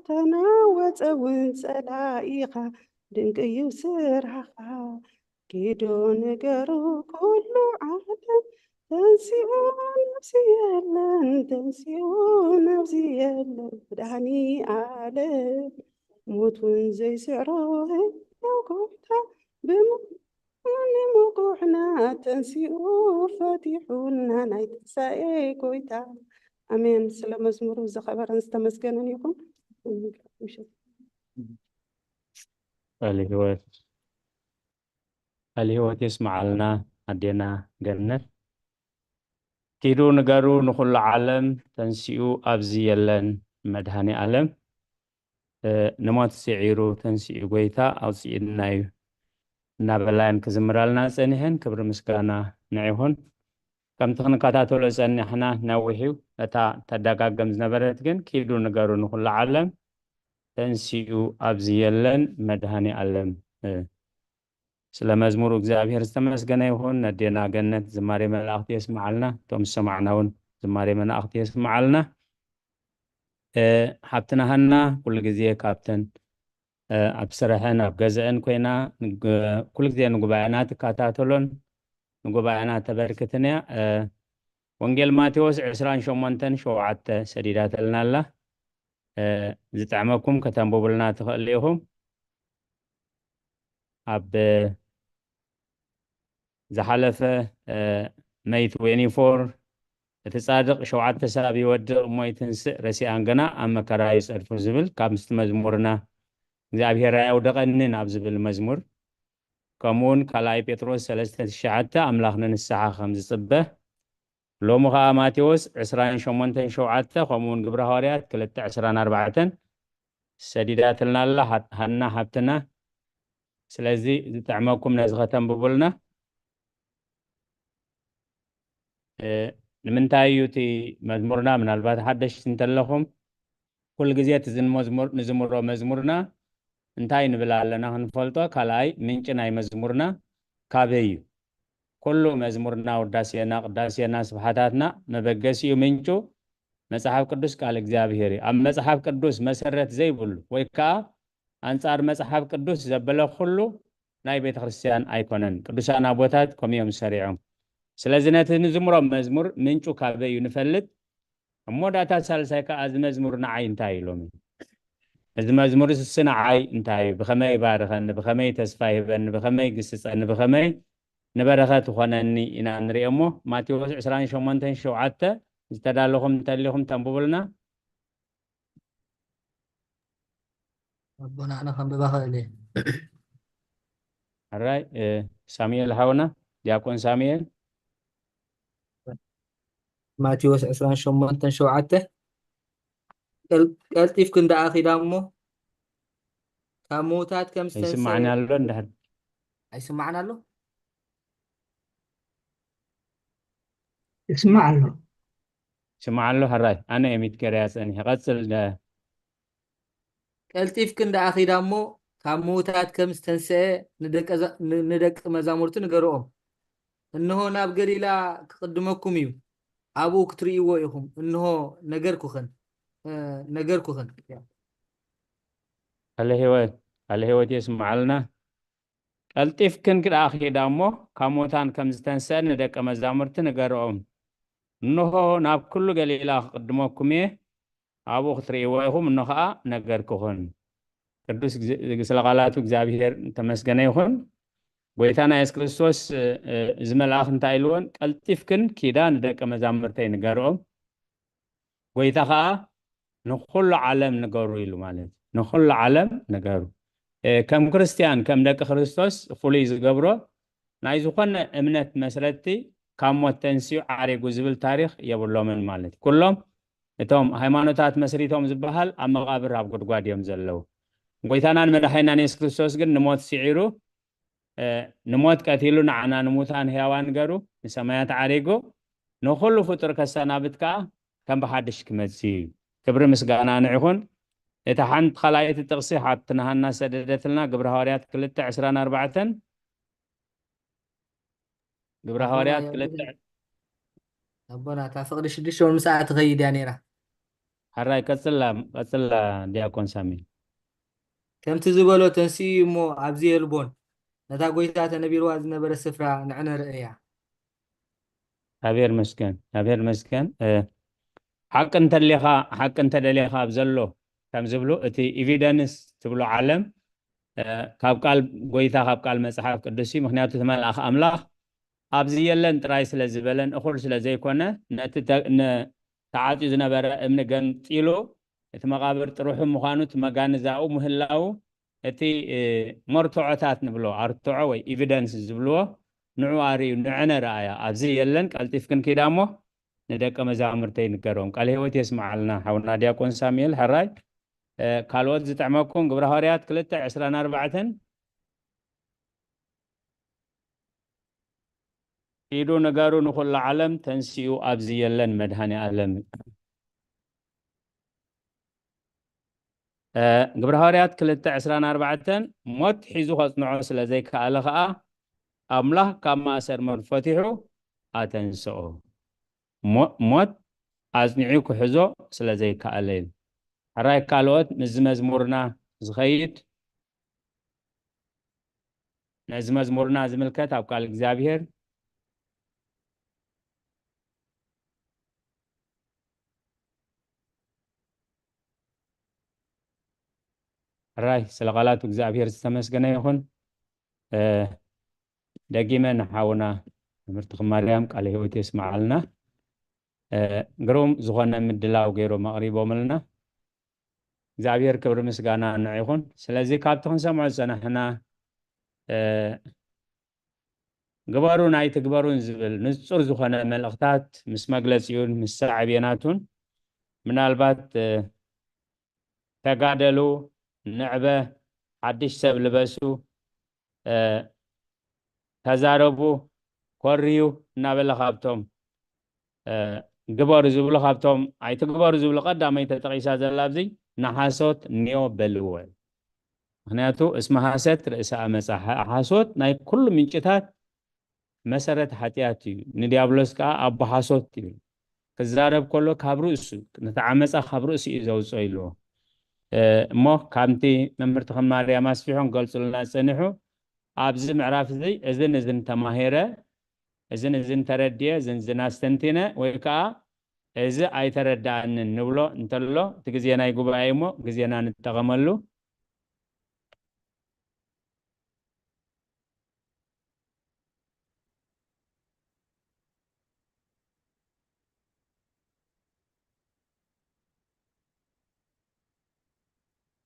تناوت ونسلائقا دنك يسرحا كيدو نقرو كل عالم ተንሲኡ ነፍሲ የለን ተንሲኡ ነፍሲ የለን መድኃኒ ዓለም ሞቱን ዘይስዕሮ ሕያው ጎይታ ብምሙቁሕና ተንሲኡ ፈቲሑና ናይ ትንሣኤ ጎይታ አሜን። ስለ መዝሙሩ ዝኸበረን ዝተመስገነን ይኹን። الهوت يسمع لنا أدينا جنة كيدو نجارو نخل عالم تنسيو أبزي يلن مدهني عالم نمات سعيرو تنسيو قويتا أو سيدنايو نابلان كزمرالنا سنهن كبر مسكانا نعيهن كم تخنقاتاتو لسان احنا نوحيو لتا تدقاق جمز نبرتكن كيدو نجارو نخل عالم تنسيو أبزي يلن مدهني عالم ስለ መዝሙሩ እግዚአብሔር ዝተመስገነ ይሁን። ነዴና ገነት ዝማሬ መላእክት የስማዓልና ቶም ሰማዕናውን ዝማሬ መላእክት የስማዓልና ሓብትና ሃና ኩሉ ግዜ ካብተን ኣብ ስራሕን ኣብ ገዝአን ኮይና ኩሉ ግዜ ንጉባኤና ትከታተሎን ንጉባኤና ተበርክትን እያ። ወንጌል ማቴዎስ 28:7 ሰዲዳተልና ኣላ ዝጥዕመኩም ከተንብቡልና ትኽእሉ ኢኹም። ኣብ زحلف ميت وينيفور تصادق شوعات تسابي ودق مويتنس رسي أنجنا أما كرايس ألف زبل كامست مزمورنا زابي راي ودقنن أبزبل المزمور كمون كلاي بيتروس 3 أملاخنا الساعة 5 صبه لو مخا ماتيوس 28 شوعات كمون قبر هوريات 13 سديدات لنا الله هنا حبتنا سلازي تعماكم نزغة ببولنا ንምንታይ እዩ እቲ መዝሙርና ምናልባት ሓደሽቲ እንተለኹም ኩሉ ግዜ እቲ ንዝምሮ መዝሙርና እንታይ ንብል ኣለና ክንፈልጦ። ካልኣይ ምንጭ ናይ መዝሙርና ካበይ እዩ? ኩሉ መዝሙርና ውዳሴና ቅዳሴና ስብሓታትና መበገሲኡ ምንጩ መጽሓፍ ቅዱስ ቃል እግዚአብሔር እዩ። ኣብ መጽሓፍ ቅዱስ መሰረት ዘይብሉ ወይ ከዓ አንጻር መጽሓፍ ቅዱስ ዘበለ ኩሉ ናይ ቤተ ክርስቲያን ኣይኮነን። ቅዱሳን ኣቦታት ከምኡ እዮም ሰሪዖም። ስለዚህ ነቲ ንዝምሮ መዝሙር ምንጩ ካበይ እዩ ንፈልጥ እሞ ዳታ ሳልሳይ ከዓ እዚ መዝሙር ንዓይ እንታይ ኢሎም እዚ መዝሙር ንዓይ እንታይ እዩ? ብኸመይ ይባርኸኒ፣ ብኸመይ ተስፋ ይህበኒ፣ ብኸመይ ግስፀኒ፣ ብኸመይ ንበረኸት ኮነኒ ኢና ንሪኦ እሞ ማቴዎስ 28:7 ዝተዳለኹም እንተሊኹም ተንብቡልና። ربنا أنا خم ببخلي አራይ ሳሙኤል ሃውና ዲያቆን ሳሙኤል ماتيوس 28:7 قلتيف كندا أخي دامو كموتات كم يسمعنا له اندهر يسمعنا له يسمع له هراي أنا يميت كرياس أني غسل قلتيف كندا أخي دامو كموتات كم استنسى ندك مزامورت نقرأهم إنه ناب قليلا قدمكم يو أبوك تريو إيهم إنه نجركو خن على هو يسمع لنا قلتيف كن كده أخي دامو كموتان كم استنسى ندك مزامورت نقرأهم إنه ناب كل قليلا قدمكم أبوك تريو إيهم إنه نجركو خن ቅዱስ ስለቃላቱ እግዚአብሔር ተመስገነ ይሁን። ጎይታና ኢየሱስ ክርስቶስ ዝመልአኽ እንታይ ኢልዎን ቀልጢፍክን ኪዳን ደቀ መዛሙርተይ ንገርኦም ጎይታ ከዓ ንኩሉ ዓለም ንገሩ ኢሉ ማለት ንኩሉ ዓለም ንገሩ። ከም ክርስቲያን ከም ደቂ ክርስቶስ ፍሉይ ዝገብሮ ናይ ዝኾነ እምነት መስረቲ ካብ ሞት ተንስኡ ዓሪጉ ዝብል ታሪክ የብሎምን ማለት ኩሎም እቶም ሃይማኖታት መስሪቶም ዝበሃል ኣብ መቃብር ኣብ ጉድጓድ እዮም ዘለው። ጎይታናን መድሓኒናን ኢየሱስ ክርስቶስ ግን ንሞት ሲዒሩ ንሞት ቀቲሉ ንዓና ንሙታን ህያዋን ገሩ ንሰማያት ዓሪጉ ንኩሉ ፍጡር ከሰናብት ከዓ ከም ብሓድሽ ክመጽእ እዩ። ክብሪ ምስጋና ንዕኹን። እታ ሓንቲ ካልኣይቲ ጥቕሲ ሓፍትና ሃና ሰደደትልና ግብረ ሐዋርያት 2:24 ግብረ ሐዋርያት 2 أبونا تفقد شديشون مساعة تغيد يعني را حراي قصلا دياكون سامي كم تزبلو تنسي مو عبزي البون نتا قويتات نبي رواز نبر السفرة نعنا رأيها እግዚአብሔር መስገን እግዚአብሔር መስገን حق انت اللي خا بزلو كم زبلو اتي ايفيدنس تبلو عالم كاب قال غويتا كاب قال مصحف قدسي مخنياتو تمال اخ املاح ابزي يلن تراي سلازبلن اخول سلازي كونه نت تعاطي زنبر امن غنطيلو اتمقابر تروح مخانو تمغانزاو مهلاو اتي مرتعتات نبلو ارتعو وي ايفيدنس زبلو نعواري نعنا رايا ابزي يلن قالتيفكن كيدامو ندق مزامرتين نقرون قال هيوت يسمع لنا حونا دياقون ساميل حراج كالوت زتعمكم قبر هوريات كلتا 24 إيدو نقارو نخل العالم تنسيو أبزي لن مدهاني أعلم قبر هوريات كلتا 24 موت حيزو خصنعو سلازيك ألغاء أمله كما أسر مرفتحو أتنسو موت أزنعيكو حزو سلازي كالين حراي كالوت مزمورنا زخيت مزمورنا زملكت أو قال إكزابير حراي سلغالات إكزابير استمسكنا يخون دقيما نحاونا مرتخم مريم قال هو تسمع لنا قروم زغنا مدلاو غيرو مغربو ملنا እግዚአብሔር ክብር ምስጋና ይሁን ስለዚህ ካብተን ሰማዕ ዘናህና ግባሩን አይትግባሩን ዝብል ንጹር ዝኾነ መልእኽታት ምስ መግለጺውን ምስ ሰዓብየናቱን ምናልባት ተጋደሉ ንዕበ ሓድሽ ሰብ ልበሱ ተዛረቡ ኮርዩ እናበለ ካብቶም ግባሩ ዝብሉ ካብቶም አይትግባሩ ዝብሉ ቀዳማይ ተጠቂሳ ዘላብዚ نحاسوت نيو بلوه مخنياتو اسمها حاسد رئيس أمسا حاسوت ناي كل من جتات مسارت حتياتي نديابلوس كا أبو حاسوت تيو كزارب كله خبروسو نتعامسا خبروسي إزاو سويلو مو كامتي ممرتخم مريم أسفيحون قلت لنا سنحو أبز معرف ذي إذن تماهيرة إذن تردية إذن استنتينة ويكا إذا أي تردد أن نبلو نتلو تجزينا يجوب أيمو جزينا نتقملو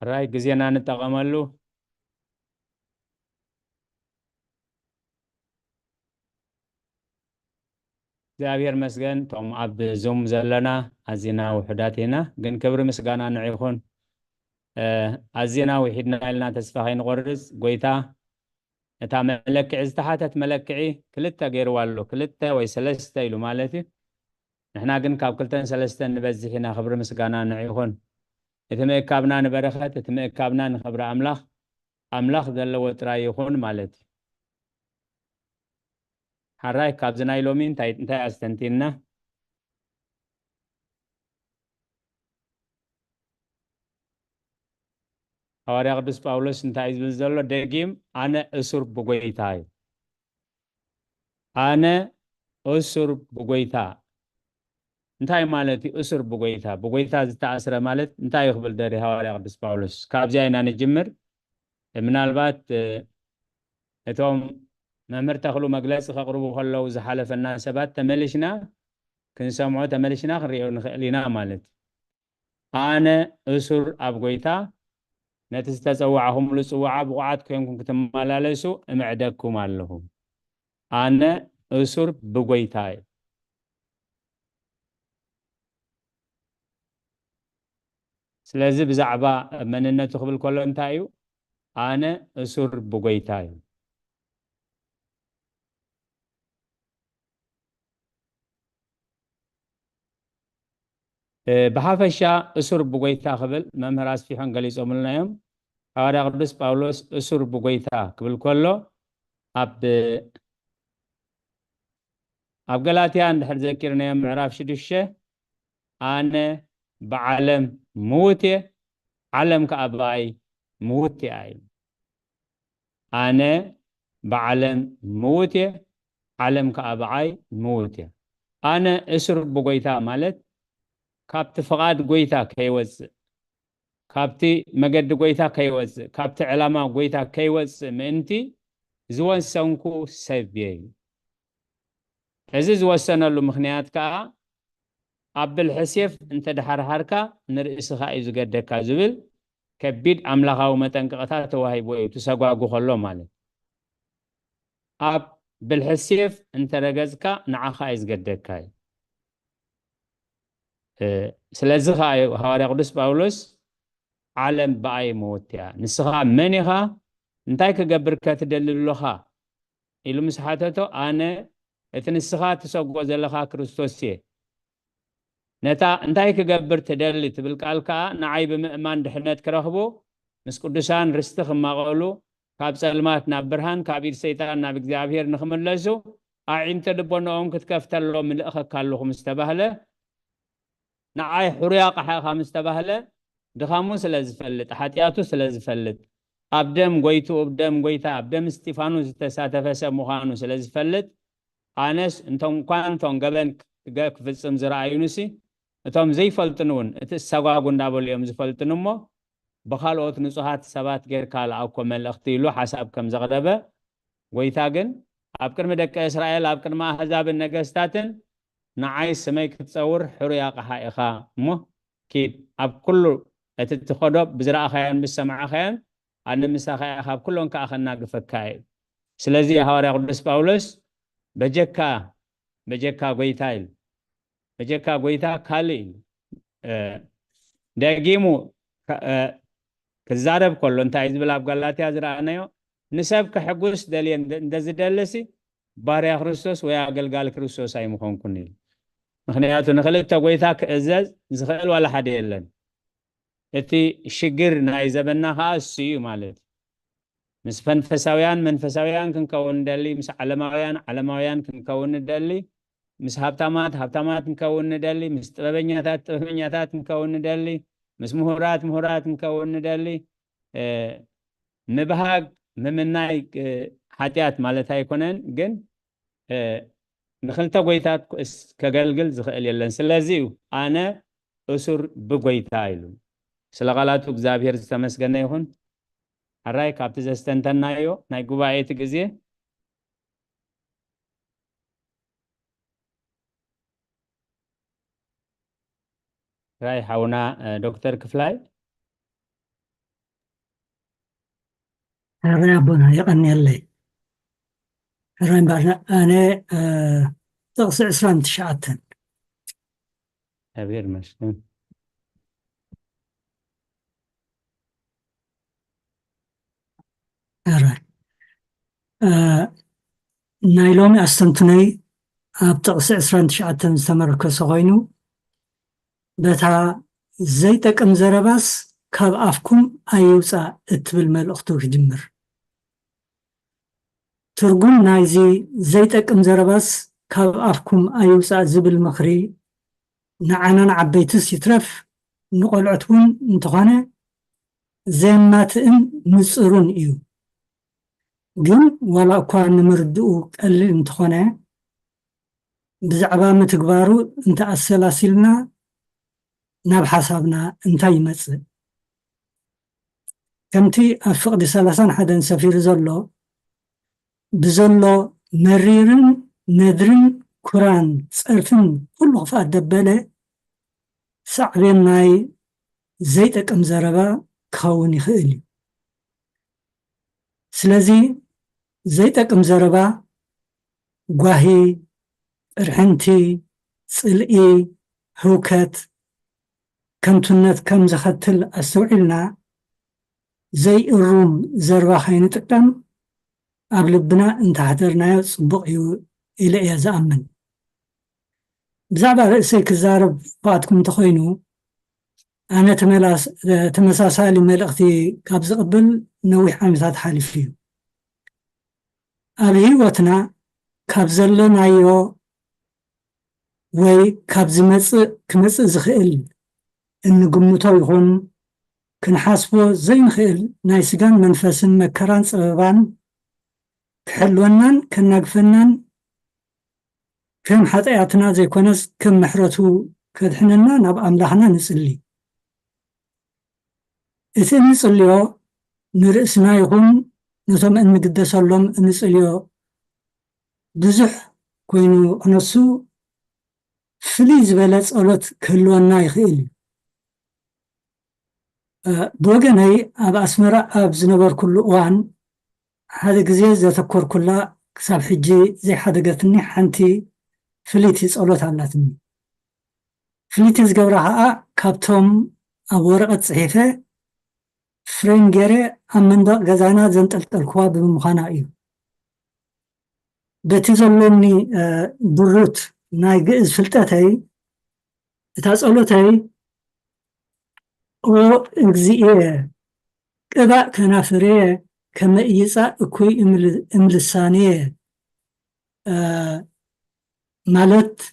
راي جزينا نتقملو እግዚአብሔር መስገን ቶም ኣብ ዞም ዘለና ኣዚና ውሕዳትና ግን ክብሪ ምስጋና ንዕይኹን ኣዚና ውሒድና ኢልና ተስፋ ከይንቆርፅ ጎይታ እታ መለክዒ ዝተሓተት መለክዒ ክልተ ገይርዋ ኣሎ ክልተ ወይ ሰለስተ ኢሉ ማለት እዩ ንሕና ግን ካብ ክልተን ሰለስተን ንበዝሕ ኢና ክብሪ ምስጋና ንዕይኹን እቲ ምእካብና ንበረኸት እቲ ምእካብና ንክብሪ ኣምላኽ ዘለዎ ጥራይ ይኹን ማለት እዩ حراي كابزنا يلومين تاي أستنتينا حواري قدس باولوس انتايز بزدلو دقيم أنا أسر بغويتاي أنا أسر بغويتا انتاي مالتي أسر بغويتا زتا أسر مالت انتاي يخبل داري حواري قدس باولوس كابزاينا نجمر من البات اتوم ممر تخلو مجلس خقربو خلو زحلف الناس سبات تملشنا كنسمعو تملشنا خريو نخلينا مالت أنا أسر أبغيتا نتستوعهم لسوع بقعات كينكم كتمالالسو معدكم علهم أنا أسر بغيتاي سلازي بزعبا من النتخبل كله انتايو أنا أسر بغيتاي بحافشا أسر بغيتا قبل ممراس في حنقليس أملنا يوم حواري قدس باولوس أسر بغيتا قبل كله أب غلاتيا عند حد ذكرنا يوم معراف شدوشة أنا بعلم موتي علم كأباي موتي أي أنا بعلم موتي علم كأباي موتي أنا أسر بقويتا مالت كابت فقاد قويتا كيوز كابتي مجد قويتا كيوز كابت علامة قويتا كيوز منتي زوان سونكو سيبيي عزيز وسنا له مخنيات كا أبل حسيف أنت دحر هركا نرئيس خائز قدك زبل كبيد أملاها ومتنقطات وهي بوي تساقوا قخلو مالك أب بالحسيف أنت رجزكا نع خائز قدك هاي سلازخا هواري قدس باولوس عالم بأي موتيا نسخا منيخا انتاي كقبركا تدللوخا إلو مسحاتتو أنا اتنسخا تسوقو زلخا كريستوسيه نتا انتاي كقبر تدلي تبالكالكا نعاي بمئمان دحنات كرهبو مس قدسان رستخ ماغولو كاب سلمات نابرهان كابير سيطان نابك زابير نخملسو أعين تدبونو أم كتكفتلو من الأخا كاللوخ مستبهله نعاي حرياق حاقا مستبهله دخامو سلازفلت حاتياتو سلازفلت أبدم قويتو أبدم قويتا أبدم استيفانو ستساتفة سموخانو سلازفلت آنس انتم كوانتون قبل قاك في السمزراء يونسي انتم زي فلتنون اتساقوا قندابو اليوم زي فلتنمو بخالوت نصوحات سبات غير كال أوكو من الاختيلو حساب كم زغدبة قويتاقن أبكر مدك إسرائيل أبكر ما حزاب النقستاتن نعاي سميك تصور حرياق حائقا مو كيد أب كله اتتخدو بزراء خيان بسمع خيان أنا مسا خيان أخاب كلهم كأخنا قفكاي سلازي هواري قدس باولوس بجكا قويتايل بجكا قويتا كالي داقيمو كزارب كله انت عايز بلاب قلاتي أزرعنايو نساب كحقوس دالين اندازي دالسي باريا خريستوس ويا قلقال كريستوس أي مخون كنيل مخنياتو نخلق تقويتا كأزاز نزخيل ولا حد يلن اتي شجر ناي زبنا خاصي مالت مس فنفساويان منفساويان كنكون دالي مس علماويان كنكون دالي مس هابتامات كنكون دالي مس طببنياتات كنكون دالي مس مهورات كنكون دالي مبهاج ممناي حاتيات مالت هيكونن جن نخلتا قويتات كقلقل زخيل يلن سلازيو أنا أسر بقويتايلو سلغالاتو እግዚአብሔር ዝተመስገነ ይሁን አራይ ካብቲ ዘስተንተናዮ ናይ ጉባኤት ጊዜ راي حونا دكتور كفلاي هذا أبونا يقني اللي هذا بعدنا أنا تقصي 29 أبير مشكلة نايلومي أستنتني أبتقص 29 استمركز غينو بتا زيتك أمزرباس كاب أفكم أيوسا اتبل ملأختو جمر ترجم نايزي زيتك أمزرباس كاب أفكم أيوسا زبل مخري نعنا عبيتس يترف نقول عتون انتخانة زيناتن مسرون إيو جن ولا كان مردو قال انتخانة بزعبا متقبارو انت السلاسلنا ناب حسابنا انتاي مصر كمتي أفقد 31 سفير زلو بزلو مريرن ندرن كران صرفن كل غفاء دبالة صعبين ناي زيتك أمزربا كوني خيلي سلازي زيتك أمزربا قواهي رحنتي صلئي هوكات كمتنات كم زختل أسوعلنا زي الروم زربا خيني تقدم أبلبنا انت حضرنا صبقيو إلى إيازا أمن بزعبا رئيسي كزارب بعدكم تخينو أنا تمساسالي ملغتي كابز قبل نوي حامثات حالي فيه أبهي واتنا كابزلنا يو وي كابز كمس زخيل إن قمتو يخون كنحاسبو زي نخيل نايسقان منفسن مكران صبابان كحلونان كناقفنان كم حتياتنا زي كونس كم محرتو كدحننا ناب أملاحنا نصلي إذا نصليو نرأسنا يكون نتم أن نقدس اللهم نصليو بزح كوينو نسو فليز بلد صلت كلوانا يخيل بوغناي أب أسمرا أب زنبر كل وان هذا جزيز ذاتكور كلها كساب حجي زي حدقتني حنتي فليتي صلت علاتني فليتي زقورها كابتوم أب ورقة صحيفة فرنجري أمندق غزانا زنتلت الكواب بمخانا إيو بتزلني بروت ناي جئز فلتاتي تاسألوتي او اجزئيه قبا كنافريه كما يسا اكوي املسانيه مالت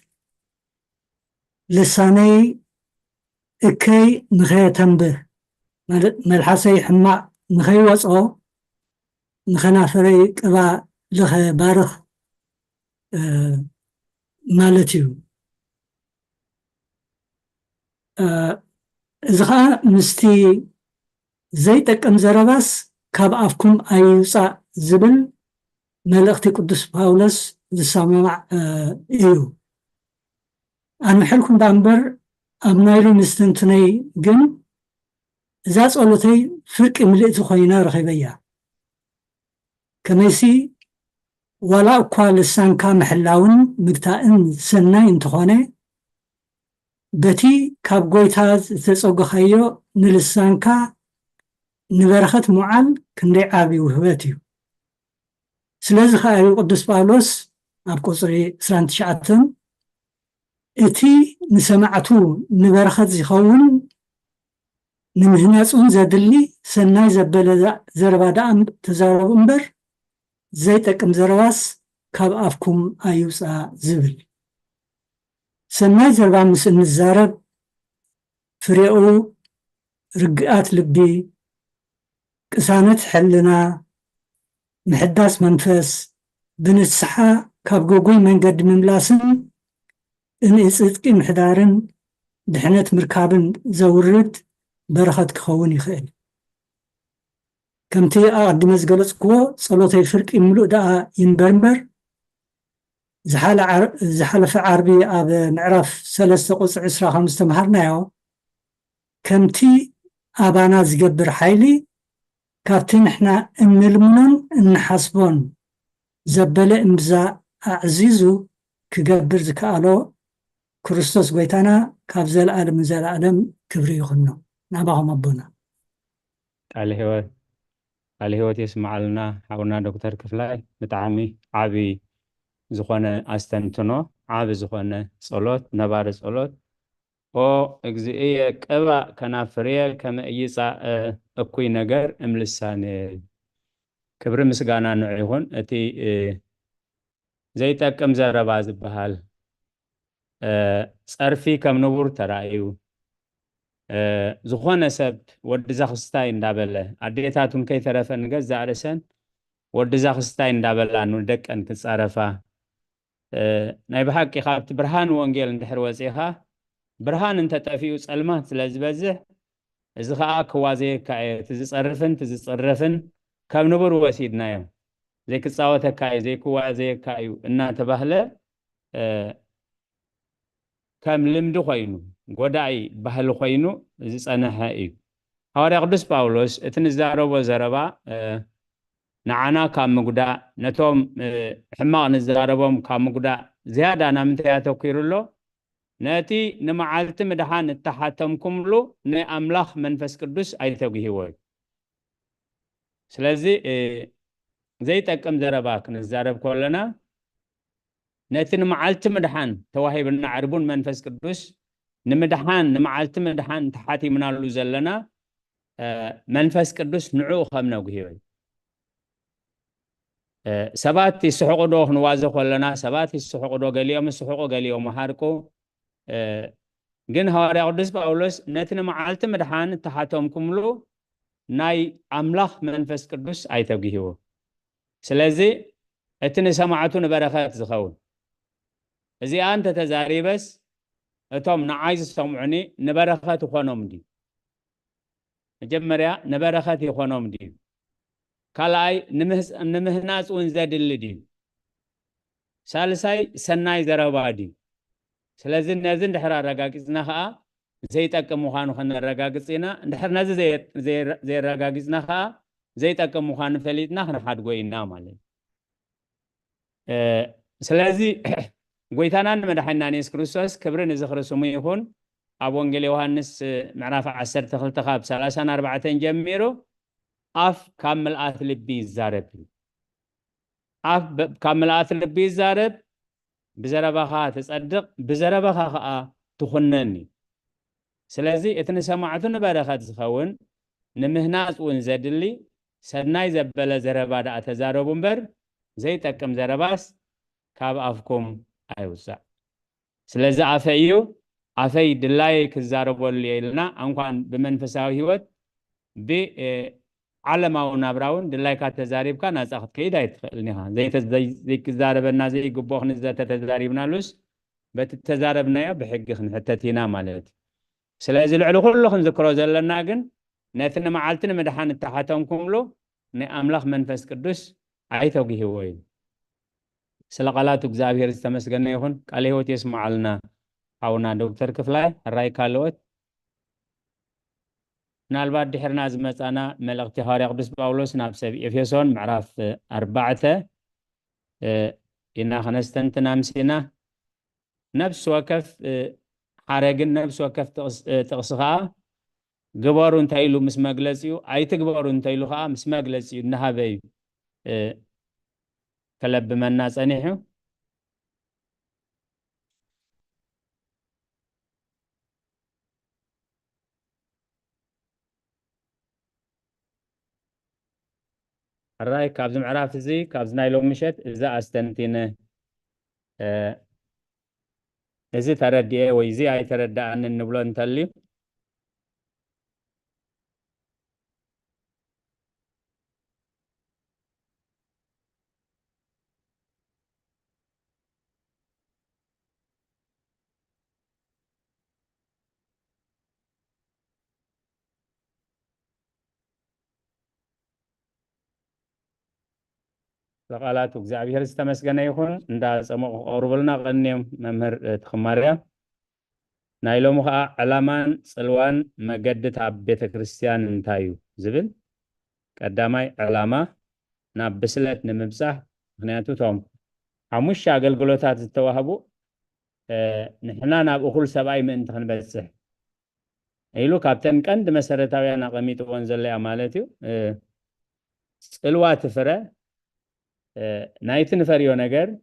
لساني اكي نخي تنبه ملحسي حما نخي وصو نخنافري قبا لخي بارخ مالتيو إذا مستي زي تكم زرباس كاب أفكم أيوسا زبل ملأختي قدس باولس لسامع إيو أنا حلكم بأمبر أبنايلو مستنتني جن زاس أولوتي فرق ملئت خوينا رخيبيا كميسي ولا أقوى لسان كامحلاون مقتائن سنة انتخوني بتي كاب قويتاز تسوق خيو نلسانكا نبرخت معال كندي عابي وهباتيو سلازي خايو قدس باولوس أب قصري سرانت شعاتن اتي نسمعتو نبرخت زيخون نمهناسون زادلي سناي زبالة زربادا تزارب امبر زيتك زرواس كاب أفكم أيوسا زبل سناي زربا مسن الزارب فريقو رقات لبي كسانت حلنا محداس منفس بنسحا كابقوقوي من قد مملاسن إن إصدقي محدارن دحنت مركابن زورد برخت كخون يخيل كمتي أقدم أزقلت قوة صلوتي فرق إملو دا ينبرمبر زحالة في عربي أب معرف 3:15 مهرنا يو كمتي أبانا زقبر حيلي كابتن احنا نلمنون نحسبون زبالة امبزا عزيزو كقبر زكالو كريستوس قويتانا كابزال العالم زال العالم كبري يخنو ناباهم أبونا الهوت يسمع لنا حاولنا دكتور كفلاي بتعامي عابي زخونة أستنتنو عابي زخونة صلوت نبار صلوت او اجزئية قبا كنافرية كما يسا اكوي نجر املسان كبر مسغانا نعيهون اتي زي تاكم زربا زبحال صرفي كم نبور ترائيو زخونة سب ود زاخستاي اندابله عديتاتون كي ترفن غز عرسن ود زاخستاي اندابله انو دك ان كصرفا ناي بحقي خابت برهان وانجيل اندحر وصيها برهان انت تافيو صلمات لازبزح اذا خا كوازي كاي تزصرفن كم نبر وسيدنا يوم زي كصاوته كاي زي كوازي كايو ان تبهله كم لمد خوينو غداي بحل خوينو زي صنحه اي حواري قدس باولوس اتنزارو زربا نعنا كم غدا نتوم حما نزاربهم كم غدا زياده انا متيا توكيرلو ناتي نمعالت مدحان التحاتمكم له نأملاخ منفس قدس أيتوجهوي سلازي زي تكم زرباك نزارب كلنا ناتي نمعالت مدحان تواهيبنا عربون منفس قدس نمدحان نمعالت مدحان تحاتي منالو زلنا منفس قدس نعو خمنا وجهوي سبات يسحقوا دوه نوازق كلنا سبات يسحقوا دوه قليوم محاركو جن هواري قدس باولوس نتنا معالت مدحان تحاتهم كملو ناي أملاخ منفس قدس أيتوجهوه سلازي اتنا سمعتون بركات زخون إذا أنت تزاري بس أتوم نعايز سمعني نبرخات خونهم دي مجمريا نبرخات خونهم دي كلاي نمهناس ونزاد اللي دي سالساي سناي زربادي سلازن نازن دحر رقاقزنا خا زي تقمو خانو خن رقاقزينا دحر ناز زي رقاقزنا خا زي تقمو خان فليتنا خن حد قوينا مالي سلازي قويتانا مدحنا نيس كريستوس كبرن زخر سمو يكون أبو انجل يوحنس معرف 10 تخلت خاب 34 جميرو أف كامل آثلبي الزارب أف كامل آثلبي الزارب بزربها تصدق بزربها تخنني سلازي اتن سماعتن برخات زخون نمهناس ونزدلي سناي زبل زربا دا تزاربون بر زي تقم زرباس كاب افكم ايوسا سلازي عفيو عفي دلاي كزاربول يلنا انكان بمنفساوي هيوت ب علماو نابراون دلاي كاتزاريب كان ازخت كيدا يتخلنيها زي كزاربنا زي قبوخن زت تزاريبنا لوس بتتزاربنا بحق حتتينا مالت سلازي العلو كلهم ذكروا زلنا جن نثنا معلتنا مدحان التحاتهم كملو نأملاخ منفس قدوس عيثو جيه وين سلقالاتك زابير استمسجنا يهون عليه وتسمع لنا أونا دكتور كفلاي الرأي كالوت نالبات دحرنا زمت أنا ملك تهاري قدس باولوس نابسب إفيسون معرف 4 إنا خنستنتنا مسينا نفس وكف حرقن نفس وكف تقصخا قبارون تايلو مس مجلسيو أي تقبارون تايلو خا مس مجلسيو إنها بي كلب من الناس أنيحو الرأي كابز معراف زي كابز نايلو مشت إذا أستنتينه إذا تردي ويزي أي تردى أن النبلون تلي لقالات وزعبير استمسجنا يكون ندا سمو أوربلنا قنيم ممر تخماريا نايلو مخا علامان سلوان مجدت عبيت كريستيان انتايو زبل قداماي علامة نابسلت نمبسح مخنياتو توم حموش شاقل قلوتات التوهبو نحنا ناب أخول سبعي من انتخن بسح ايلو كابتن كاند مسارتاويا ناقميتو وانزل لي عمالتيو سلوات فرا نايتن فريو نجر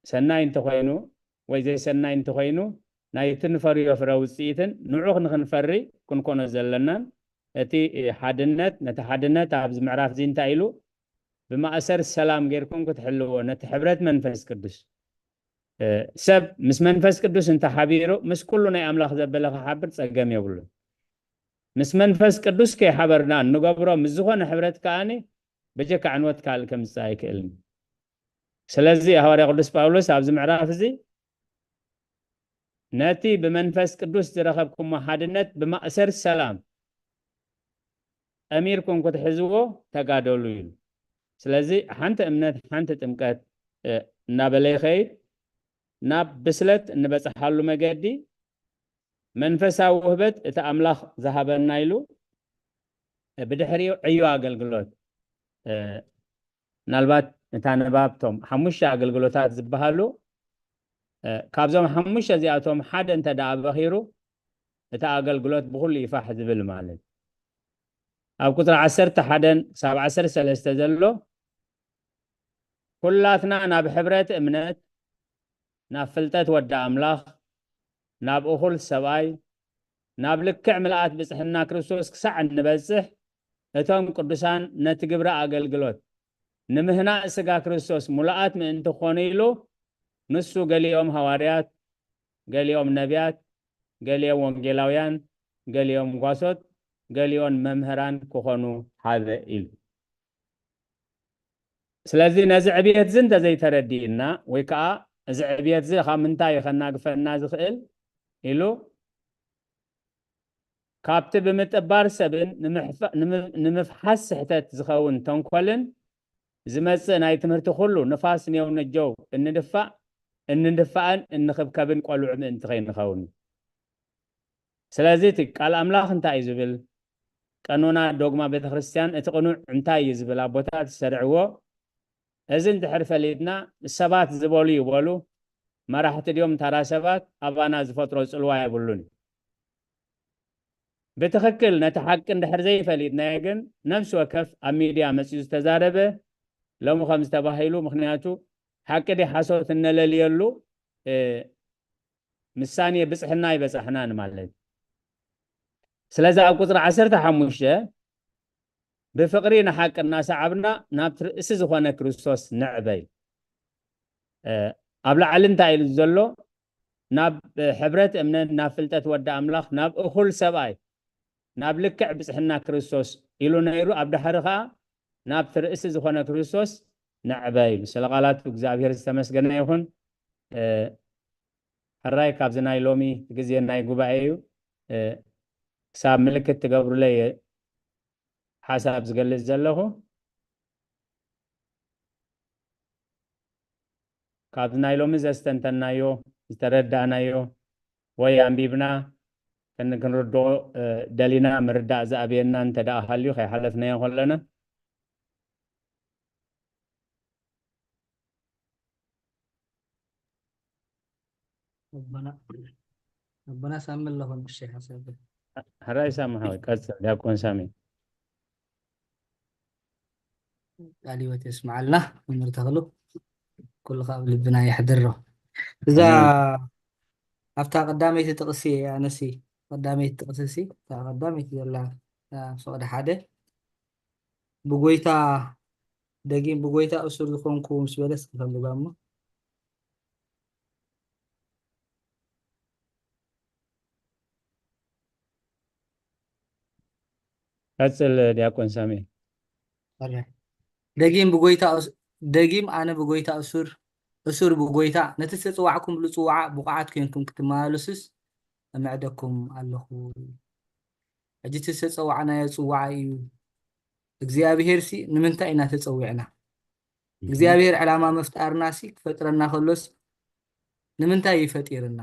سناين تخينو ويزي سناين تخينو نايتن فريو فراوسيتن نعوخ نخنفري كون زلنا اتي حادنت نتحادنت عبز معراف زين تايلو بما أسر السلام غيركم كتحلوه نتحبرت منفس قدس سب مس منفس قدس انت حبيرو مس كلنا أملاخ زبلغ حبر تسقم يقولون مس منفس قدس كي حبرنا نقبرو مزخون حبرت كاني بجك عنوت كالكم سايك علم سلازي هواري قدس باولوس عبز معراف زي ناتي بمنفس قدس ترخبكم محادنت بمأسر السلام أميركم كتحزوه تقادلوين سلازي حانت امنت حانت تمكات نابلي خير ناب بسلت نبس حالو مقادي منفسا وهبت اتا املاخ ذهبنا نايلو بدحريو عيو اقلقلوت نالبات اتا نبابتهم حموش اقلقلوتات زبهالو كابزوم حموش ازياتهم حد انت دا بخيرو اتا اقلقلوت بخل يفاح زبل مالد او كتر 10 حدن 17 سلسته زلو كلاتنا ناب حبرت امنت ناب فلتت ود املاخ ناب اخل سباي ناب لكع ملات بصحنا كريستوس كسع نبصح اتوم قدسان نتقبر اقلقلوت نمهنا اسقا كريستوس ملات من انت خونيلو نسو قال يوم هواريات قال يوم نبيات قال يوم وانجيلاويان قال يوم قاسوت قال يوم ممهران كخونو هذا إل سلازي نزع بيت زنده زي تردينا ويكا إذا عبيت زي خامنتاي خلنا قفلنا زخيل إلو كابت بمتبار سبن نمفحس حتى زخون تنقلن زمسنا ناي تمرت كله نفاس نيو نجو إن نخب كابن قالوا عم انت خين خون سلازيتك قال أملاخ انت يزبل قانونا دوغما بيت خريستيان اتقنو انتا يزبل ابوتات سرعو ازن تحرف ليدنا السبات زبولي يبولو ما راح اليوم ترى سبات ابانا زفترو صلوا يبلون بتخكل نتحق اندحر زي فليدنا يغن نفس وكف اميديا مسيز تزاربه لو خمس تباهيلو مخنياتو حق دي حسوت النلل يلو مساني بصحنا يبصحنا مالت سلازا قطر 15 بفقرينا حق الناس عبنا نابتر اسزخونا كريستوس نعبي ابلع علنتا يلزلو ناب حبرت امنا نافلتت ودا املاخ ناب اخل سباي ناب لكع بصحنا كريستوس يلو نيرو ابدا حرخا نابتر اسزخونا كريستوس نعبي سلقالات እግዚአብሔር ዝተመስገነ ይሁን حراي كابزناي لومي غزيناي غبايو حساب ملكت تقبروا لي حساب زقل الزلخو كابزناي لومي زستنتنايو استردانايو ويا أنبيبنا كن ردو دلينا مردا زابينا انت دا أهليو خي حلفنا يخلنا ربنا سامل لهم الشيخ حسن هراي سامحوي كسر يكون سامي قالي وتسمع لنا ونرتغلو كل قابل لبنا يحضره إذا أفتح قدامي تتقسي يا نسي قدامي تتقسي قدامي يلا صعد حدا بقويتا دقين بقويتا أسر لكم سبلس كفل بامو كسر يكون سامي دقيم بقويتا دقيم أنا بقويتا أسر بقويتا نتسوعكم لصوع بقعات كينكم كتمالسس أمعدكم اللهو أجي تسوعنا يصوعي እግዚአብሔር ሲ ንምንታይ ኢና ተጸውዕና እግዚአብሔር ዓላማ መፍጣርና ሲ ፈጥረና خلص ንምንታይ ይፈጢርና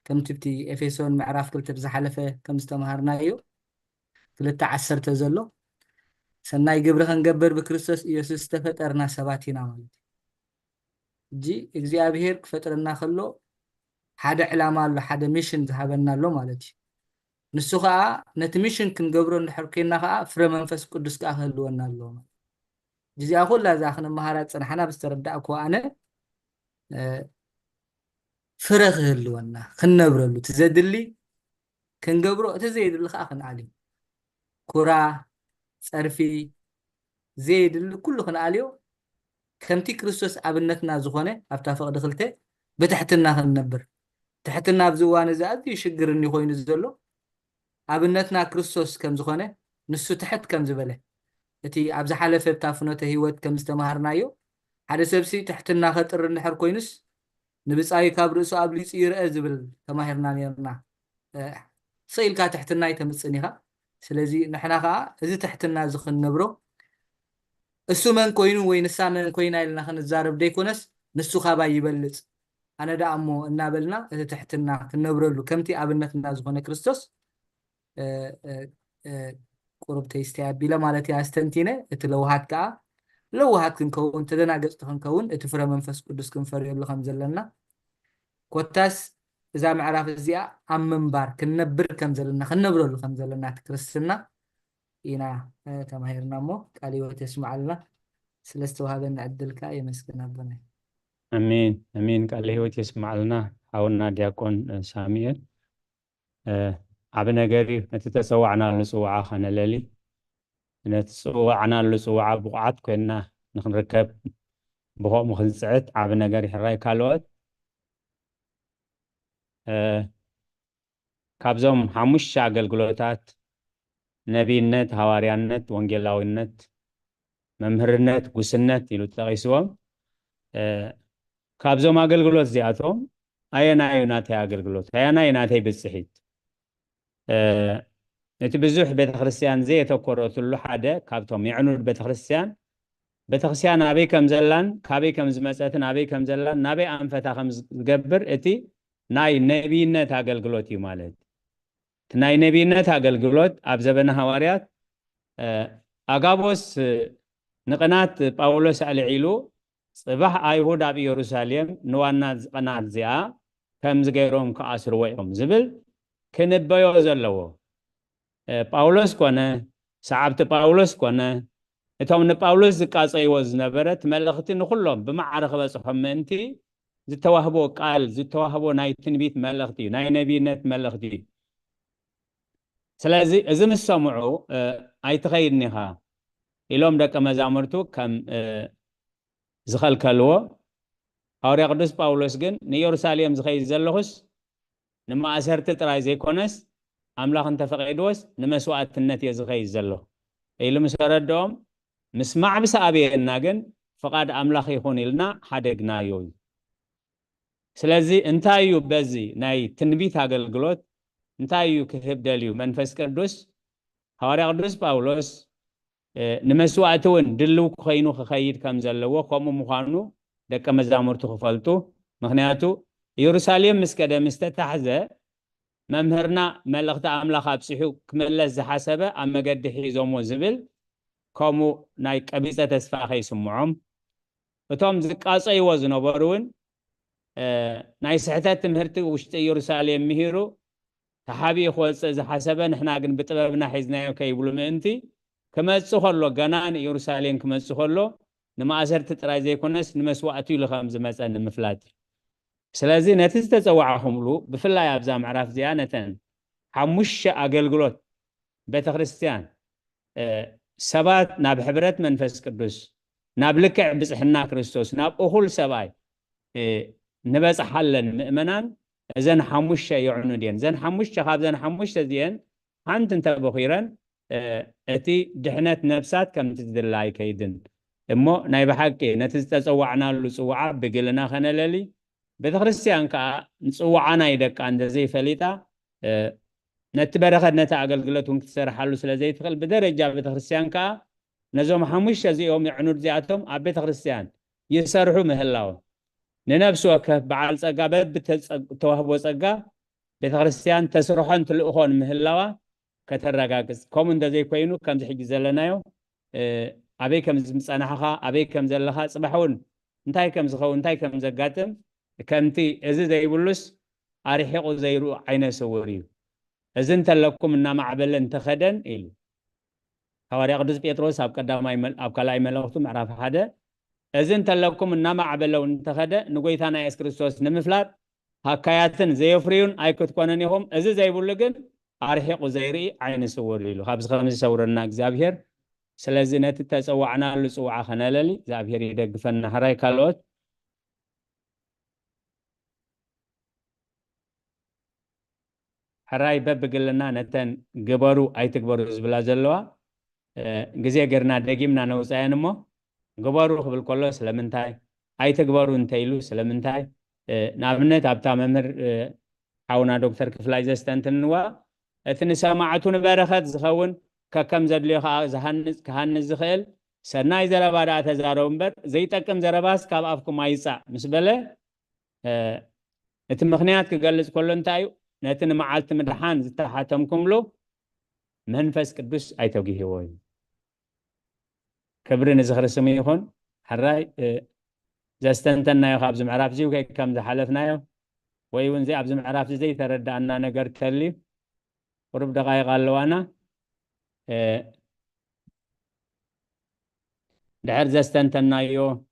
ከም ትብቲ ኤፌሶን ምዕራፍ 2 ዝሓለፈ ከም ዝተማሃርናዮ 2:10 ዘሎ ሰናይ ግብሪ ክንገብር ብክርስቶስ ኢየሱስ ተፈጠርና ሰባት ኢና ማለት እጂ እግዚአብሔር ክፈጥረና ከሎ ሓደ ዕላማ ኣሎ ሓደ ሚሽን ዝሃበና ኣሎ ማለት እዩ ንሱ ከዓ ነቲ ሚሽን ክንገብሮ እንድሕርኬና ከዓ ፍረ መንፈስ ቅዱስ ከዓ ክህልወና ኣሎ ግዚኣ ኩላ እዛ ክንመሃራ ፀንሓና ብዝተረዳእኩ ኣነ ፍረ ክህልወና ክንነብረሉ ትዘድሊ ክንገብሮ እቲ ዘይድሊ ከዓ ክንዓልዩ ኩራ ፀርፊ ዘይድሊ ኩሉ ክንዓልዮ ከምቲ ክርስቶስ ኣብነትና ዝኾነ ኣብታ ፈቅዲ 2 ብትሕትና ክንነብር ትሕትና ብዝዋነ እዚ ኣዝዩ ሽግርኒ ኮይኑ ዘሎ ኣብነትና ክርስቶስ ከም ዝኾነ ንሱ ትሕት ከም ዝበለ እቲ ኣብ ዝሓለፈ ብታፍኖተ ህይወት ከም ዝተማሃርናዮ ሓደ ሰብሲ ትሕትና ከጥር እንድሕር ኮይኑስ ንብፃይ ካብ ርእሱ ኣብሊፅ ይርአ ዝብል ተማሂርና ነርና ሰኢልካ ትሕትና ይተምፅን ኢኻ ስለዚ ንሕና ከዓ እዚ ትሕትና ዝክንነብሮ እሱ መን ኮይኑ ወይ ንሳ መን ኮይና ኢልና ክንዛረብ ደይኮነስ ንሱ ካባ ይበልፅ ኣነ ዳ እሞ እናበልና እቲ ትሕትና ክንነብረሉ ከምቲ ኣብነትና ዝኾነ ክርስቶስ ቁርብ ተይስተያቢለ ማለት ያስተንቲነ እቲ ለውሃት ከዓ ለውሃት ክንከውን ተደናገፅቲ ክንከውን እቲ ፍረ መንፈስ ቅዱስ ክንፈርየሉ ከም ዘለና ኮታስ እዛ ምዕራፍ እዚኣ ኣብ ምንባር ክንነብር ከም ዘለና ክንነብረሉ ከም ዘለና እቲ ክርስትና ኢና ተማሂርና እሞ ቃል ህይወት የስማዓልና ስለዝተዋሃበና ዕድልካ የመስገን ኣቦና امين امين ቃል ህይወት የስማዓልና ሓውና ዲያቆን ሳሙኤል عب نجاري نتتسوعنا للصوعة خنا للي نتسوعنا للصوعة بقعات كنا نركب بقى مخلصات عب نجاري حراي كالوت كابزوم حمش شاغل قلوتات نبينت هواريانت وانجيلاوينت ممهرنت قسنت يلو تغيسوهم كابزو ما أقلقلوت زياتهم أينا يناتي أقلقلوت أينا يناتي بالصحيت نتبزوح بيت خريستيان زي تكورت له حدا كابتهم يعنون بيت خريستيان أبي كم زلان كابي كم زمساتن أبي كم زلان نبي أنفتا خمس جبر إتي ناي نبينا تاقلقلوتي مالت ناي نبينا تاقلقلوت أبزبنا هواريات أقابوس نقنات باولوس على عيلو صباح أيهود أبي يروساليم نوانا قنات زيا كم زغيروم كأسر ويهم زبل كنبيو زلو باولوس كونه سعبت باولوس كونه اتوم باولوس زقاصي وز نبرت ملختي نخلهم بمعرخ بصحهم انتي زتوهبو قال زتوهبو ناي تنبيت ملختي ناي نبيነት ملختي سلازي اذا مسمعوا اي تخيدنيها إلهم دك مزامرتو كم زخل كلو أوري قدس باولوس جن نيروساليم زخي زلخس نما أسرت تراي زي كونس أملاخ انت فقيدوس نما سوات النتي زخي زلخ إلهم سردهم مسمع بس أبي الناجن فقد أملاخ يكون لنا حدقنا يوي سلازي انتايو بزي ناي تنبيت هاقل قلوت انتايو كتب داليو منفس كردوس أوري قدس باولوس نمسواتون دلو خينو خيد كم زلوا قوم مخانو دك مزامرتو خفلتو مخنياتو يروساليم مسكده مستتحزه ممهرنا ملغت املاخ ابسحو كملز حسبه اما قد حيزومو زبل كومو ناي قبيصه تسفا خيسمعهم اتوم زقاصي وزنو برون ناي سحتات تمهرت وشت يروساليم مهيرو تحابي خوص ز حسبه نحنا كن بطببنا حيزنايو كيبلو منتي كمصو خلو غنان يروساليم كمصو خلو نما أسرت تراي زي كونس نمسواتو لخمز مسأن مفلات سلازي نتز تزوعهم له بفلا يابزا معرف زيانتن حمش أقلقلوت بيت خريستيان سبات ناب حبرت منفس قدس ناب لكع بصحنا كريستوس ناب أخول سباي نبس حلن مؤمنان زن حمش يعنو دين زن حمش خاب زن حمش دين أنت انتبه خيرا أتي دحنات نفسات كم تدلاي كيدن إمو ناي بحقي نتستوعنا له صوعة بقلنا خنا للي بتخرستيان كا نصوعنا يدك عند زي فليتا نتبرخد نتعقل قلتهم تسر حلو سلا زي تخل بدرجة بتخرستيان كا نزوم حمش زيهم يعنور زياتهم عبي تخرستيان يسرحوا مهلاو ننفسوا كف بعال صقابات بتوهبوا صقا بتخرستيان تسرحون تلقون مهلاوا كترقاقس كومن زي كوينو كم زحج زلنايو أبي كم مصنعها أبي كم زلها صباحون انتاي كم زخو انتاي كم زقاتم كمتي إذا زي بولس أريحقو زيرو عين سوريو إذا انت لكم إنما عبل انت خدن إلي هواري قدس بيتروس أب كداماي أب كلاي ملوختم عرف هذا إذا انت لكم إنما عبل لو انت خدن نقويتانا يس كريستوس نمفلات هكاياتن زي فريون أيكت كوننيهم إذا زي بولجن أريحقو زيري عين سوريو خابز خمس سورنا إكزابير سلازي نتتصوعنا لصوعة خناللي زابير يدقفنا هراي كالوت هراي ببقلنا نتن قبرو اي تقبرو زبلا زلوا قزي قرنا دقيمنا نوصاين مو قبرو خبل كله سلمنتاي اي تقبرو انتايلو سلمنتاي نابنت ابتا ممر حاونا دكتور كفلاي زستنتنوا اتنسا معتون بارخت زخون ككم زدلي زهنز كهنز زخيل سناي زربا دا تزارون بر زي تقم زرباس كاب افكم ايصا مسبله ات مخنيات كغلص كله انتايو نتن معالت مدحان زتحاتمكم له منفس قدس ايتوغي هوي كبرن زخر سمي يكون حراي زستنتنا يخاب زمعراف زي وكي كم زحلفنايو ويون زي ابز معراف زي تردانا نغر تلي قرب دقائق قالوانا دحر زستنتنا يو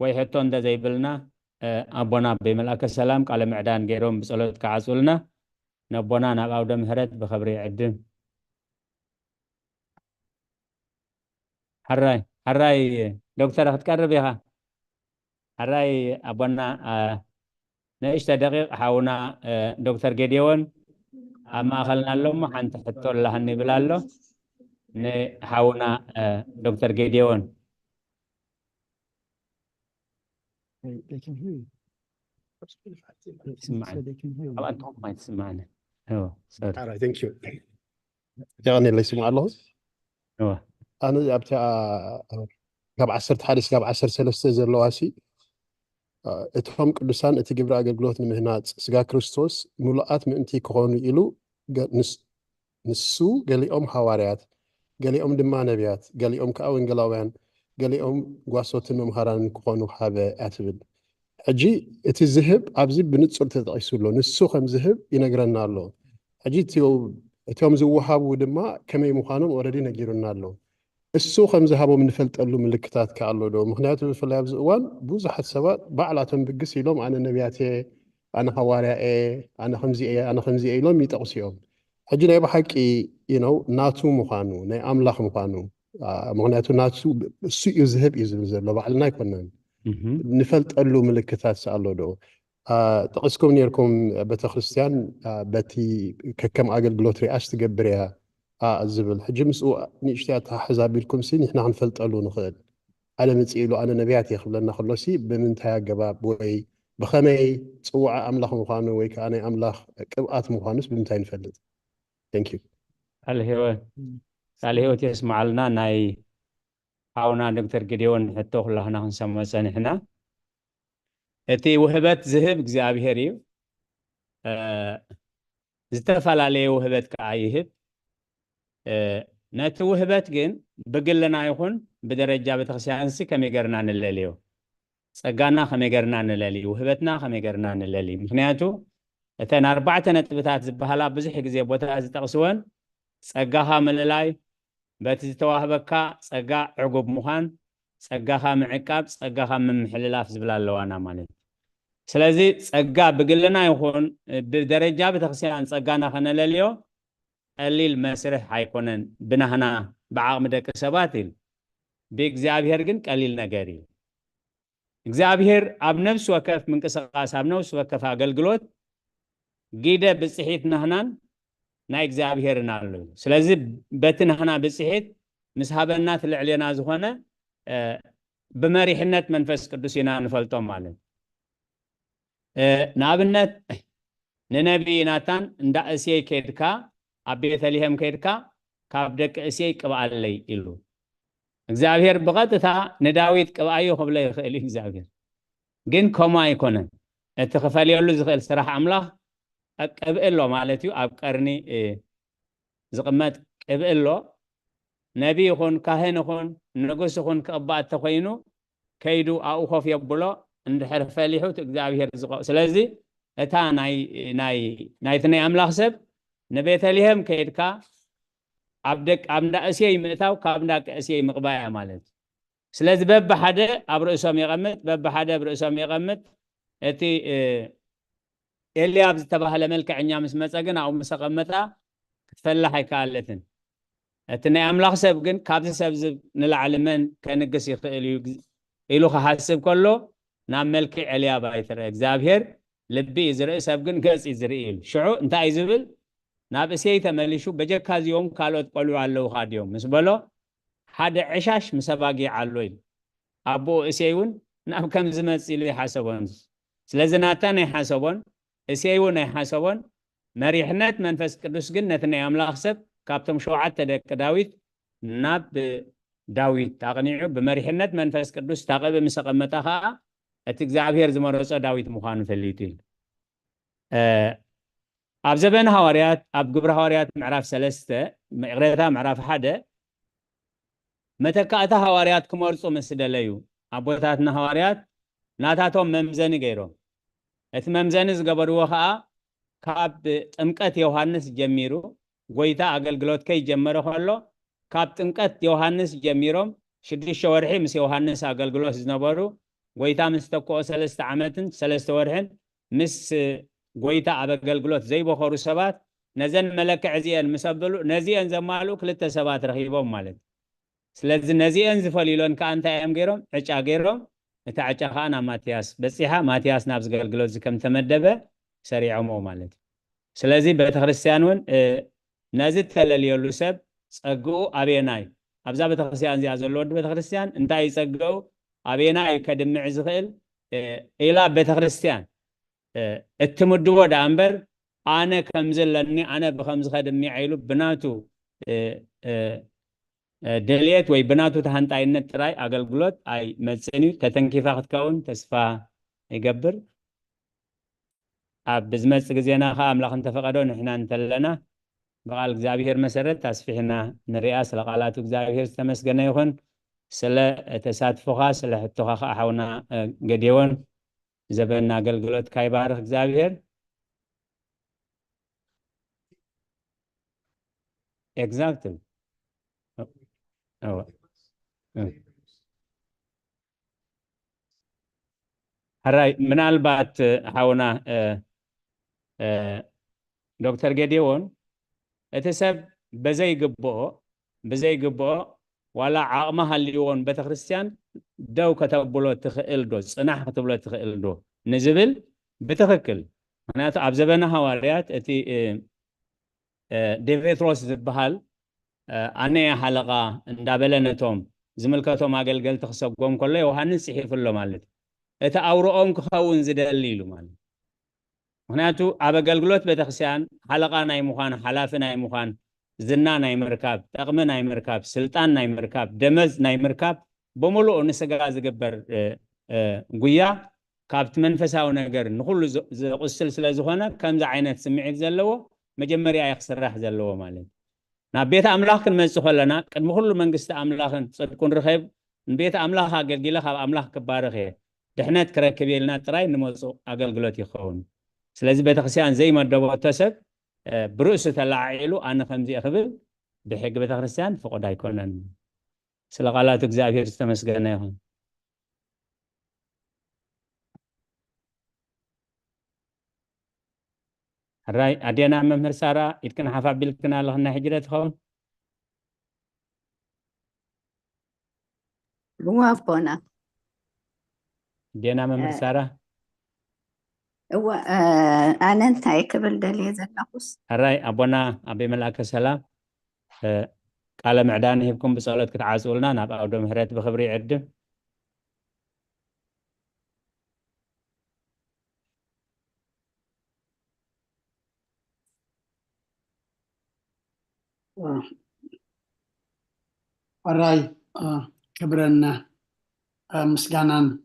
ويحطون دا زي بلنا أبونا بملاك السلام قال معدان غيرهم بصلوت كعسولنا نبونا نباو دم هرت بخبري عدن هراي دكتور هتقرب يها هراي أبونا نعيش دقيق حاونا دكتور جديون أما أخلنا لهم حنت حطوا الله النبلالو نحاونا دكتور جديون They can hear you. سمعنا طبعا انتم ما تسمعنا سوري Alright, thank you. يعني اللي يسمع الله أنا أبتع قبل 10 حادث قبل 10 سلسلة زلواسي اتهم قدسان اتجبر أجلوت المهنات سجا كريستوس ملاءات من أنتي كونوا إلو نسو قالي حواريات قالي دما نبيات قالي كأوين قلاوين قالي قواسوت المهاران كونوا حابة أعتبد حجي اتزهب عبزي بنتصر تتقيسوا له نسو خم زهب ينقرنا له حجي تيوم زوحاب ودما كمي مخانم وردي نجيرنا له السو خم زهابو من فلت قالوا ملكتات كعلو له مخنياتو في اللعب زوان بوزحت سبات بعلاتهم بقسي لهم أنا نبياتي أنا حواري أنا خمزي لهم يتقسيهم حجي نيبا حكي ناتو مخانو ني أملاخ مخانو مخنياتو ناتو السو يزهب يزلزل لو بعلنا يكونن نفلت قالوا ملكتات سألوا له تقسكم نيركم بتخريستيان بتي كم أجل جلوتري أشت جبريها الزبل حجي مسؤول نشتيات حزابي لكم سين إحنا عنفلت قالوا نخذ على متسئلوا أنا نبياتي خلنا خلصي بمنتهى جباب وي بخمي تسوع أملاخ مخانو وي كأنا أملاخ كبقات مخانس بمنتهى نفلت thank you هل هو تسمع لنا ناي حاونا دكتور جديون حتى خلنا نسمع سنحنا أتي وهبت ذهب እግዚአብሔር ዝተፋላለየ وهبت كعيهب نت وهبت ግን بقلنا يكون بدرجة بتخسيانسي كم يقرنا نلليو ጸጋና كم يقرنا نللي وهبتنا كم يقرنا نللي ምክንያቱ እተን 4 ነጥብታት ዝበሃላ ብዙሕ ግዜ ቦታ ዝተቕስወን ጸጋኻ ምልላይ በቲ ዝተዋህበካ ጸጋ ዕጉብ ምዃን ጸጋኻ ምዕቃብ ጸጋኻ ምምሕልላፍ ዝብላ ኣለዋና ማለት ስለዚ ጸጋ ብግልና ይኹን ብደረጃ በተኽስያን ጸጋና ከነለልዮ ቀሊል መስርሕ ኣይኮነን ብናህና ብዓቕሚ ደቂ ሰባት ኢሉ ብእግዚአብሔር ግን ቀሊል ነገር እዩ እግዚአብሔር ኣብ ነፍስ ወከፍ ምንቅስቃስ ኣብ ነፍስ ወከፍ አገልግሎት ጊደ ብጽሒት ናህናን ናይ እግዚአብሔርን ኣሎ ስለዚ በቲ ናህና ብጽሒት ምስ ሃበና ትልዕልና ዝኾነ بمريحنت منفس قدوسنا نفلتم ማለት ናብነት ነነብይ ናታን እንዳ እሴይ ከድካ ኣብ ቤተልሔም ከድካ ካብ ደቂ እሴይ ቅብኣለይ ኢሉ እግዚአብሔር በቀጥታ ነዳዊት ቅብኣዮ ክብለ ይኽእል እግዚአብሔር ግን ኮማ ኣይኮነን እቲ ክፈልየሉ ዝኽእል ስራሕ ኣምላኽ ቅብእሎ ማለት እዩ ኣብ ቀርኒ ዝቕመጥ ቅብእሎ ነቢ ይኹን ካህን ይኹን ንጉስ ይኹን ክቕባእ ተኾይኑ ከይዱ ኣብኡ ኮፍ የብሎ እንድሕር ፈሊሑት እግዚአብሔር ዝቆ ስለዚ እታ ናይቲ ናይ ኣምላኽ ሰብ ንቤተልሔም ከይድካ ኣብ እንዳ እሴይ ምእታው ካብ እንዳ እሴይ ምቕባያ ማለት ስለዚ በብሓደ ኣብ ርእሶም ይቐምጥ በብሓደ ኣብ ርእሶም ይቐምጥ እቲ ኤልያብ ዝተባህለ መልክዐኛ ምስ መፀ ግን ኣብኡ ምስ ቀመጣ ክትፈላሕ ኣይከኣለትን እቲ ናይ ኣምላኽ ሰብ ግን ካብዚ ሰብ ንላዕሊ መን ከንግስ ይኽእል እዩ ኢሉ ክሓስብ ከሎ ናብ መልክዕ ኤልያብ ኣይትረአ እግዚአብሔር ልቢ ዝርኢ ሰብ ግን ገጽ ዝርኢ ኢሉ ሽዑ እንታይ ዝብል ናብ እሴይ ተመሊሹ በጀካ እዚኦም ካልኦት ቆልዑ ኣለዉ ካድዮም ምስ በሎ ሓደ ዕሻሽ ምስ ኣባጊዕ ኣሎ ኢሉ ኣቦ እሴይ እውን ናብ ከም ዝመጽእ ኢሉ ይሓሰቦን ስለዚ ናታን ኣይሓሰቦን እሴይ እውን ኣይሓሰቦን መሪሕነት መንፈስ ቅዱስ ግን ነቲ ናይ ኣምላኽ ሰብ ካብቶም 7 ደቂ ዳዊት ናብ ዳዊት ኣቕኒዑ ብመሪሕነት መንፈስ ቅዱስ ታቐበ ምስ ቀመጠ ከዓ እቲ እግዚአብሔር ዝመረጾ ዳዊት ምዃኑ ፈሊጡ ኢሉ ኣብ ዘበን ሐዋርያት ኣብ ግብረ ሐዋርያት ምዕራፍ 3 ምዕራፍ ምዕራፍ 1 መተካእታ ሐዋርያት ክመርጹ ምስ ደለዩ ኣቦታትና ሐዋርያት ናታቶም መምዘኒ ገይሮም እቲ መምዘኒ ዝገበርዎ ከዓ ካብ ጥምቀት ዮሐንስ ጀሚሩ ጎይታ አገልግሎት ከይጀመረ ከሎ ካብ ጥምቀት ዮሐንስ ጀሚሮም 6 ወርሒ ምስ ዮሐንስ አገልግሎት ዝነበሩ ጎይታ ምስ ተቆ 3 ዓመትን 3 ወርሕን ምስ ጎይታ አገልግሎት ዘይበኸሩ ሰባት ነዘን መለክዕ እዚአን ምሰብሉ ነዚአን ዘማሉ ክልተ ሰባት ረኺቦም ማለት ስለዚ ነዚአን ዝፈልዩሎን ከአንታ እዮም ገይሮም ዕጫ ገይሮም እቲ ዕጫ ከዓ ናብ ማትያስ በፂሓ ማትያስ ናብ ዝገልግሎት ዝከም ተመደበ ሰሪዖሞ ማለት ስለዚ ቤተክርስቲያን እውን ነዚ ተለልየሉ ሰብ ጸግኡ አቤናይ ኣብዛ ቤተክርስቲያን እዚኣ ዘሎ ወዲ ቤተክርስቲያን እንታይ ይጸግኡ አቤናይ ከድምዕ ዝኽእል إلى بيت خريستيان التمدبو دا أمبر أنا كمزلني أنا بخمس خدمي عيلو بناتو دليت وي بناتو تهانتاينت تراي أقلقلوت أي مدسنيو تتنكيفا خدكون تسفا يقبر بزمت سجزينا خا أملاخ انتفقدون إحنا انتلنا بقال እግዚአብሔር መሰረት ታስፊሕና ንሪኣ ስለ ቃላቱ እግዚአብሔር ዝተመስገነ ይኹን ስለ ተሳትፎኻ ስለ ሕቶኻ ከዓ ሓውና ገዲዮን ዘበና አገልግሎት ካይባርክ እግዚአብሔር ኤግዛክትሊ هراي من البات حاونا دكتور جديون اتسب بزي قبو ولا عقمها اليون بتخريستيان دو كتبلو تخيل دو صناح كتبلو تخيل دو نزبل بتخكل معناته ابزبنا حواريات اتي ديفيتروس زبحال انا حلقه اندابلنتهم زملكتهم اገልገል ተخሰጎም كله ዮሐንስ ይሕፍሎ ማለት እታ አውሮኦም ክኸውን ዝደሊሉ ማለት ምክንያቱ ኣብ አገልግሎት ቤተክርስቲያን ሓለቃ ናይ ምዃን ሓላፊ ናይ ምዃን ዝና ናይ ምርካብ ጠቅሚ ናይ ምርካብ ስልጣን ናይ ምርካብ ደመዝ ናይ ምርካብ በሙሉኡ ንስጋ ዝግበር ጉያ ካብቲ መንፈሳዊ ነገር ንኩሉ ዝቁስል ስለ ዝኾነ ከምዚ ዓይነት ስምዒት ዘለዎ መጀመርያ ይክስራሕ ዘለዎ ማለት ናብ ቤተ ኣምላኽ ክንመጽእ ከለና ቅድሚ ኩሉ መንግስቲ ኣምላኽን ጽድቁን ረኸብ ንቤተ ኣምላኽ ኣገልጊለ ካብ ኣምላኽ ክባረኽ ድሕነት ክረክብ የልና ጥራይ ንመጽእ ኣገልግሎት ይኸውን ስለዚ ቤተክርስቲያን ዘይመደቦ ተሰብ ብርእሱ ተላዒሉ ኣነ ከምዚ ክብል ብሕጊ ቤተክርስቲያን ፍቁድ ኣይኮነን ስለ ቃላቱ እግዚአብሔር ዝተመስገነ ይኹን هراي أدينا ممهر سارة يتكن حفا بالكنا لغنا حجرة خون موافقنا أدينا ممهر سارة هو أنا انتهي قبل دليل النقص هراي أبونا أبي ملاك السلام قال معدان هيبكم بصولة كتعاسولنا نبقى أودو مهرات بخبري عدم الراي كبرنا مسجانان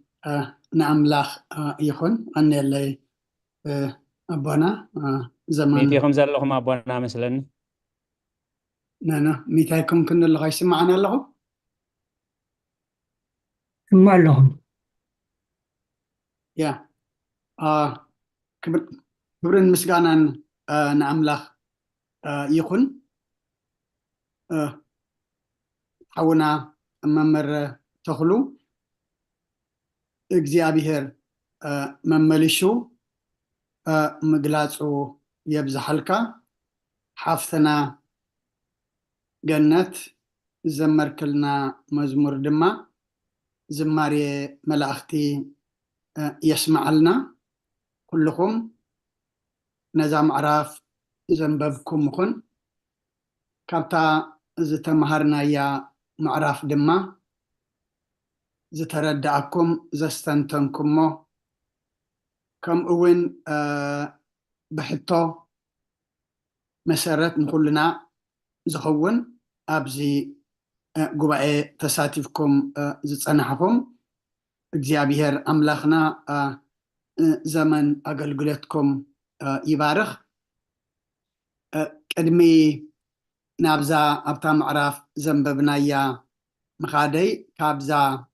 نأملاخ يخون أن اللي أبونا زمان ميتيكم زلهم أبونا مثلا نانا ميتايكم كنا اللي غايسم معنا له سمع لهم يا كبرن مسجانان نأملاخ يخون حونا ممر تخلو እግዚአብሔር መመልሹ ምግላጹ የብዛሐልካ ሓፍተና ገነት ዘመርክልና መዝሙር ድማ ዝማሬ መላእኽቲ የስማዓልና ኩልኩም ነዛ ምዕራፍ ዘንበብኩም ይኹን ካብታ ዝተምሃርናያ ምዕራፍ ድማ ዝተረዳእኩም ዘስተንተንኩሞ ከምኡውን ብሕቶ መሰረት ንኩልና ዝኸውን ኣብዚ ጉባኤ ተሳቲፍኩም ዝጸናሕኩም እግዚአብሔር ኣምላኽና ዘመን ኣገልግሎትኩም ይባርኽ ቅድሚ ናብዛ ኣብታ ምዕራፍ ዘንበብናያ مخادي كابزا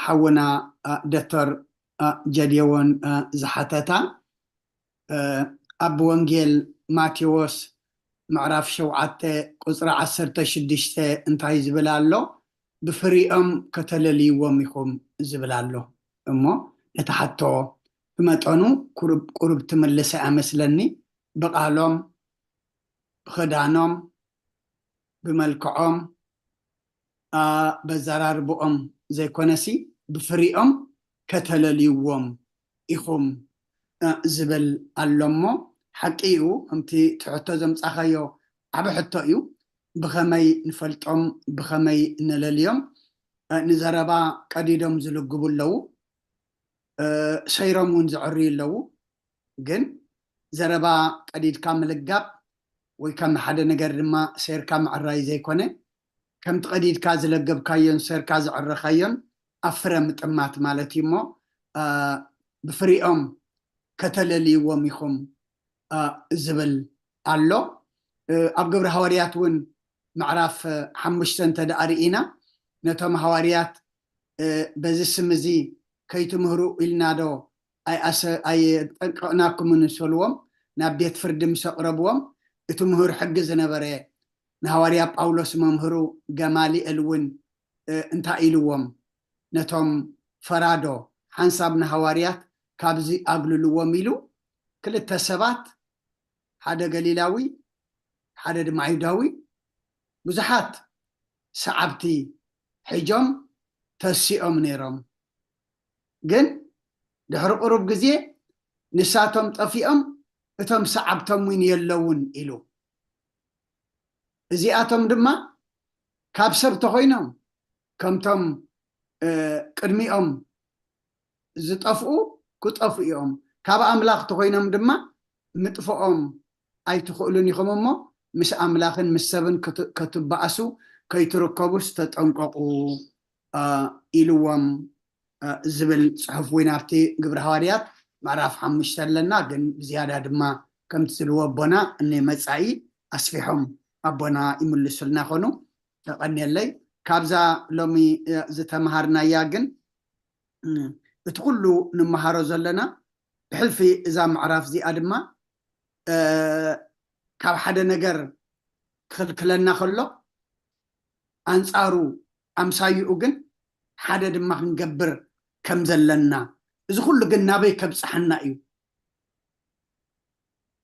حونا دكتور جديون زحتتا أب وانجيل ماتيوس معرف شوعات قصرى 16 انتهي زبلالو بفريقهم كتللي وميكم زبلالو امو نتحطو بمطنو قرب تملس امسلني بقالهم بخدانهم بملكعهم بزراربهم زي كونسي بفريقهم كتلليوم إخوم زبل اللمو حقيقو امتي تحطو زمصاخيو عبا حطو ايو بخمي نفلطهم بخمي نلليوم نزربا قديدهم زلقبو اللو ሰይሮም ውን ዝዕርዩ ኣለዉ ግን ዘረባ ቀዲድካ ምልጋብ ወይ ከም ሓደ ነገር ድማ ሰይርካ ምዕራይ ዘይኮነ ከምቲ ቀዲድካ ዝለገብካዮን ሰይርካ ዝዕረኻዮን ኣፍረ ምጥማት ማለት እዩ እሞ ብፍሪኦም ከተለልይዎም ኢኹም ዝብል ኣሎ ኣብ ግብሪ ሃዋርያት እውን ምዕራፍ 5 ተዳሪኢና ነቶም ሃዋርያት በዚ ስም እዚ ከይትምህሩ ኢልና ዶ ኣይጠንቀቕናኩምን ዝበልዎም ናብ ቤት ፍርዲ ምስ ኣቕረብዎም እቲ ምህር ሕጊ ዝነበረ ንሃዋርያ ጳውሎስ መምህሩ ገማሊኤል እውን እንታይ ኢልዎም ነቶም ፈራዶ ሓንሳብ ንሃዋርያት ካብዚ ኣግልልዎም ኢሉ ክልተ ሰባት ሓደ ገሊላዊ ሓደ ድማ አይሁዳዊ ብዙሓት ሰዓብቲ ሒጆም ተሲኦም ነይሮም ግን ድሕሪ ቁሩብ ግዜ ንሳቶም ጠፊኦም እቶም ሰዓብቶም ውን የለውን ኢሉ እዚኣቶም ድማ ካብ ሰብ ተኮይኖም ከምቶም ቅድሚኦም ዝጠፍኡ ክጠፉ እዮም ካብ ኣምላኽ ተኮይኖም ድማ ምጥፍኦም ኣይትኽእሉን ኢኹም እሞ ምስ ኣምላኽን ምስ ሰብን ክትበኣሱ ከይትርከቡስ ተጠንቀቁ ኢልዎም ዝብል ፅሑፍ ወይ ናብቲ ግብሪ ሃዋርያት ምዕራፍ 5 ኣለና ግን ብዝያዳ ድማ ከምቲ ዝብልዎ ኣቦና ንመፃኢ ኣስፊሖም ኣቦና ይምልሱልና ኮኑ ተቐኒየለይ ካብዛ ሎሚ ዝተምሃርናያ ግን እቲ ኩሉ ንመሃሮ ዘለና ብሕልፊ እዛ ምዕራፍ እዚኣ ድማ ካብ ሓደ ነገር ክልክለና ከሎ ኣንፃሩ ኣምሳይኡ ግን ሓደ ድማ ክንገብር ከም ዘለና እዚ ኩሉ ግን ናበይ ከብፅሐና እዩ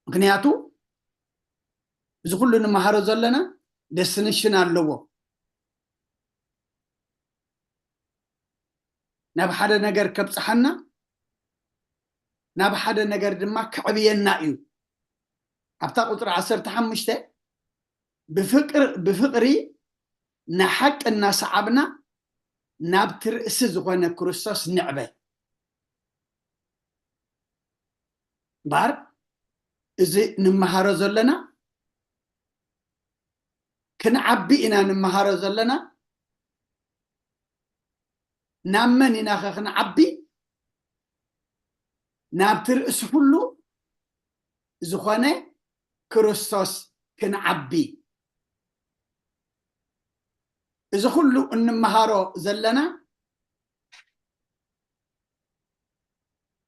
ምክንያቱ እዚ ኩሉ ንመሃሮ ዘለና ደስንሽን ኣለዎ ናብ ሓደ ነገር ከብፅሐና ናብ ሓደ ነገር ድማ ክዕብየና እዩ ኣብታ ቁጥሪ 15 ብፍቅሪ ንሓቅ እናሰዓብና ናብቲ ርእሲ ዝኾነ ክርስቶስ ንዕበ ባር እዚ ንመሃሮ ዘለና ክንዓቢ ኢና ንመሃሮ ዘለና ናብ መን ኢና ክንዓቢ ናብቲ ርእሲ ኩሉ ዝኾነ ክርስቶስ ክንዓቢ እዚ ኩሉ እንመሃሮ ዘለና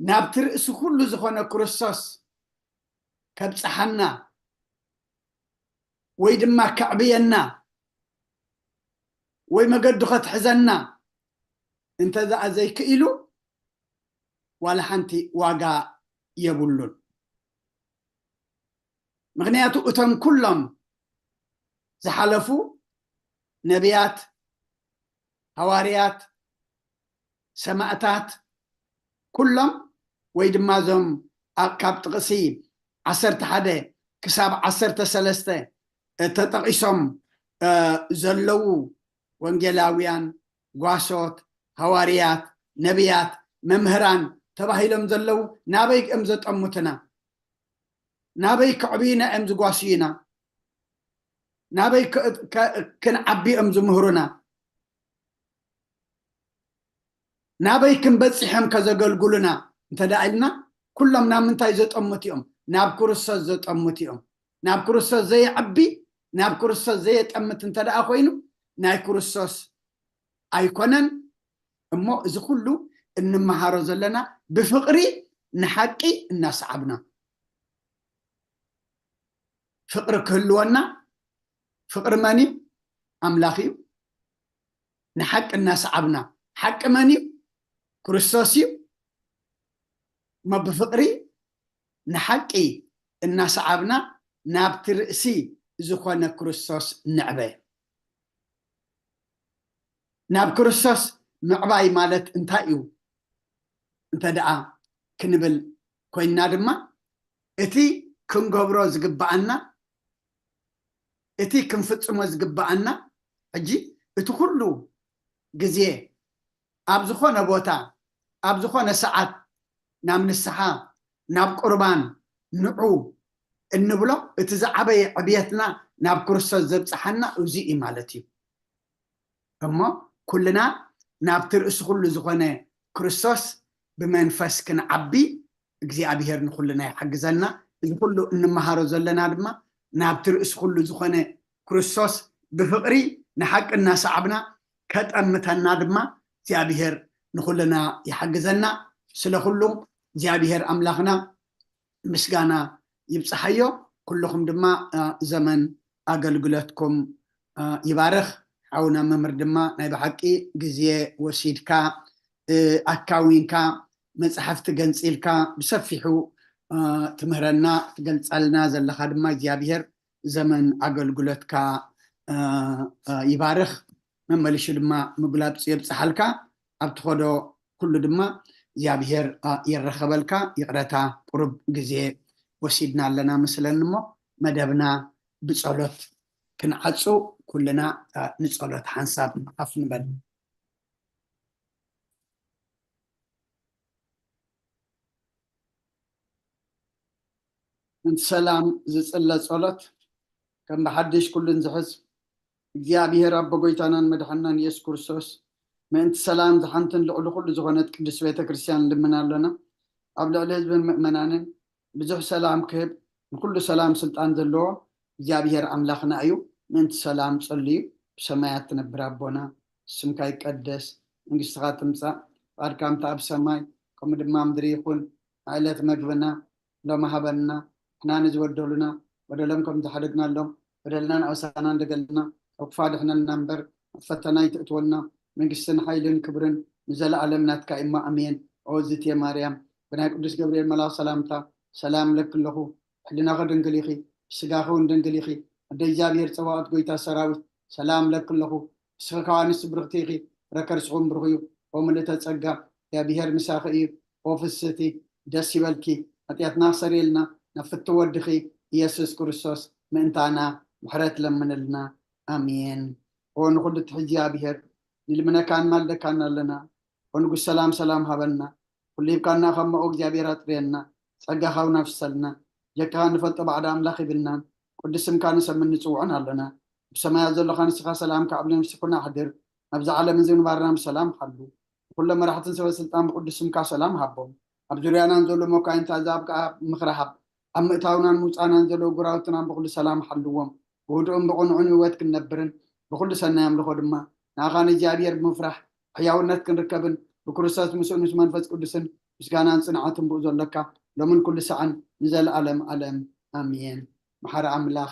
ናብቲ ርእሲ ኩሉ ዝኾነ ክርስቶስ ከብፅሐና ወይ ድማ ከዕብየና ወይ መገዱ ከትሕዘና እንተዘኣ ዘይክኢሉ ዋላ ሓንቲ ዋጋ የብሉን ምክንያቱ እቶም ኩሎም ዝሓለፉ ነቢያት ሃዋርያት ሰማዕታት ኩሎም ወይ ድማ ዞም ካብ ጥቕሲ 11 ክሳብ 13 ተጠቂሶም ዘለዉ ወንጌላውያን ጓሶት ሃዋርያት ነቢያት መምህራን ተባሂሎም ዘለዉ ናበይ እዮም ዘጠሙትና ናበይ ክዕብዩና እዮም ዝጓስዩና ናበይ ክንዓቢ እዮም ዝምህሩና ናበይ ክንበፂሖም ከዘገልግሉና እንተዳኢልና ኩሎም ናብ ምንታይ ዘጠሙት እዮም ናብ ክርስቶስ ዘጠሙት እዮም ናብ ክርስቶስ ዘይዓቢ ናብ ክርስቶስ ዘየጠምት እንተደኣ ኮይኑ ናይ ክርስቶስ ኣይኮነን እሞ እዚ ኩሉ እንመሃሮ ዘለና ብፍቅሪ ንሓቂ እናሰዓብና ፍቅሪ ክህልወና ፍቅሪ መን እዩ ኣምላኽ እዩ ንሓቂ እናሰዓብና ሓቂ መን እዩ ክርስቶስ እዩ እሞ ብፍቅሪ ንሓቂ እናሰዓብና ናብቲ ርእሲ ዝኾነ ክርስቶስ ንዕበ ናብ ክርስቶስ ምዕባይ ማለት እንታይ እዩ እንተደኣ ክንብል ኮይና ድማ እቲ ክንገብሮ ዝግባአና እቲ ክንፍፅሞ ዝግባአና ሕጂ እቲ ኩሉ ግዜ ኣብ ዝኾነ ቦታ أبزخون ساعات نام نسحا ناب قربان نعو النبلو اتزعبي عبيتنا ناب كرسوس زبصحنا وزي مالتي أما كلنا ناب ترأس كل زخونة كرسوس بمنفس كن عبي እግዚአብሔር ንኩልና ይሐግዘና እዚ ኩሉ እንመሃሮ ዘለና ድማ ናብ ትርእስ ኩሉ ዝኾነ ክርስቶስ ብፍቅሪ ንሐቅና ሰዓብና ከጠምተና ድማ እግዚአብሔር ንኩልና ይሐግዘና ስለኩሉ እግዚአብሔር አምላኽና ምስጋና ይብጽሐዮ ኩልኩም ድማ ዘመን አገልግሎትኩም ይባርኽ አውና መምር ድማ ናይ በሐቂ ግዜ ወሲድካ አካዊንካ መጽሐፍቲ ገንጽልካ ብሰፊሑ ትምህረና ትገልጻልና ዘለኻ ድማ እግዚአብሔር ዘመን አገልግሎትካ ይባርኽ መመልሽ ድማ ምግላጽ የብጽሐልካ ኣብትኾዶ ኩሉ ድማ እግዚአብሔር ይረኸበልካ ይቅረታ ቁርብ ግዜ ወሲድና ኣለና መስለን እሞ መደብና ብጸሎት ክንዓጹ ኩልና ንጸሎት ሓንሳብ ኣፍ ንበል انت سلام زصلى صلاه كم بحدش كلن زحز እግዚአብሔር አብ ጎይታናን መድኃናን ኢየሱስ ክርስቶስ ምእንቲ ሰላም ዝሓንትን ልዕሉ ኩሉ ዝኾነት ቅዱስ ቤተ ክርስቲያን ልምናለና ኣብ ልዕሊ ህዝብን ምእመናንን ብዙሕ ሰላም ክህብ ንኩሉ ሰላም ስልጣን ዘለዎ እግዚአብሔር አምላኽና እዩ ምእንቲ ሰላም ጸልዩ ብሰማያት ትነብር አቦና ስምካ ይቀደስ መንግስትኻ ትምጻእ ፈቃድካ ኣብ ሰማይ ከምኡ ድማ ምድሪ ይኹን ዕለት መግብና ሎሚ ሃበና حنا نزودلنا بدلهم كم تحرقنا لهم بدلنا أوسانا دقلنا وقفاد احنا النمبر فتنا يتقتولنا من قسن حيلن كبرن نزل علمنا كإما أمين عوزت يا مريم بناك قدس جبريل ملا سلامتا سلام لك له حلنا غدن قليخي سقاخون دن قليخي أدي جابير سوات قويتا سراوي سلام لك له سخواني سبرغتيخي ركر سخون برغيو وملتا تسقى يا بيهر مساخي وفستي دسي والكي أتياتنا سريلنا نفت ودخي يسوع كريستوس منتانا محرت لمن لنا امين ونقول تحجي بهر لمن كان مال كان لنا ونقول سلام سلام هبلنا كل كان خم اغجابير اطرينا صقا خاو نفسلنا يكان نفط بعد املاخ بلنا قدسم كان سمن نصوعنا لنا بسماء ذل خان سلام كعبل نفسكنا حضر ابز عالم زين بارنا سلام حلو كل ما راح تنسوا سلطان بقدسم كا سلام حبهم ابجريانا نزول موكاين تعذاب مخرحب أما تاونا موسانا نزلو قراوتنا بكل سلام حلوهم ودعم بقنعون وواتك النبرن بكل سنة يملكو دما ناغاني جابير بمفرح حياونات كنركبن بكرسات مسؤول نسمان فاس قدسن مسكانا صنعاتهم بوزن لك لمن كل سعن نزل ألم آمين محر أملاخ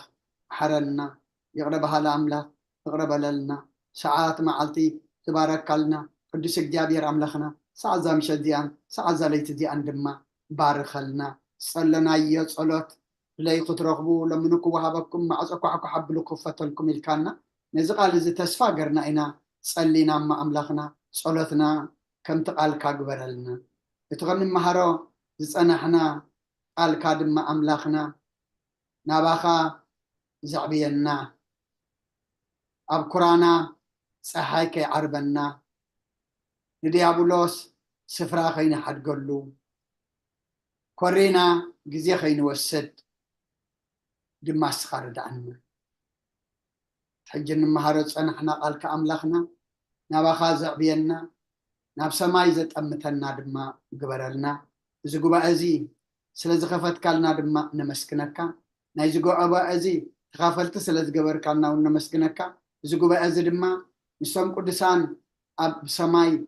محرنا يغربها لأملاخ يغرب لنا ساعات معلتي تبارك لنا قدس جابير أملاخنا ساعة زامشة ديان ساعة زاليت ديان دما بارك لنا صلنا يا صلاه لا يترغبوا لمنكم وهبكم مع صقعكم حبلكم فتلكم الكانا نزقال اذا تسفا غرنا انا صلينا مع املاخنا صلاتنا كم تقال كاغبرلنا يتغنم مهارو زصنحنا قال كادم مع املاخنا ناباخا زعبينا اب قرانا صحايك عربنا نديابولوس سفرا خينا حد قلو كورينا جزي خين وسد دماس خارد عنا حجن مهارت أنا إحنا قال كأملاخنا نبا خازع بينا ناب سماي زت أمتنا دما قبرلنا زجوا أزي سلز خفت كلنا دما نمسكنك نيزجوا أبا أزي خافلت سلز قبر كلنا ونمسكنك زجوا أزي دما نسوم قدسان أب سماي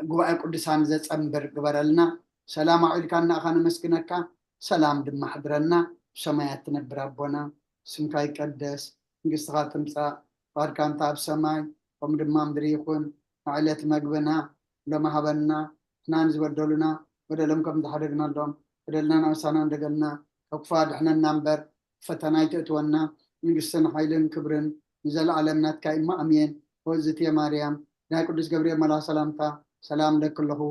جوا قدسان زت أمبر قبرلنا سلام عليك أنا أخانا مسكنك سلام دم حضرنا سمايات تنبر ربنا سمكاي قدس نقصها تمسا فاركان تاب سماي ومدما مدري يكون معلية مقبنا لما هبنا نانز ودولنا ودلمكم تحرقنا لهم ودلنا نوسانا دقلنا وقفاد احنا النمبر فتناي تأتونا نقصنا حيلن كبرن نزل علمنا كائما أمين وزت يا مريم نا قدس جبريل ملا سلامتا سلام لك له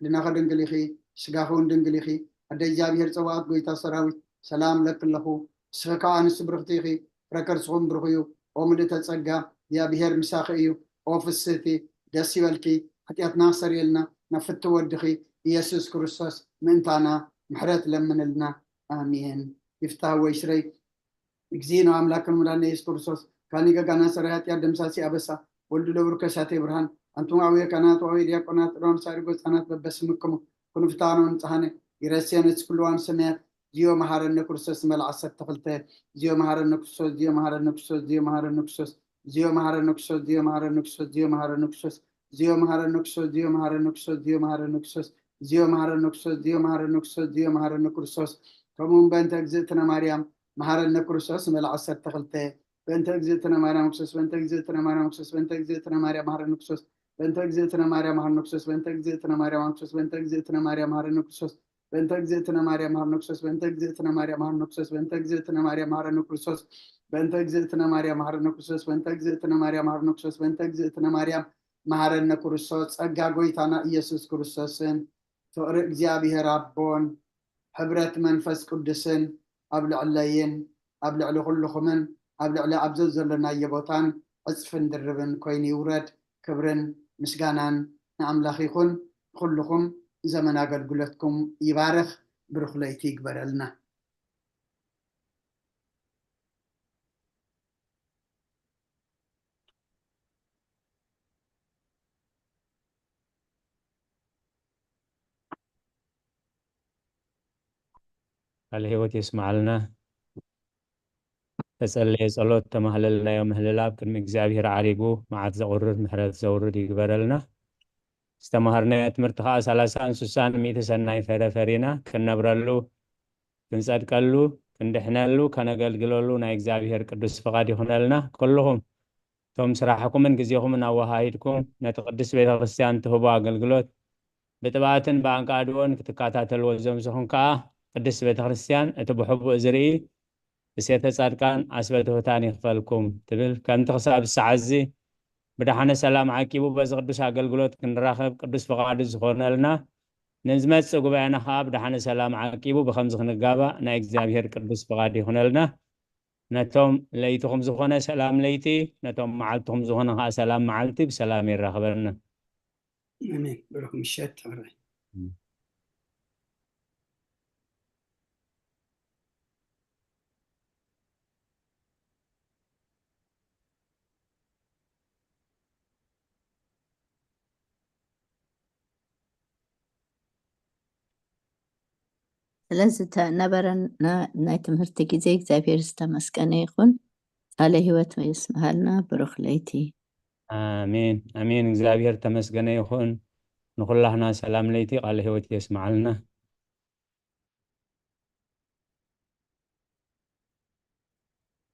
لنا خدن قليخي سقاخون دنقليخي أدي جابير صواب قويتا سراوي سلام لك له سخكا عن السبرغتيخي ركر سخون برغيو ومدتا تسقا يا بيهر مساخيو وفي السيتي داسي والكي حتى اتناصر يلنا نفت ودخي يسوس كريستوس منتانا محرت لمن لنا آمين يفتح ويشري إكزينو أملاك الملان يسوس كريستوس كان يقانا سريات يا دمساسي أبسا ولد لور كساتي برهان أنتم عوية كانت وعوية دياقونات رون سارقوز أنات ببسمكم كنو فتانو انتهاني يرسيان تسكلوان سميات زيو مهار النكرسوس ملعسة تفلته زيو مهار النكرسوس زيو مهار النكرسوس زيو مهار النكرسوس زيو مهار النكرسوس زيو مهار النكرسوس زيو مهار النكرسوس زيو مهار النكرسوس زيو مهار النكرسوس زيو مهار النكرسوس زيو مهار النكرسوس زيو مهار النكرسوس زيو مهار النكرسوس كمون بنت اجزتنا مريم مهار النكرسوس ملعسة تفلته بنت اجزتنا مريم مكسوس بنت اجزتنا مريم مكسوس بنت اجزتنا مريم مهار النكرسوس بنت اجزتنا مريم مهار النكرسوس بنت اجزتنا مريم مكسوس بنت اجزتنا مريم مهار النكرسوس بنت اجزتنا مريم مهار النكرسوس بنت اجزتنا مريم مهار النكرسوس بنت اجزتنا مريم مهار النكرسوس بنت اجزتنا مريم مهار النكرسوس بنت اجزتنا مريم مهار النكرسوس بنت اجزتنا مريم مهار النكرسوس ጸጋ ጎይታና ኢየሱስ ክርስቶስን ፍቅሪ እግዚአብሔር አቦን ሕብረት መንፈስ ቅዱስን ኣብ ልዕለይን ኣብ ልዕሊ ኩልኹምን ኣብ ልዕሊ ኣብዚ ዘለናዮ ቦታን ዕፅፍን ድርብን ኮይኑ ይውረድ ክብርን ምስጋናን ንኣምላኽ ይኹን ኩልኹም ዘመን አገልግሎትኩም ይባርክ ብሩኽ ለይቲ ይግበረልና الهيوت يسمع لنا تسألي صلوت تمهلل لا يوم هللاب كن مجزابير عريقو مع تزورد محرد زورد يقبر لنا استمهرنا تمرتخا سلاسان سوسان ميت سناي فرفرينا كنبرلو كنصدقلو كندحنلو كنغلغلولو نا እግዚአብሔር ቅዱስ ፈቃድ ይሆነልና كلهم توم سراحكم من غزيكم نا وهايدكم نتقدس ቤተ ክርስቲያን ትህቡ አገልግሎት በጥባትን ባንቃዶን ክትካታተሉ ዘምሰኹን ካ ቅድስት ቤተ ክርስቲያን እትብሕቡ ዝርኢ እሴተ ጻድቃን አስበትሁታን ይኽፈልኩም ትብል ከምቲ ክሳብ ሰዓዚ ብድሓነ ሰላም ዓቂቡ በዚ ቅዱስ አገልግሎት ክንራኸብ ቅዱስ ፈቃዱ ዝኾነልና ንዝመጽእ ጉባኤና ኸ ብድሓነ ሰላም ዓቂቡ ብኸምዚ ክንጋባእ ናይ እግዚአብሔር ቅዱስ ፈቃድ ይኹነልና ነቶም ለይትኹም ዝኾነ ሰላም ለይቲ ነቶም መዓልትኹም ዝኾነ ኸ ሰላም መዓልቲ ብሰላም ይራኸበልና አሜን ብሩኽ ምሸት ተባረክ ስለዚህ ነበረን ናይ ትምህርቲ ጊዜ እግዚአብሔር ዝተመስገነ ይኹን ቃለ ሕይወት ይስምሃልና ብሩኽ ለይቲ አሜን አሜን እግዚአብሔር ተመስገነ ይኹን ንኹላህና ሰላም ለይቲ ቃለ ሕይወት ይስምዓልና